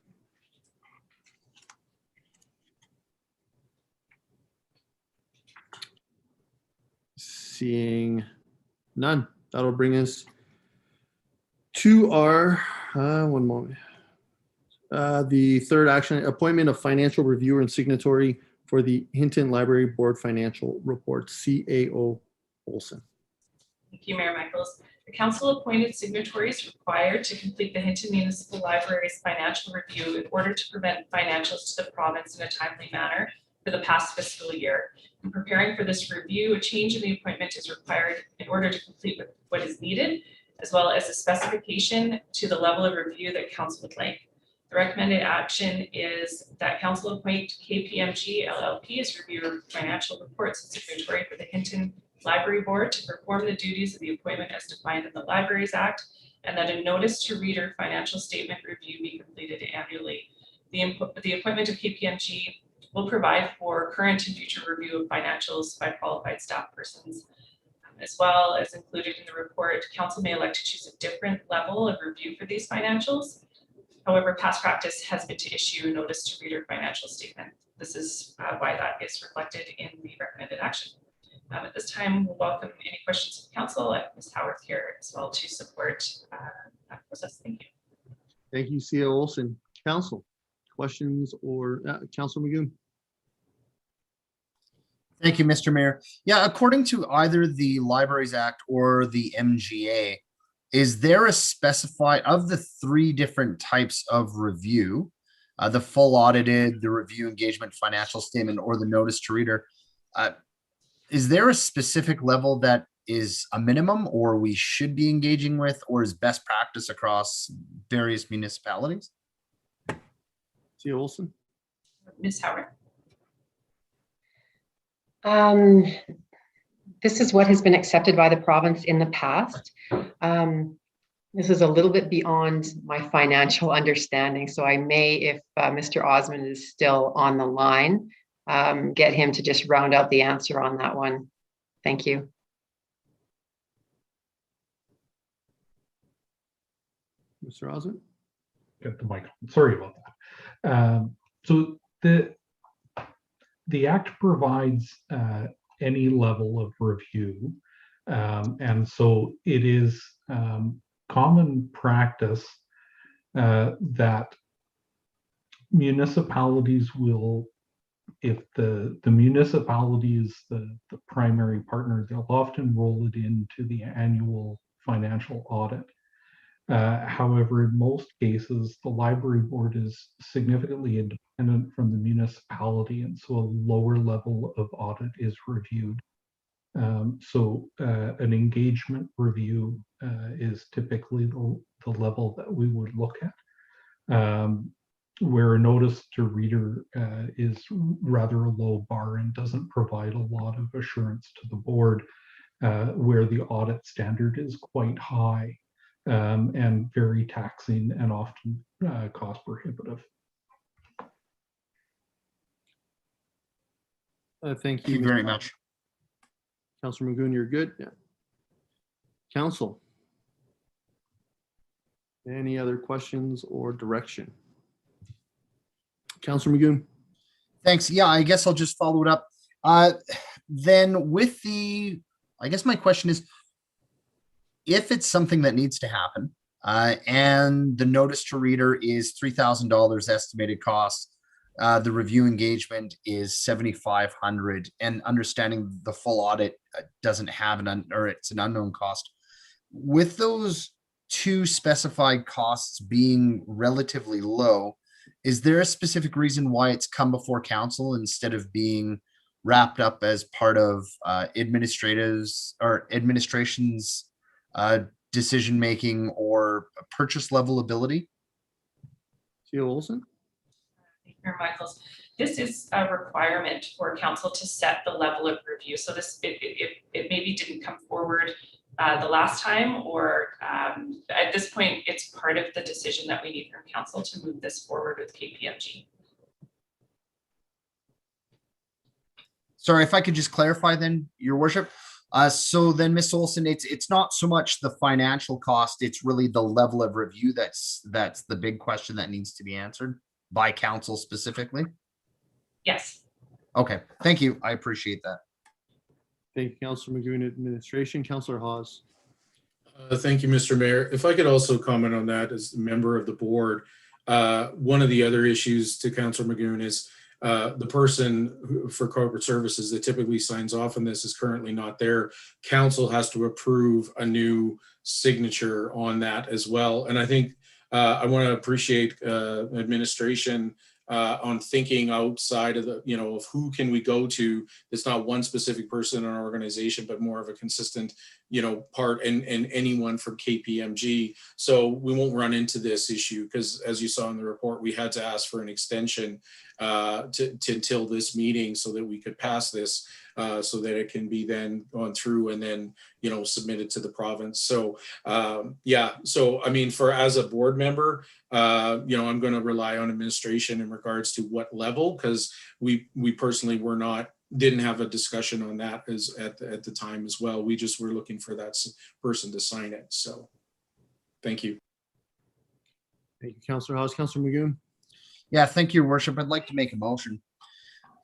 Seeing none, that'll bring us to our, one moment. The third action, appointment of financial reviewer and signatory for the Hinton Library Board Financial Report, CAO Olson. Thank you, Mayor Michaels. The council appointed signatories required to complete the Hinton Municipal Library's financial review in order to prevent financials to the province in a timely manner for the past fiscal year. In preparing for this review, a change in the appointment is required in order to complete what is needed, as well as a specification to the level of review that council would like. The recommended action is that council appoint KPMG LLP as reviewer of financial reports and signatory for the Hinton Library Board to perform the duties of the appointment as defined in the Libraries Act, and that a notice to reader financial statement review be completed annually. The appointment of KPMG will provide for current and future review of financials by qualified staff persons. As well as included in the report, council may elect to choose a different level of review for these financials. However, past practice has been to issue a notice to reader financial statement. This is why that is reflected in the recommended action. At this time, we'll welcome any questions from council, and Ms. Howard here as well to support that process. Thank you. Thank you, CAO Olson. Council, questions or Councilor Magoon? Thank you, Mr. Mayor. Yeah, according to either the Libraries Act or the MGA, is there a specified, of the three different types of review, the full audited, the review engagement financial statement, or the notice to reader, is there a specific level that is a minimum or we should be engaging with, or is best practice across various municipalities? CAO Olson? Ms. Howard. This is what has been accepted by the province in the past. This is a little bit beyond my financial understanding, so I may, if Mr. Osmond is still on the line, get him to just round out the answer on that one. Thank you. Mr. Osmond? Get the mic. Sorry about that. So the Act provides any level of review, and so it is common practice that municipalities will, if the municipality is the primary partner, they'll often roll it into the annual financial audit. However, in most cases, the library board is significantly independent from the municipality, and so a lower level of audit is reviewed. So an engagement review is typically the level that we would look at. where a notice to reader is rather a low bar and doesn't provide a lot of assurance to the board, where the audit standard is quite high and very taxing and often cost prohibitive. Thank Thank you you very much. Councillor Magoon, you're good? Yeah. Council. Any other questions or direction? Councillor Magoon. Thanks. Yeah, I guess I'll just follow it up. Then with the, I guess my question is, if it's something that needs to happen, and the notice to reader is $3,000 estimated cost, the review engagement is $7,500, and understanding the full audit doesn't have or it's an unknown cost. With those two specified costs being relatively low, is there a specific reason why it's come before council instead of being wrapped up as part of administration's decision making or purchase level ability? CEO Olson. Thank you, Mayor Michaels. This is a requirement for council to set the level of review. So this, it maybe didn't come forward the last time, or at this point, it's part of the decision that we need from council to move this forward with KPMG. Sorry, if I could just clarify then, Your Worship. So then, Ms. Olson, it's not so much the financial cost, it's really the level of review that's the big question that needs to be answered by council specifically? Yes. Okay, thank you. I appreciate that. Thank you, Councillor Magoon. Administration, Councillor Hawes. Thank you, Mr. Mayor. If I could also comment on that as a member of the board, one of the other issues to Councillor Magoon is the person for corporate services that typically signs off on this is currently not there. Council has to approve a new signature on that as well. And I think I want to appreciate administration on thinking outside of the, of who can we go to. It's not one specific person in our organization, but more of a consistent, part and anyone from KPMG. So we won't run into this issue because, as you saw in the report, we had to ask for an extension until this meeting so that we could pass this, so that it can be then gone through and then, submitted to the province. So yeah, so I mean, as a board member, I'm going to rely on administration in regards to what level, because we personally didn't have a discussion on that at the time as well. We just were looking for that person to sign it. So thank you. Thank you, Councillor Hawes. Councillor Magoon. Yeah, thank you, Your Worship. I'd like to make a motion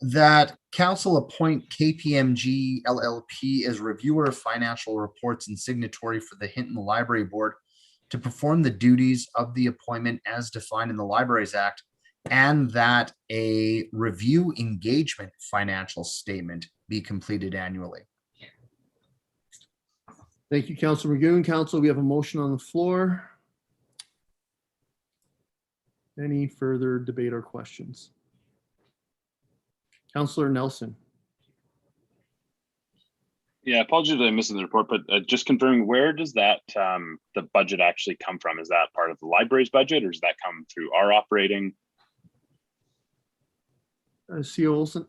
that council appoint KPMG LLP as reviewer of financial reports and signatory for the Hinton Library Board to perform the duties of the appointment as defined in the Libraries Act, and that a review engagement financial statement be completed annually. Thank you, Councillor Magoon. Council, we have a motion on the floor. Any further debate or questions? Councillor Nelson. Yeah, apologies if I missed the report, but just confirming, where does that the budget actually come from? Is that part of the library's budget, or does that come through our operating? CEO Olson.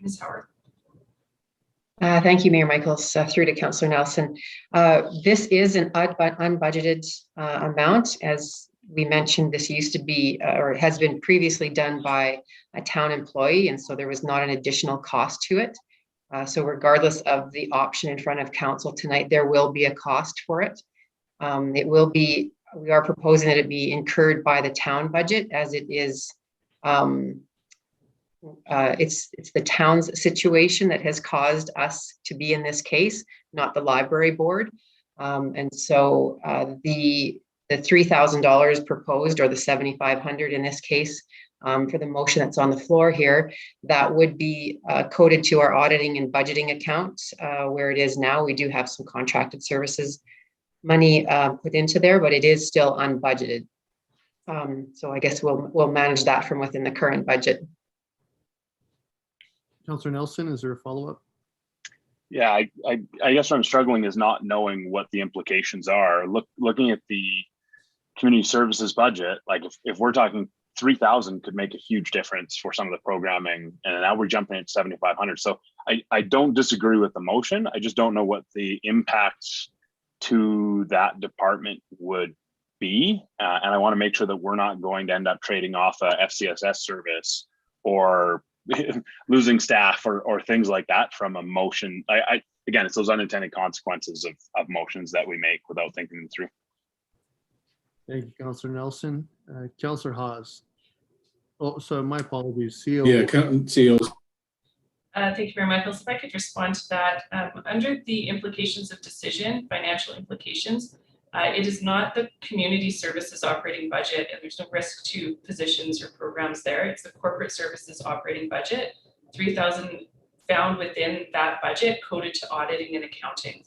Ms. Howard. Thank you, Mayor Michaels. Through to Councillor Nelson. This is an unbudgeted amount. As we mentioned, this used to be, or has been previously done by a town employee, and so there was not an additional cost to it. So regardless of the option in front of council tonight, there will be a cost for it. We are proposing that it be incurred by the town budget, as it is, it's the town's situation that has caused us to be in this case, not the library board. And so the $3,000 proposed, or the $7,500 in this case, for the motion that's on the floor here, that would be coded to our auditing and budgeting account where it is now. We do have some contracted services money put into there, but it is still unbudgeted. So I guess we'll manage that from within the current budget. Councillor Nelson, is there a follow-up? Yeah, I guess what I'm struggling is not knowing what the implications are. Looking at the community services budget, like if we're talking 3,000 could make a huge difference for some of the programming, and now we're jumping at 7,500. So I don't disagree with the motion. I just don't know what the impacts to that department would be, and I want to make sure that we're not going to end up trading off a FCSS service or losing staff or things like that from a motion. Again, it's those unintended consequences of motions that we make without thinking them through. Thank you, Councillor Nelson. Councillor Haas. Oh, so my apologies. CO. Yeah, COs. Thank you very much. If I could respond to that, under the implications of decision, financial implications, it is not the community services operating budget, and there's no risk to positions or programs there. It's the corporate services operating budget, 3,000 found within that budget coded to auditing and accounting.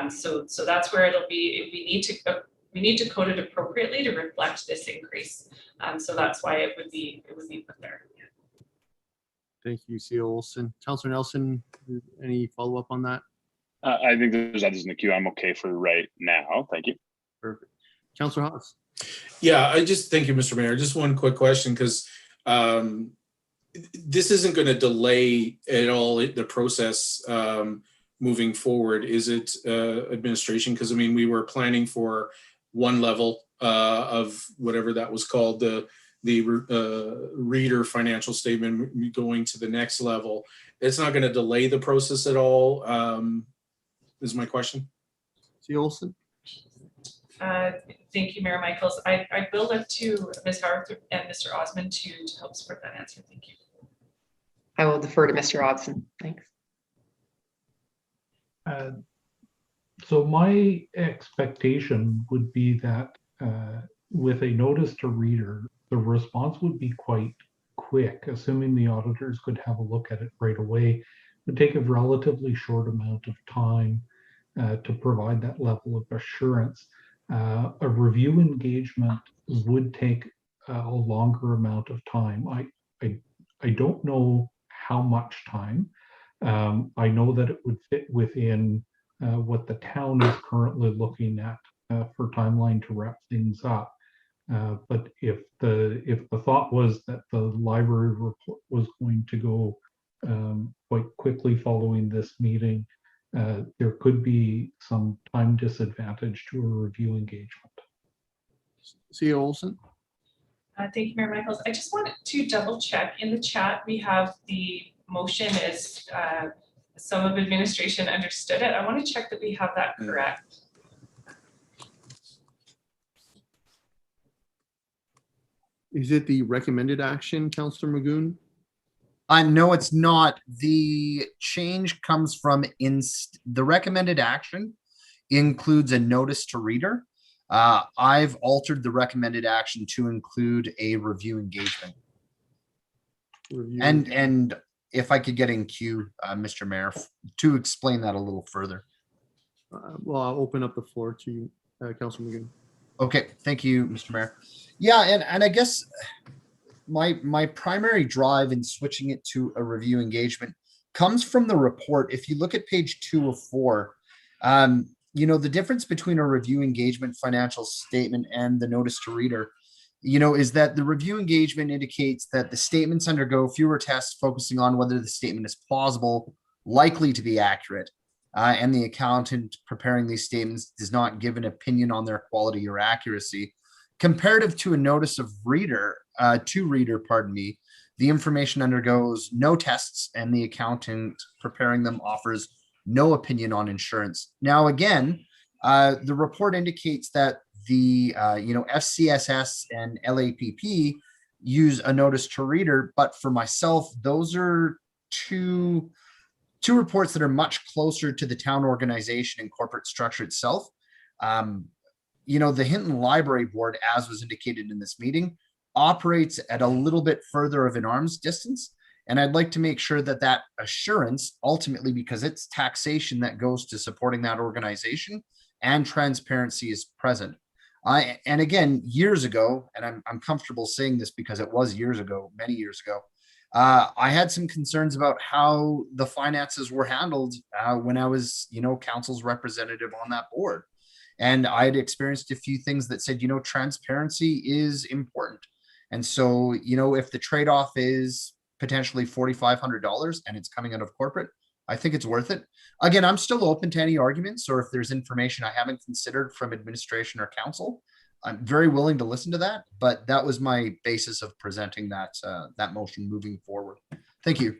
So that's where it'll be. We need to code it appropriately to reflect this increase. So that's why it would be put there. Thank you, CO Olson. Councillor Nelson, any follow-up on that? I think there's others in the queue. I'm okay for right now. Thank you. Perfect. Councillor Haas. Yeah, thank you, Mr. Mayor. Just one quick question, because this isn't going to delay at all the process moving forward. Is it administration? Because I mean, we were planning for one level of whatever that was called, the reader financial statement, going to the next level. It's not going to delay the process at all, is my question. CO Olson. Thank you, Mayor Michaels. I will look to Ms. Howard and Mr. Osmond to help support that answer. Thank you. I will defer to Mr. Odson. Thanks. So my expectation would be that with a notice to reader, the response would be quite quick, assuming the auditors could have a look at it right away. It would take a relatively short amount of time to provide that level of assurance. A review engagement would take a longer amount of time. I don't know how much time. I know that it would fit within what the town is currently looking at for timeline to wrap things up. But if the thought was that the library report was going to go quite quickly following this meeting, there could be some time disadvantage to a review engagement. CO Olson. Thank you, Mayor Michaels. I just wanted to double check in the chat. We have the motion as some of administration understood it. I want to check that we have that correct. Is it the recommended action, Councillor Magoon? No, it's not. The change comes from the recommended action includes a notice to reader. I've altered the recommended action to include a review engagement. And if I could get in queue, Mr. Mayor, to explain that a little further. Well, I'll open up the floor to you, Councillor Magoon. Okay, thank you, Mr. Mayor. Yeah, and I guess my primary drive in switching it to a review engagement comes from the report. If you look at page 2 of 4, you know, the difference between a review engagement financial statement and the notice to reader, you know, is that the review engagement indicates that the statements undergo fewer tests focusing on whether the statement is plausible, likely to be accurate, and the accountant preparing these statements does not give an opinion on their quality or accuracy. Comparative to a notice of reader, pardon me, the information undergoes no tests and the accountant preparing them offers no opinion on insurance. Now, again, the report indicates that the FCSS and LAPP use a notice to reader, but for myself, those are two reports that are much closer to the town organization and corporate structure itself. You know, the Hinton Library Board, as was indicated in this meeting, operates at a little bit further of an arm's distance. And I'd like to make sure that that assurance, ultimately, because it's taxation that goes to supporting that organization, and transparency is present. And again, years ago, and I'm comfortable saying this because it was years ago, many years ago, I had some concerns about how the finances were handled when I was, you know, council's representative on that board. And I had experienced a few things that said, you know, transparency is important. And so, you know, if the trade-off is potentially $4,500 and it's coming out of corporate, I think it's worth it. Again, I'm still open to any arguments, or if there's information I haven't considered from administration or council, I'm very willing to listen to that. But that was my basis of presenting that that motion moving forward. Thank you.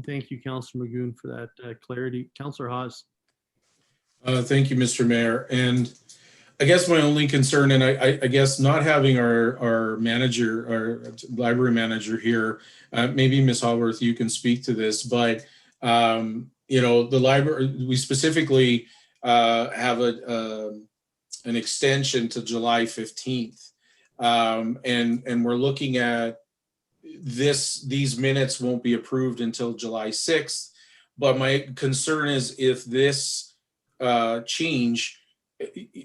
Thank you, Councillor Magoon, for that clarity. Councillor Haas. Thank you, Mr. Mayor. And I guess my only concern, and I guess not having our manager, our library manager here, maybe Ms. Hallworth, you can speak to this, but you know, the library, we specifically have an extension to July 15th. And we're looking at these minutes won't be approved until July 6th. But my concern is if this change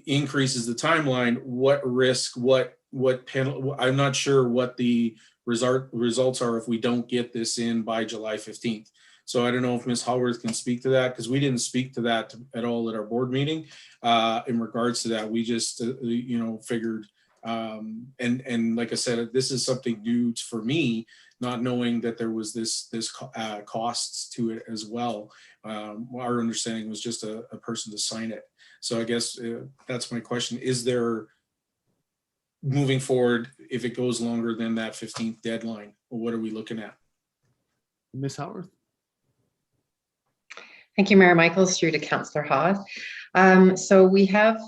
increases the timeline, what risk, what penalty, I'm not sure what the results are if we don't get this in by July 15th. So I don't know if Ms. Hallworth can speak to that, because we didn't speak to that at all at our board meeting. In regards to that, we just, you know, figured, and like I said, this is something new for me, not knowing that there was this costs to it as well. Our understanding was just a person to sign it. So I guess that's my question. Is there, moving forward, if it goes longer than that 15th deadline, what are we looking at? Ms. Hallworth. Thank you, Mayor Michaels, through to Councillor Haas. So we have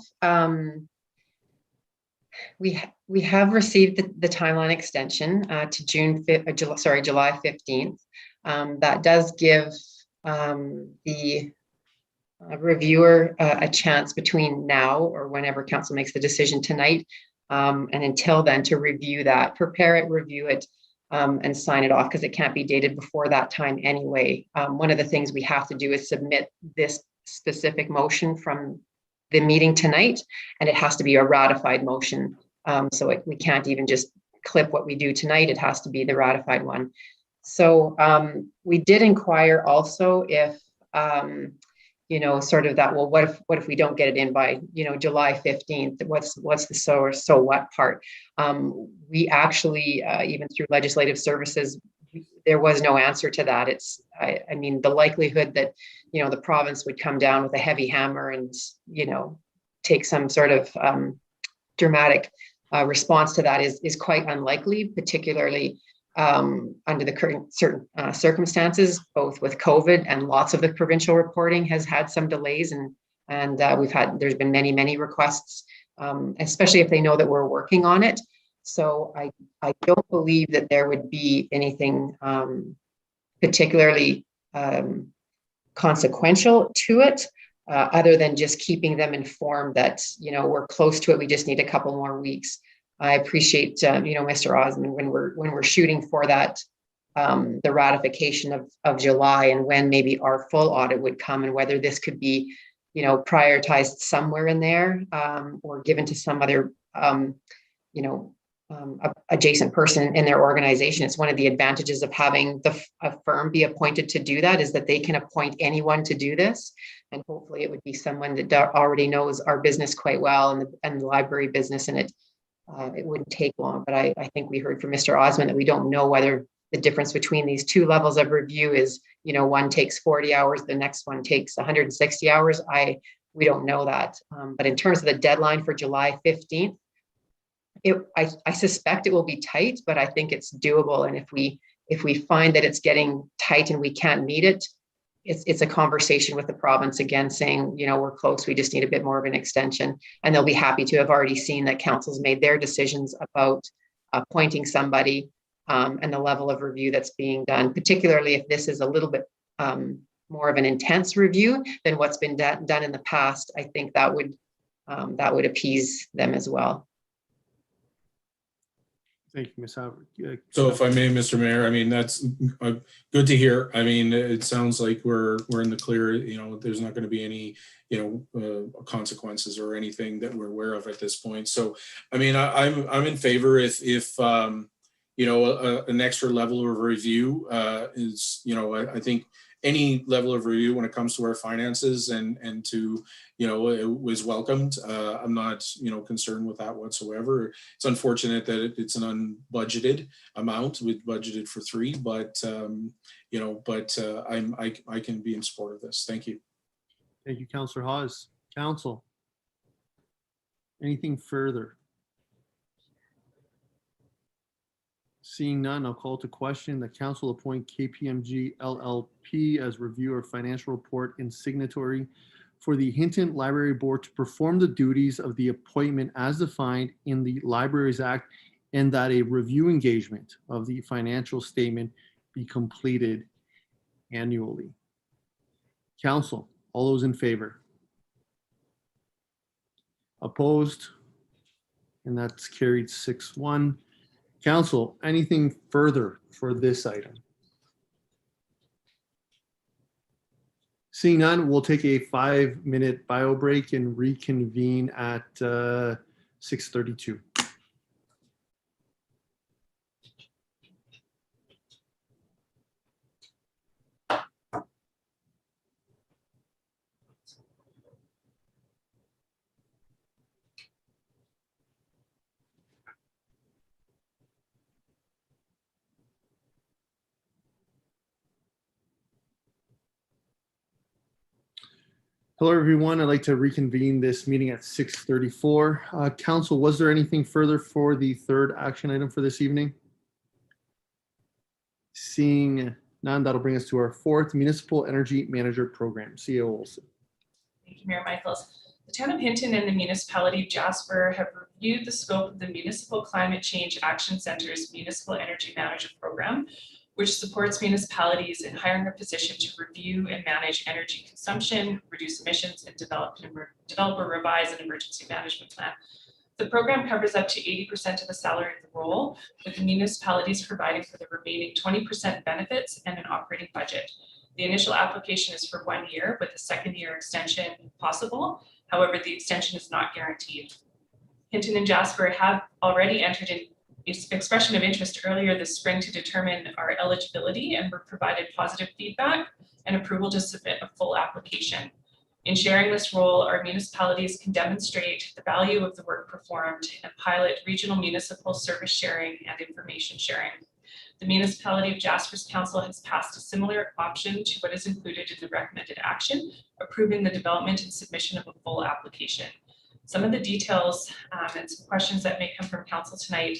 received the timeline extension to July 15th. That does give the reviewer a chance between now or whenever council makes the decision tonight, and until then to review that, prepare it, review it, and sign it off, because it can't be dated before that time anyway. One of the things we have to do is submit this specific motion from the meeting tonight, and it has to be a ratified motion. So we can't even just clip what we do tonight. It has to be the ratified one. So we did inquire also if, you know, sort of that, well, what if we don't get it in by, you know, July 15th? What's the so what part? We actually, even through legislative services, there was no answer to that. I mean, the likelihood that, you know, the province would come down with a heavy hammer and, you know, take some sort of dramatic response to that is quite unlikely, particularly under the current certain circumstances, both with COVID and lots of the provincial reporting has had some delays, and there's been many requests, especially if they know that we're working on it. So I don't believe that there would be anything particularly consequential to it, other than just keeping them informed that, you know, we're close to it. We just need a couple more weeks. I appreciate, you know, Mr. Osmond, when we're shooting for that, the ratification of July, and when maybe our full audit would come, and whether this could be, you know, prioritized somewhere in there, or given to some other, you know, adjacent person in their organization. It's one of the advantages of having a firm be appointed to do that, is that they can appoint anyone to do this. And hopefully it would be someone that already knows our business quite well, and the library business, and it wouldn't take long. But I think we heard from Mr. Osmond that we don't know whether the difference between these two levels of review is, you know, one takes 40 hours, the next one takes 160 hours. We don't know that. But in terms of the deadline for July 15th, I suspect it will be tight, but I think it's doable. And if we find that it's getting tight and we can't meet it, it's a conversation with the province again, saying, you know, we're close, we just need a bit more of an extension. And they'll be happy to have already seen that council's made their decisions about appointing somebody, and the level of review that's being done, particularly if this is a little bit more of an intense review than what's been done in the past. I think that would appease them as well. Thank you, Ms. Howard. So if I may, Mr. Mayor, I mean, that's good to hear. I mean, it sounds like we're in the clear, you know, there's not going to be any, you know, consequences or anything that we're aware of at this point. So, I mean, I'm in favor if you know, an extra level of review is, you know, I think any level of review when it comes to our finances and to, it was welcomed. I'm not, concerned with that whatsoever. It's unfortunate that it's an unbudgeted amount. We budgeted for 3, but I can be in support of this. Thank you. Thank you, Councillor Hawes. Council, anything further? Seeing none, I'll call to question. The council appoint KPMG LLP as reviewer of financial report and signatory for the Hinton Library Board to perform the duties of the appointment as defined in the Libraries Act, and that a review engagement of the financial statement be completed annually. Council, all those in favor? Opposed? And that's carried 6-1. Council, anything further for this item? Seeing none, we'll take a 5-minute bio break and reconvene at 6:32. Hello, everyone. I'd like to reconvene this meeting at 6:34. Council, was there anything further for the third action item for this evening? Seeing none, that'll bring us to our fourth Municipal Energy Manager Program. CEO Olson. Thank you, Mayor Michaels. The town of Hinton and the municipality of Jasper have reviewed the scope of the Municipal Climate Change Action Center's Municipal Energy Manager Program, which supports municipalities in hiring a position to review and manage energy consumption, reduce emissions, and develop or revise an emergency management plan. The program covers up to 80% of the salary of the role, with the municipalities providing for the remaining 20% benefits and an operating budget. The initial application is for 1 year, with a second-year extension possible. However, the extension is not guaranteed. Hinton and Jasper have already entered in expression of interest earlier this spring to determine our eligibility, and were provided positive feedback and approval to submit a full application. In sharing this role, our municipalities can demonstrate the value of the work performed and pilot regional municipal service sharing and information sharing. The municipality of Jasper's council has passed a similar option to what is included in the recommended action, approving the development and submission of a full application. Some of the details and some questions that may come from council tonight,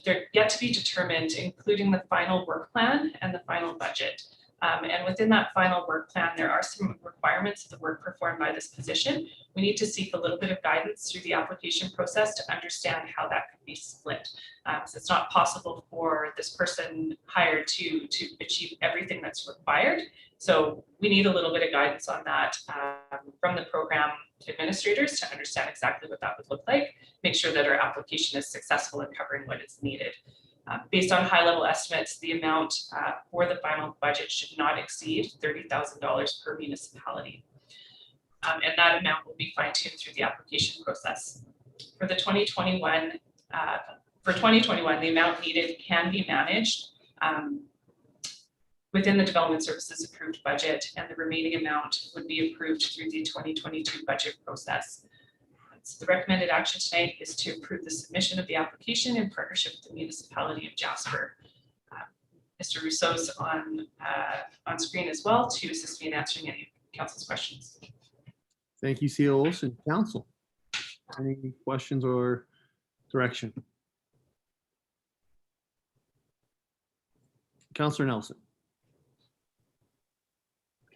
they're yet to be determined, including the final work plan and the final budget. And within that final work plan, there are some requirements of the work performed by this position. We need to seek a little bit of guidance through the application process to understand how that could be split. So it's not possible for this person hired to achieve everything that's required. So we need a little bit of guidance on that from the program administrators to understand exactly what that would look like, make sure that our application is successful in covering what is needed. Based on high-level estimates, the amount for the final budget should not exceed $30,000 per municipality. And that amount will be fine-tuned through the application process. For 2021, the amount needed can be managed within the Development Services approved budget, and the remaining amount would be approved through the 2022 budget process. So the recommended action tonight is to approve the submission of the application in partnership with the municipality of Jasper. Mr. Rousseau's on screen as well to assist me in answering any of council's questions. Thank you, CEO Olson. Council, any questions or direction? Councillor Nelson.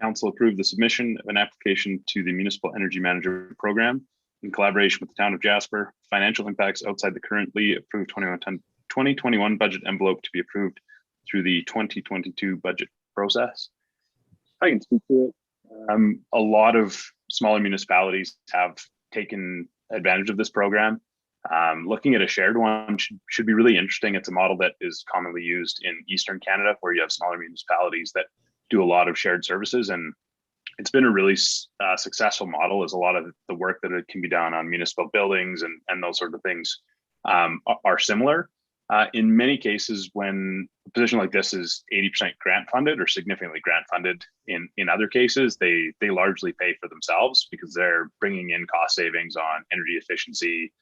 Council approved the submission of an application to the Municipal Energy Manager Program in collaboration with the town of Jasper. Financial impacts outside the currently approved 2021 budget envelope to be approved through the 2022 budget process. I can speak to it. A lot of smaller municipalities have taken advantage of this program. Looking at a shared one should be really interesting. It's a model that is commonly used in Eastern Canada, where you have smaller municipalities that do a lot of shared services, and it's been a really successful model, as a lot of the work that can be done on municipal buildings and those sort of things are similar. In many cases, when a position like this is 80% grant funded or significantly grant funded, in other cases, they largely pay for themselves because they're bringing in cost savings on energy efficiency,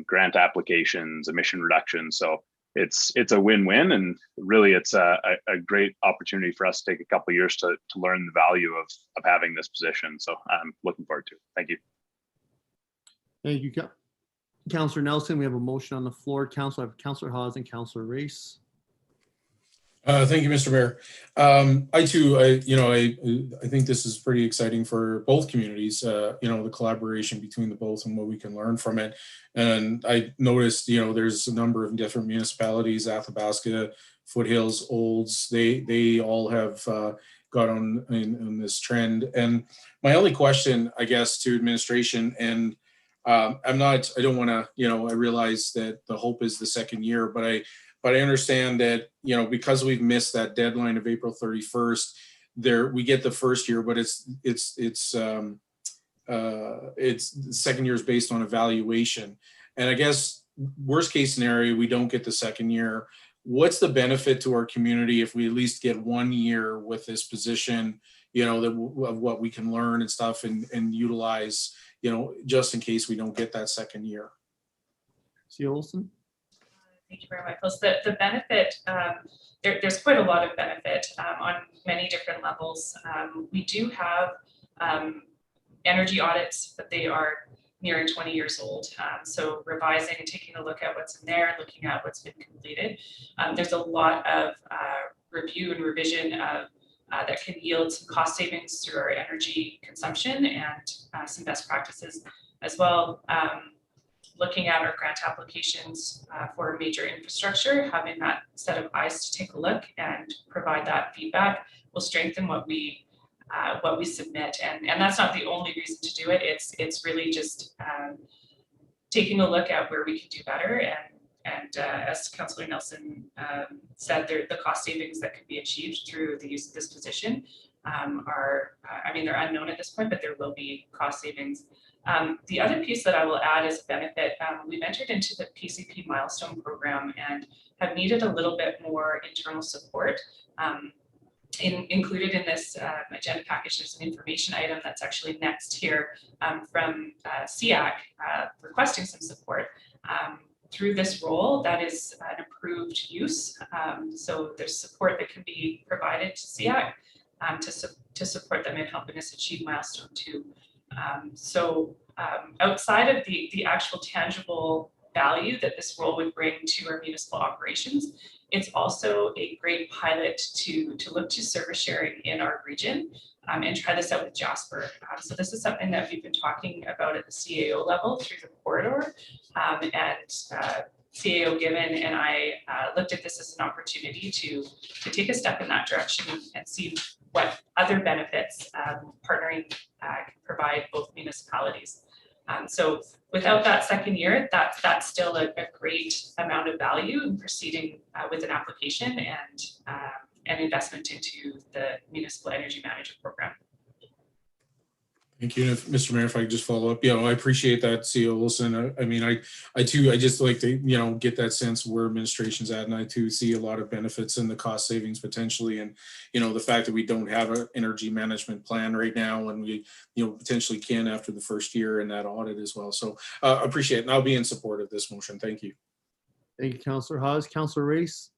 grant applications, emission reduction. So it's a win-win, and really it's a great opportunity for us to take a couple of years to learn the value of having this position. So I'm looking forward to it. Thank you. Thank you, Councillor Nelson. We have a motion on the floor. I have Councillor Hawes and Councillor Race. Thank you, Mr. Mayor. I too, I think this is pretty exciting for both communities. The collaboration between the both and what we can learn from it. And I noticed, there's a number of different municipalities: Athabasca, Foothills, Olds. They all have got on in this trend. And my only question, I guess, to administration, and I don't want to, I realize that the hope is the second year, but I understand that, because we've missed that deadline of April 31st, we get the first year, but it's the second year is based on evaluation. And I guess worst case scenario, we don't get the second year. What's the benefit to our community if we at least get 1 year with this position, of what we can learn and stuff and utilize, just in case we don't get that second year? C. Olson. Thank you very much. The benefit, there's quite a lot of benefit on many different levels. We do have energy audits, but they are nearing 20 years old. So revising and taking a look at what's in there, looking at what's been completed. There's a lot of review and revision of that can yield some cost savings through our energy consumption and some best practices as well. Looking at our grant applications for major infrastructure, having that set of eyes to take a look and provide that feedback will strengthen what we submit. And that's not the only reason to do it. It's really just taking a look at where we can do better. And as Councillor Nelson said, the cost savings that can be achieved through the use of this position are, they're unknown at this point, but there will be cost savings. The other piece that I will add as a benefit, we've entered into the PCP milestone program and have needed a little bit more internal support. Included in this agenda package, there's an information item that's actually next here from SEAC requesting some support. Through this role, that is an approved use. So there's support that can be provided to SEAC to support them in helping us achieve milestone 2. Outside of the actual tangible value that this role would bring to our municipal operations, it's also a great pilot to look to service sharing in our region and try this out with Jasper. So this is something that we've been talking about at the CAO level through the corridor, and CAO Given and I looked at this as an opportunity to take a step in that direction and see what other benefits partnering can provide both municipalities. So without that second year, that's still a great amount of value in proceeding with an application and investment into the municipal energy management program. Thank you, Mr. Mayor. If I could just follow up, I appreciate that, CEO Wilson. I just like to, get that sense of where administration's at, and I too see a lot of benefits in the cost savings potentially, and the fact that we don't have an energy management plan right now, and we, potentially can after the first year in that audit as well. So appreciate it, and I'll be in support of this motion. Thank you. Thank you, Councillor Hawes. Councillor Race.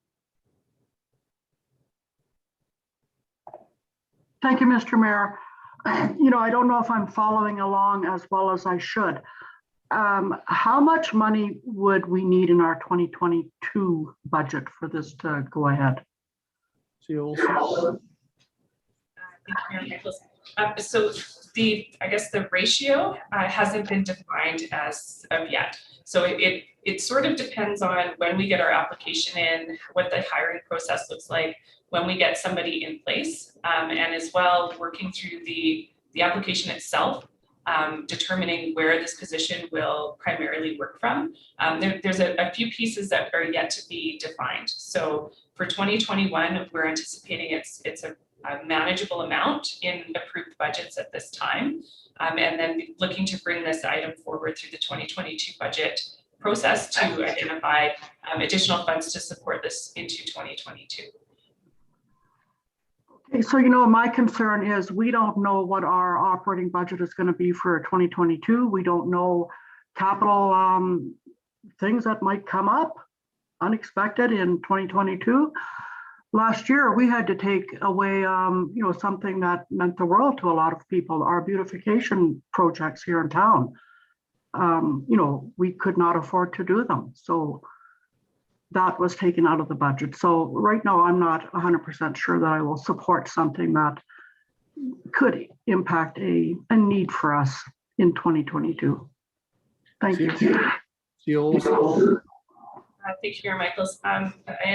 Thank you, Mr. Mayor. I don't know if I'm following along as well as I should. How much money would we need in our 2022 budget for this to go ahead? So the ratio hasn't been defined as of yet. So it sort of depends on when we get our application in, what the hiring process looks like, when we get somebody in place, and as well working through the application itself, determining where this position will primarily work from. There's a few pieces that are yet to be defined. So for 2021, we're anticipating it's a manageable amount in approved budgets at this time, and then looking to bring this item forward through the 2022 budget process to identify additional funds to support this into 2022. Okay, so my concern is we don't know what our operating budget is going to be for 2022. We don't know capital things that might come up unexpected in 2022. Last year, we had to take away, something that meant the world to a lot of people, our beautification projects here in town. We could not afford to do them. So that was taken out of the budget. So right now, I'm not 100% sure that I will support something that could impact a need for us in 2022. Thank you. Thank you, Mayor Michaels. And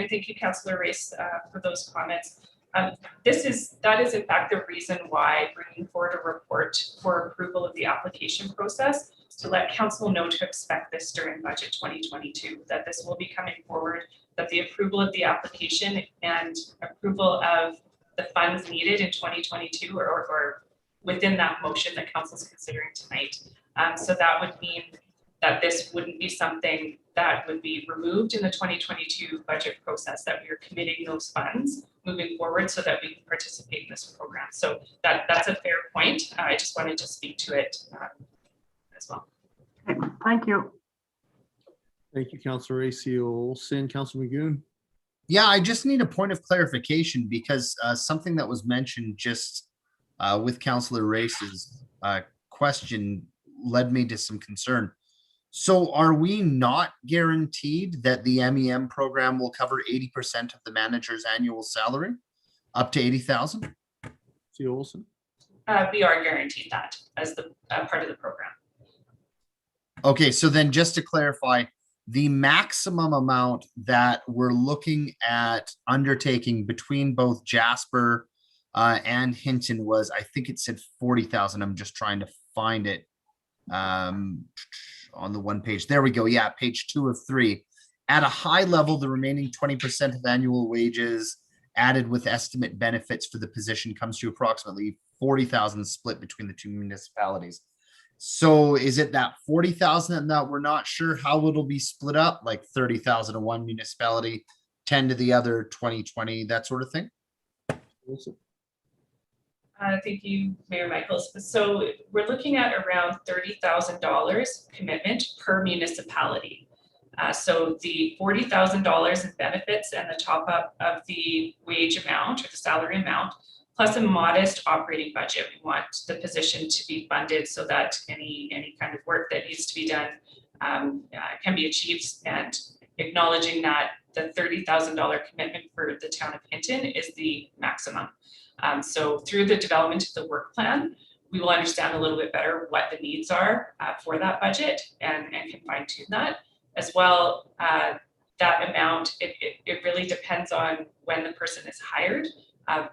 thank you, Councillor Race, for those comments. That is in fact the reason why bringing forward a report for approval of the application process, to let council know to expect this during budget 2022, that this will be coming forward, that the approval of the application and approval of the funds needed in 2022 or within that motion that council is considering tonight. So that would mean that this wouldn't be something that would be removed in the 2022 budget process, that we are committing those funds moving forward so that we can participate in this program. So that's a fair point. I just wanted to speak to it as well. Okay, thank you. Thank you, Councillor Racy Olson. Councillor Magoon. Yeah, I just need a point of clarification because something that was mentioned just with Councillor Race's question led me to some concern. So are we not guaranteed that the MEM program will cover 80% of the manager's annual salary, up to 80,000? C. Olson. We are guaranteed that as the part of the program. Okay, so then just to clarify, the maximum amount that we're looking at undertaking between both Jasper and Hinton was, I think it said 40,000. I'm just trying to find it on the one page. There we go. Yeah, page 2 of 3. At a high level, the remaining 20% of annual wages added with estimate benefits for the position comes to approximately 40,000 split between the two municipalities. So is it that 40,000 that we're not sure how it'll be split up, like 30,000 to one municipality, 10 to the other, 20, that sort of thing? Thank you, Mayor Michaels. So we're looking at around $30,000 commitment per municipality. So the $40,000 in benefits and the top up of the wage amount or the salary amount, plus a modest operating budget. We want the position to be funded so that any kind of work that needs to be done can be achieved, and acknowledging that the $30,000 commitment for the town of Hinton is the maximum. So through the development of the work plan, we will understand a little bit better what the needs are for that budget and can fine tune that. As well, that amount, it really depends on when the person is hired,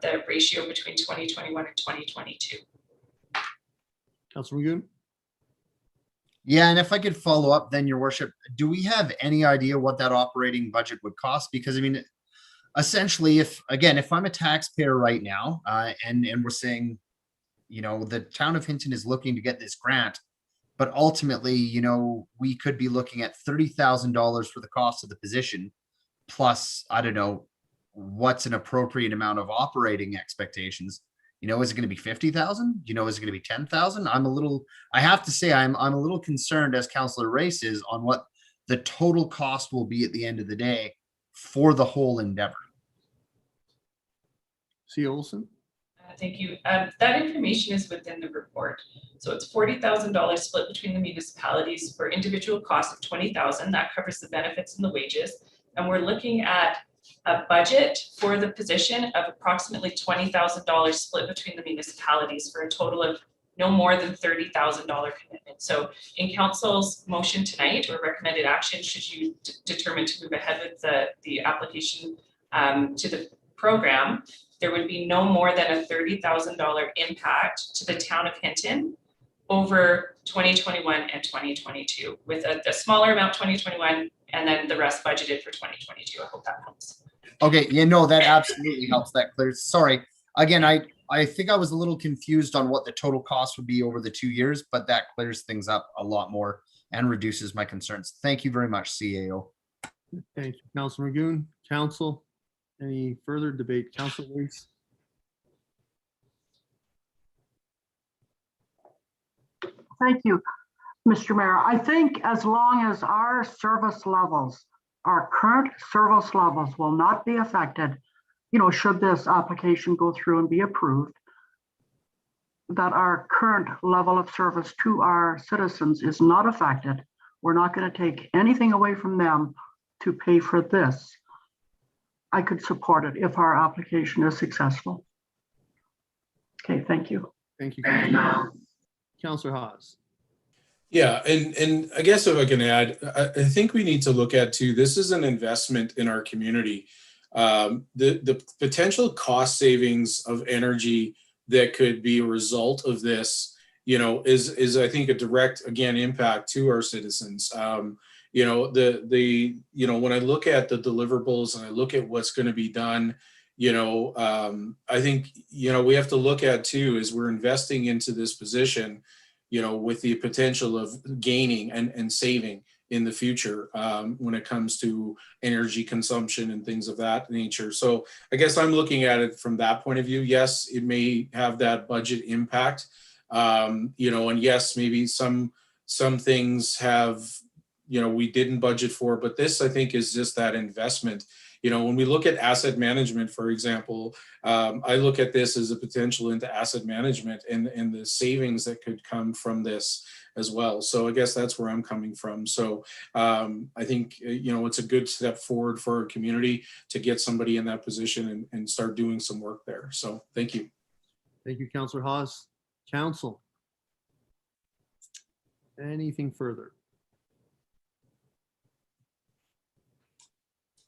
the ratio between 2021 and 2022. Councillor Magoon. Yeah, and if I could follow up then, Your Worship, do we have any idea what that operating budget would cost? Because I mean, essentially, if I'm a taxpayer right now, and we're saying, the town of Hinton is looking to get this grant, but ultimately, we could be looking at $30,000 for the cost of the position, plus, I don't know, what's an appropriate amount of operating expectations. Is it going to be 50,000? Is it going to be 10,000? I have to say, I'm a little concerned, as Councillor Race is, on what the total cost will be at the end of the day for the whole endeavor. C. Olson. Thank you. That information is within the report. So it's $40,000 split between the municipalities for individual cost of $20,000. That covers the benefits and the wages. And we're looking at a budget for the position of approximately $20,000 split between the municipalities for a total of no more than $30,000 commitment. So in council's motion tonight, or recommended action, should you determine to move ahead with the application to the program, there would be no more than a $30,000 impact to the town of Hinton over 2021 and 2022, with a smaller amount 2021 and then the rest budgeted for 2022. I hope that helps. Okay, that absolutely helps. That clears. Sorry. Again, I think I was a little confused on what the total cost would be over the 2 years, but that clears things up a lot more. and reduces my concerns. Thank you very much, CAO. Thank you, Councilor Magoon. Council, any further debate? Councilor Weiss? Thank you, Mr. Mayor. I think as long as our service levels, our current service levels will not be affected, should this application go through and be approved, that our current level of service to our citizens is not affected. We're not going to take anything away from them to pay for this. I could support it if our application is successful. Okay, thank you. Thank you, Councilor Haas. Yeah, and I guess if I can add, I think we need to look at too, this is an investment in our community. The potential cost savings of energy that could be a result of this, is I think a direct, again, impact to our citizens. When I look at the deliverables and I look at what's going to be done, I think, we have to look at too, is we're investing into this position, with the potential of gaining and saving in the future when it comes to energy consumption and things of that nature. So I guess I'm looking at it from that point of view. Yes, it may have that budget impact, and yes, maybe some things have, we didn't budget for, but this I think is just that investment. When we look at asset management, for example, I look at this as a potential into asset management and the savings that could come from this as well. So I guess that's where I'm coming from. So I think, it's a good step forward for our community to get somebody in that position and start doing some work there. So thank you. Thank you, Councilor Haas. Council, anything further?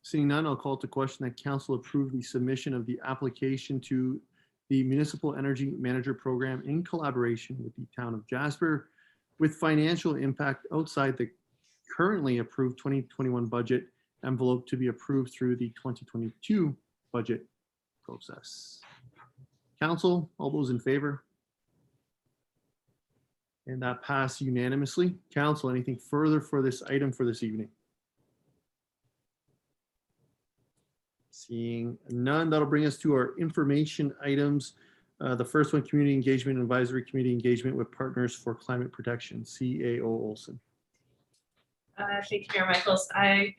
Seeing none, I'll call to question that council approve the submission of the application to the Municipal Energy Manager Program in collaboration with the Town of Jasper, with financial impact outside the currently approved 2021 budget envelope to be approved through the 2022 budget process. Council, all those in favor? And that passed unanimously. Council, anything further for this item for this evening? Seeing none, that'll bring us to our information items. The first one, Community Engagement Advisory Committee engagement with Partners for Climate Protection, CAO Olson. Thank you, Mayor Michaels. I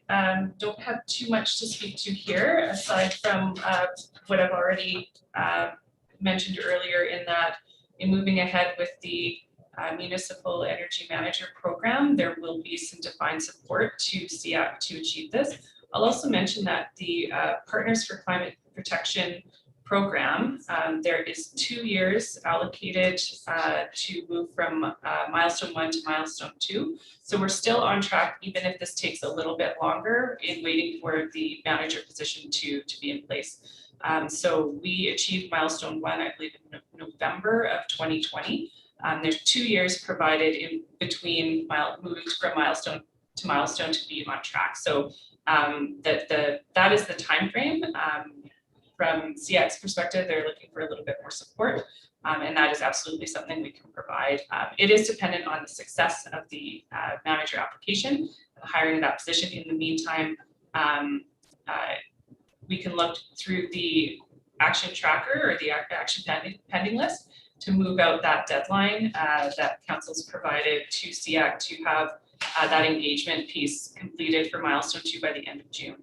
don't have too much to speak to here, aside from what I've already mentioned earlier, in that in moving ahead with the Municipal Energy Manager Program, there will be some defined support to CIAC to achieve this. I'll also mention that the Partners for Climate Protection program, there is 2 years allocated to move from milestone 1 to milestone 2. So we're still on track, even if this takes a little bit longer in waiting for the manager position to be in place. So we achieved milestone 1, I believe, in November of 2020. There's 2 years provided in between moving from milestone to milestone to be on track. So that is the time frame. From CIAC's perspective, they're looking for a little bit more support, and that is absolutely something we can provide. It is dependent on the success of the manager application, hiring in that position. In the meantime, we can look through the action tracker or the action pending list to move out that deadline that council's provided to CIAC to have that engagement piece completed for milestone 2 by the end of June.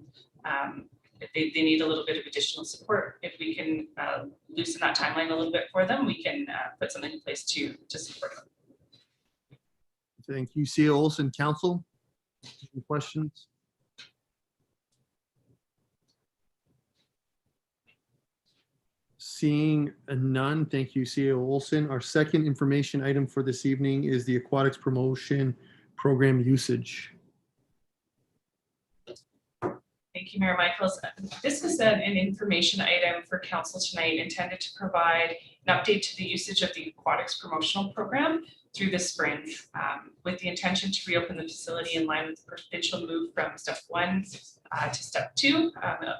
If they need a little bit of additional support, if we can loosen that timeline a little bit for them, we can put something in place to support them. Thank you, CAO Olson. Council, any questions? Seeing none, thank you, CAO Olson. Our second information item for this evening is the Aquatics Promotion Program usage. Thank you, Mayor Michaels. This is an information item for council tonight intended to provide an update to the usage of the Aquatics Promotional Program through the spring, with the intention to reopen the facility in line with the provincial move from step 1 to step 2.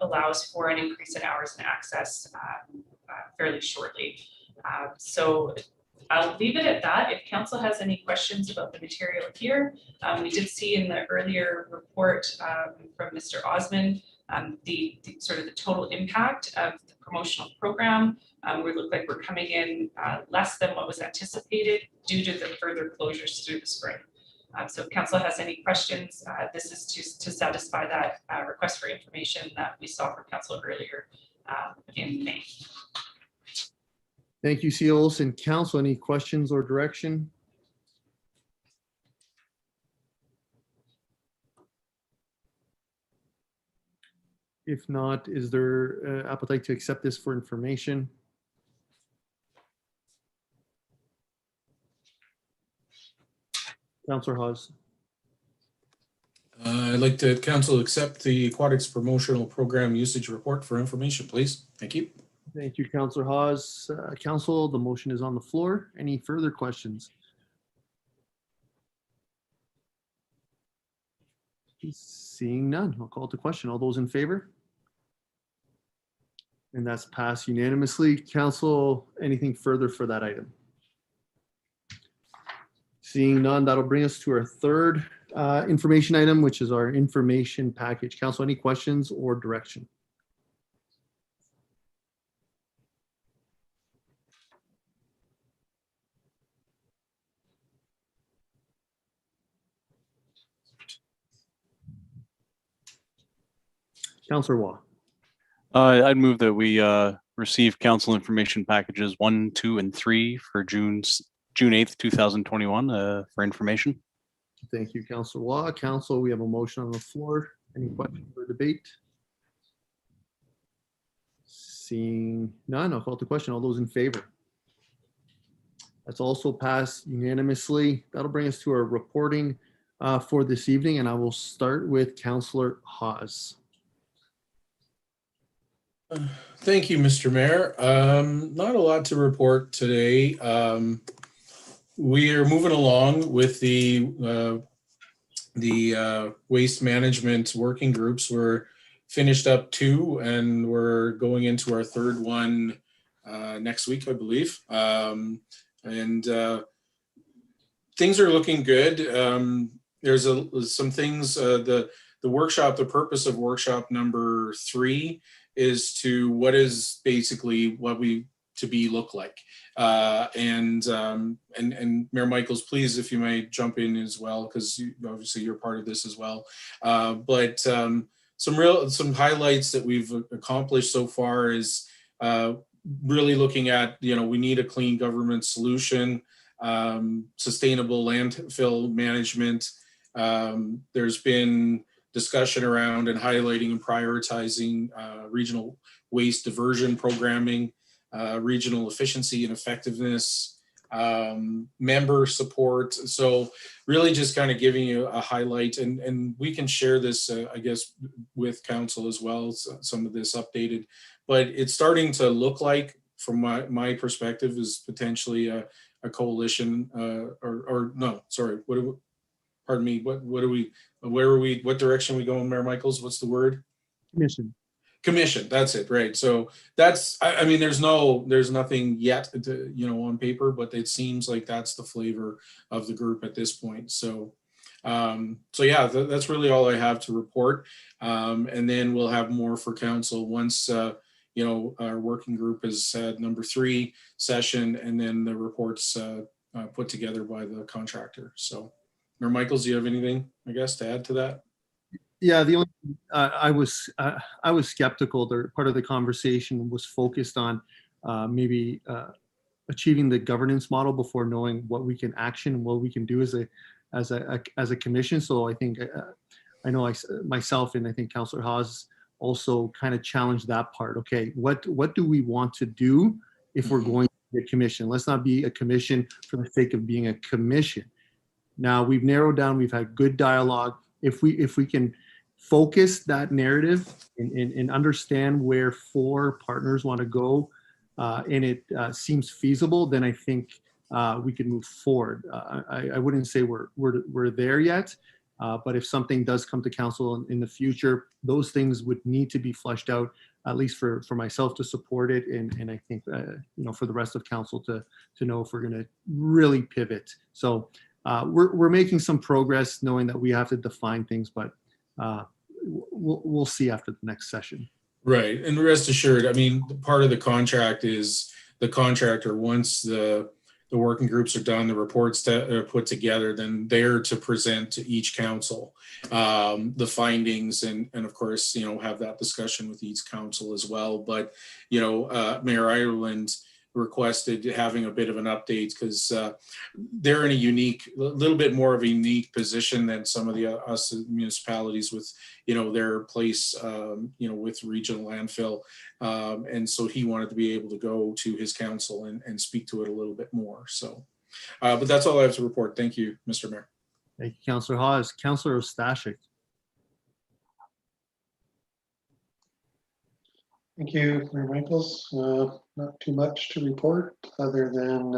Allows for an increase in hours and access fairly shortly. So I'll leave it at that. If council has any questions about the material here, we did see in the earlier report from Mr. Osmond, the sort of the total impact of the promotional program. We look like we're coming in less than what was anticipated due to the further closures through the spring. So if council has any questions, this is to satisfy that request for information that we saw from council earlier in May. Thank you, C. Olson. Council, any questions or direction? If not, is there appetite to accept this for information? Councillor Hawes. I'd like to council accept the aquatics promotional program usage report for information, please. Thank you. Thank you, Councillor Hawes. Council, the motion is on the floor. Any further questions? Seeing none, I'll call to question. All those in favor? And that's passed unanimously. Council, anything further for that item? Seeing none, that'll bring us to our third information item, which is our information package. Council, any questions or direction? Councillor Waugh. I'd move that we receive council information packages 1, 2, and 3 for June 8th, 2021 for information. Thank you, Councillor Waugh. Council, we have a motion on the floor. Any questions or debate? Seeing none, I'll call to question. All those in favor? That's also passed unanimously. That'll bring us to our reporting for this evening, and I will start with Councillor Hawes. Thank you, Mr. Mayor. Not a lot to report today. We are moving along with the waste management working groups. We're finished up 2 and we're going into our 3rd one next week, I believe. Things are looking good. There's some things, the workshop, the purpose of workshop number 3 is to what is basically what we to be look like. And Mayor Michaels, please, if you might jump in as well, because obviously you're part of this as well. But some highlights that we've accomplished so far is really looking at, we need a clean government solution, sustainable landfill management. There's been discussion around and highlighting and prioritizing regional waste diversion programming, regional efficiency and effectiveness, member support. So really just kind of giving you a highlight, and we can share this, I guess, with council as well, some of this updated, but it's starting to look like, from my perspective, is potentially a coalition what direction are we going, Mayor Michaels? What's the word? Commission, that's it, right? So that's, I mean, there's nothing yet on paper, but it seems like that's the flavor of the group at this point. So yeah, that's really all I have to report. And then we'll have more for council once our working group has had number 3 session, and then the reports put together by the contractor. So Mayor Michaels, do you have anything, I guess, to add to that? Yeah, the only I was skeptical. Part of the conversation was focused on maybe achieving the governance model before knowing what we can action and what we can do as a commission. So I think I know myself and I think Councillor Hawes also kind of challenged that part. Okay, what do we want to do if we're going to be a commission? Let's not be a commission for the sake of being a commission. Now we've narrowed down. We've had good dialogue. If we can focus that narrative and understand where 4 partners want to go, and it seems feasible, then I think we can move forward. I wouldn't say we're there yet, But if something does come to council in the future, those things would need to be fleshed out, at least for myself to support it. And I think, for the rest of council to know if we're going to really pivot. So we're making some progress, knowing that we have to define things, but we'll see after the next session. Right. And rest assured, I mean, part of the contract is the contractor, once the working groups are done, the reports are put together, then they're to present to each council the findings and of course, have that discussion with each council as well. But, Mayor Ireland requested having a bit of an update because they're in a little bit more of a unique position than some of the us municipalities with, their place, with regional landfill. And so he wanted to be able to go to his council and speak to it a little bit more. So, but that's all I have to report. Thank you, Mr. Mayor. Thank you, Councillor Hawes. Councillor Ostashik. Thank you, Mayor Michaels. Not too much to report other than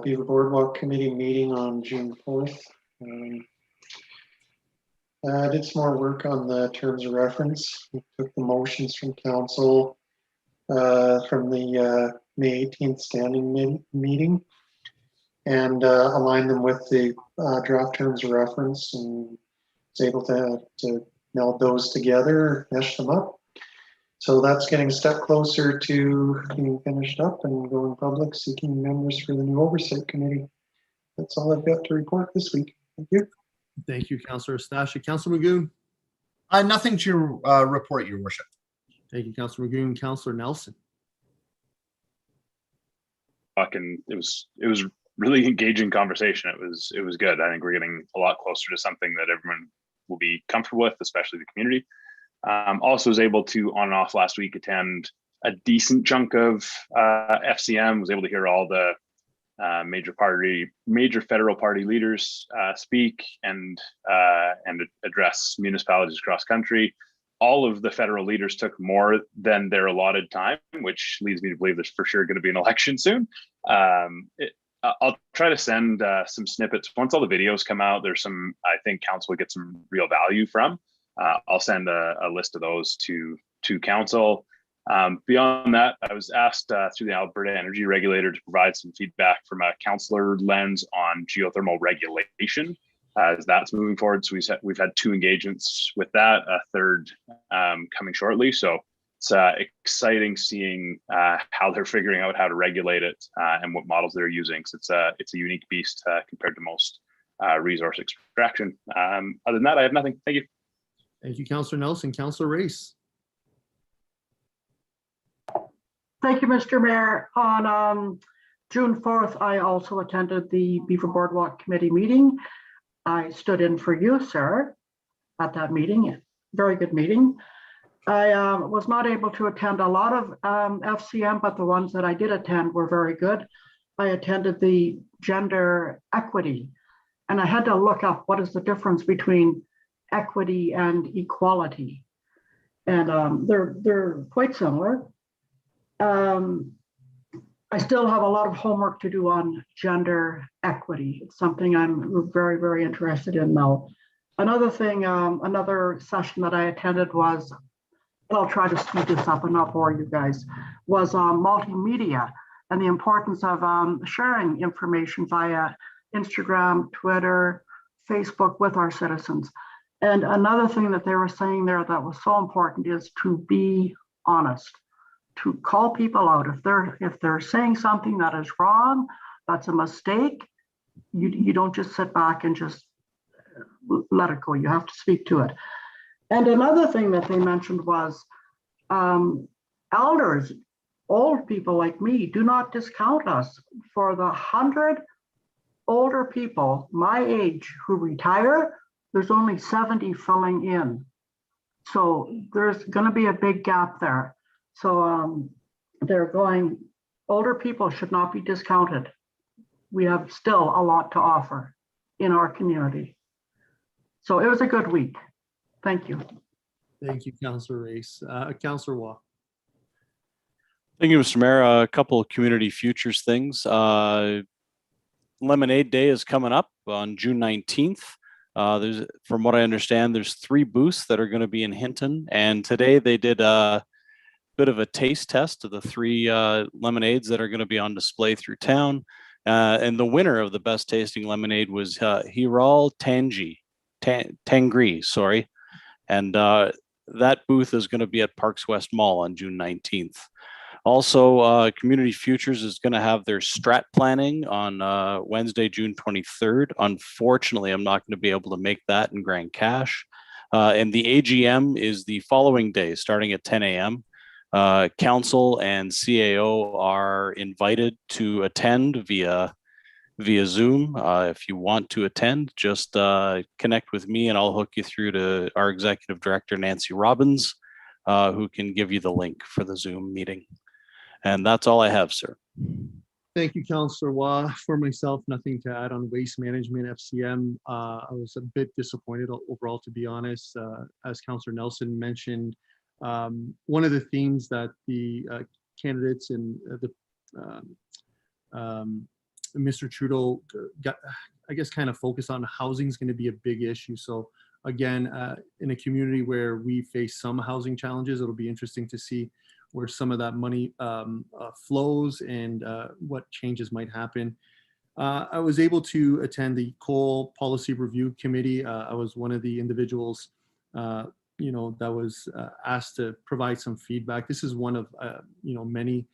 Beaver Boardwalk Committee meeting on June 4th. I did some more work on the terms of reference. We took the motions from council from the May 18th standing meeting and aligned them with the draft terms of reference, and was able to meld those together, mesh them up. So that's getting a step closer to being finished up and going public, seeking members for the new oversight committee. That's all I've got to report this week. Thank you. Thank you, Councillor Ostashik. Councillor Magoon. Nothing to report, Your Worship. Thank you, Councillor Magoon. Councillor Nelson. And it was really engaging conversation. It was good. I think we're getting a lot closer to something that everyone will be comfortable with, especially the community. Also was able to, on and off last week, attend a decent chunk of FCM, was able to hear all the major federal party leaders speak and address municipalities across country. All of the federal leaders took more than their allotted time, which leads me to believe there's for sure going to be an election soon. I'll try to send some snippets. Once all the videos come out, there's some, I think council will get some real value from. I'll send a list of those to council. Beyond that, I was asked through the Alberta Energy Regulator to provide some feedback from a councillor lens on geothermal regulation as that's moving forward. So we've had 2 engagements with that, a third coming shortly. So it's exciting seeing how they're figuring out how to regulate it and what models they're using. So it's a unique beast compared to most resource extraction. Other than that, I have nothing. Thank you. Thank you, Councillor Nelson. Councillor Race. Thank you, Mr. Mayor. On June 4th, I also attended the Beaver Boardwalk Committee meeting. I stood in for you, sir, at that meeting. Very good meeting. I was not able to attend a lot of FCM, but the ones that I did attend were very good. I attended the gender equity, and I had to look up what is the difference between equity and equality. And they're quite similar. I still have a lot of homework to do on gender equity. It's something I'm very, very interested in now. Another thing, another session that I attended was, and I'll try to speed this up and not bore you guys, was multimedia and the importance of sharing information via Instagram, Twitter, Facebook with our citizens. And another thing that they were saying there that was so important is to be honest, to call people out. If they're saying something that is wrong, that's a mistake, you don't just sit back and just let it go. You have to speak to it. And another thing that they mentioned was elders, old people like me, do not discount us. For the 100 older people my age who retire, there's only 70 filling in. So there's going to be a big gap there. So they're going, older people should not be discounted. We have still a lot to offer in our community. So it was a good week. Thank you. Thank you, Councillor Race. Councillor Waugh. Thank you, Mr. Mayor. A couple of community futures things. Lemonade Day is coming up on June 19th. From what I understand, there's 3 booths that are going to be in Hinton, and today they did a bit of a taste test of the 3 lemonades that are going to be on display through town. And the winner of the best tasting lemonade was Hiral Tangri, sorry. And that booth is going to be at Parks West Mall on June 19th. Also, Community Futures is going to have their strat planning on Wednesday, June 23rd. Unfortunately, I'm not going to be able to make that in Grand Cache. And the AGM is the following day, starting at 10 a.m. Council and CAO are invited to attend via Zoom. If you want to attend, just connect with me and I'll hook you through to our Executive Director, Nancy Robbins, who can give you the link for the Zoom meeting. And that's all I have, sir. Thank you, Councillor Waugh. For myself, nothing to add on waste management, FCM. I was a bit disappointed overall, to be honest. As Councillor Nelson mentioned, one of the themes that the candidates and Mr. Trudeau got, I guess, kind of focused on, housing is going to be a big issue. So again, in a community where we face some housing challenges, it'll be interesting to see where some of that money flows and what changes might happen. I was able to attend the Coal Policy Review Committee. I was one of the individuals, that was asked to provide some feedback. This is one of, many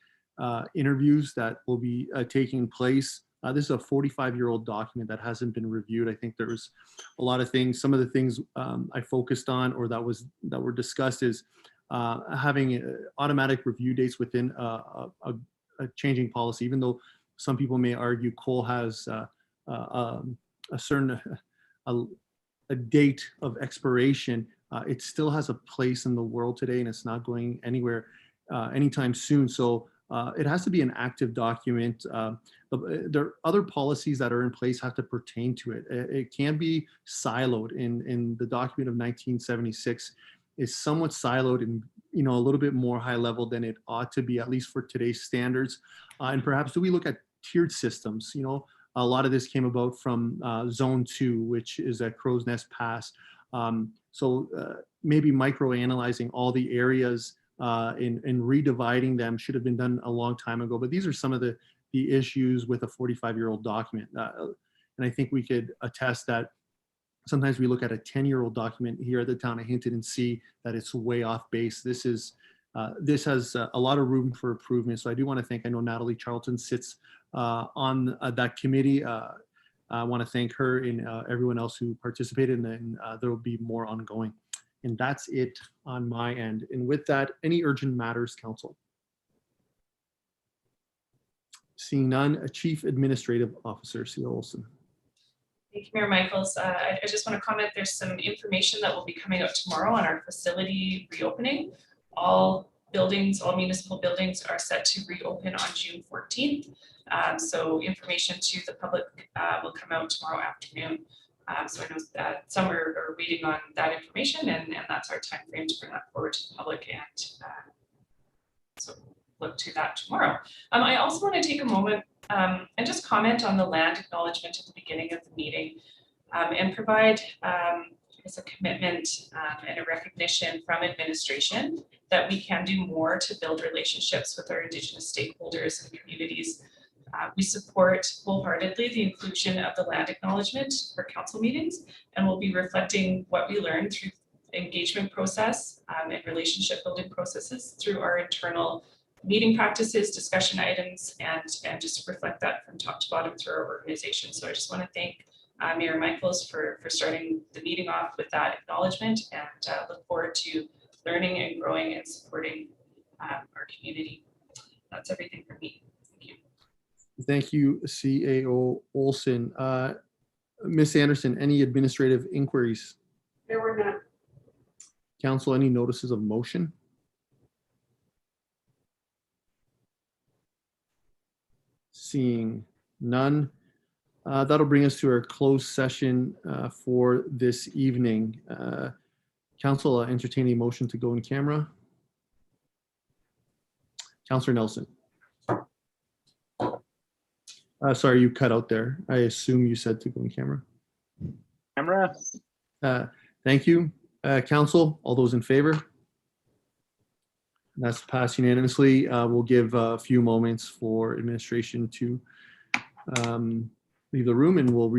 interviews that will be taking place. This is a 45-year-old document that hasn't been reviewed. I think there's a lot of things. Some of the things I focused on, or that were discussed, is having automatic review dates within a changing policy. Even though some people may argue coal has a certain a date of expiration, it still has a place in the world today, and it's not going anywhere anytime soon. So it has to be an active document. There are other policies that are in place have to pertain to it. It can be siloed. In the document of 1976 is somewhat siloed and a little bit more high level than it ought to be, at least for today's standards. And perhaps do we look at tiered systems? A lot of this came about from Zone 2, which is at Crow's Nest Pass. So maybe micro-analyzing all the areas and redividing them should have been done a long time ago. But these are some of the issues with a 45-year-old document. And I think we could attest that sometimes we look at a 10-year-old document here at the town of Hinton and see that it's way off base. This has a lot of room for improvement. So I do want to thank, I know Natalie Charlton sits on that committee. I want to thank her and everyone else who participated, and then there will be more ongoing. And that's it on my end. And with that, any urgent matters, Council? Seeing none, Chief Administrative Officer, C.O. Olson. Thank you, Mayor Michaels. I just want to comment, there's some information that will be coming out tomorrow on our facility reopening. All buildings, all municipal buildings are set to reopen on June 14th. So information to the public will come out tomorrow afternoon. So I know that some are waiting on that information, and that's our time frame to bring that forward to the public, and so look to that tomorrow. I also want to take a moment and just comment on the land acknowledgement at the beginning of the meeting, and provide as a commitment and a recognition from administration that we can do more to build relationships with our Indigenous stakeholders and communities. We support wholeheartedly the inclusion of the land acknowledgement for council meetings, and we'll be reflecting what we learned through engagement process and relationship building processes through our internal meeting practices, discussion items, and just reflect that from top to bottom through our organization. So I just want to thank Mayor Michaels for starting the meeting off with that acknowledgement, and look forward to learning and growing and supporting our community. That's everything from me. Thank you. Thank you, CAO Olson. Ms. Anderson, any administrative inquiries? There were none. Council, any notices of motion? Seeing none, that'll bring us to our closed session for this evening. Council, entertain a motion to go in camera. Councillor Nelson. Sorry, you cut out there. I assume you said to go in camera. Camera. Thank you. Council, all those in favor? That's passed unanimously. We'll give a few moments for administration to leave the room, and we'll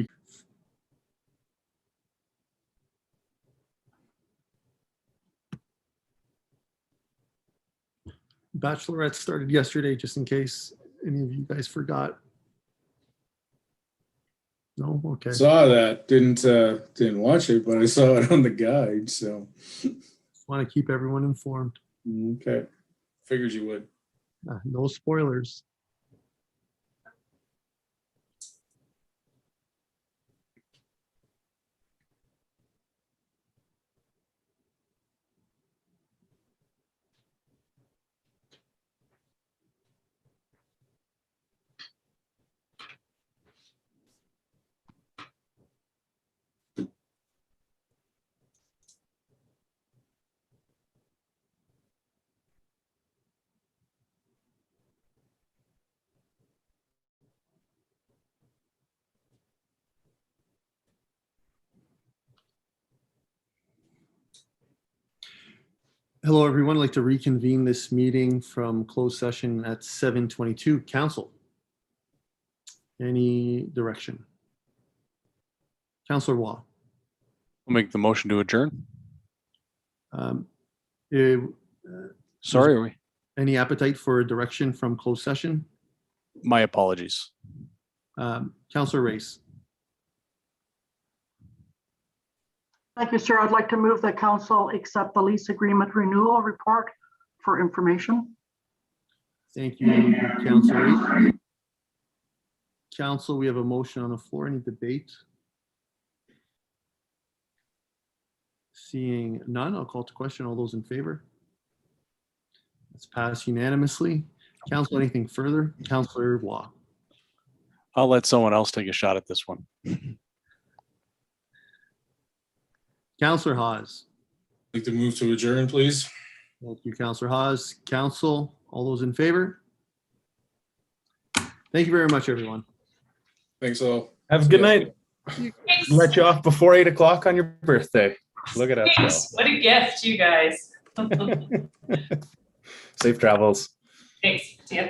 Bachelorette started yesterday, just in case any of you guys forgot. No? Okay. Saw that. Didn't watch it, but I saw it on the guide. So Want to keep everyone informed. okay, figured you would. No spoilers. Hello, everyone. I'd like to reconvene this meeting from closed session at 7:22. Council, any direction? Councillor Waugh. I'll make the motion to adjourn. Sorry, are we? Any appetite for a direction from closed session? My apologies. Councillor Race. Thank you, sir. I'd like to move that council accept the lease agreement renewal report for information. Thank you, Councillor Race. Council, we have a motion on the floor. Any debate? Seeing none, I'll call to question. All those in favor? It's passed unanimously. Council, anything further? Councillor Waugh. I'll let someone else take a shot at this one. Councillor Hawes. I'd like to move to adjourn, please. Thank you, Councillor Hawes. Council, all those in favor? Thank you very much, everyone. Thanks all. Have a good night. Thanks. Let you off before 8 o'clock on your birthday. Look at us Thanks. What a gift, you guys. go. Safe travels. Thanks. See ya.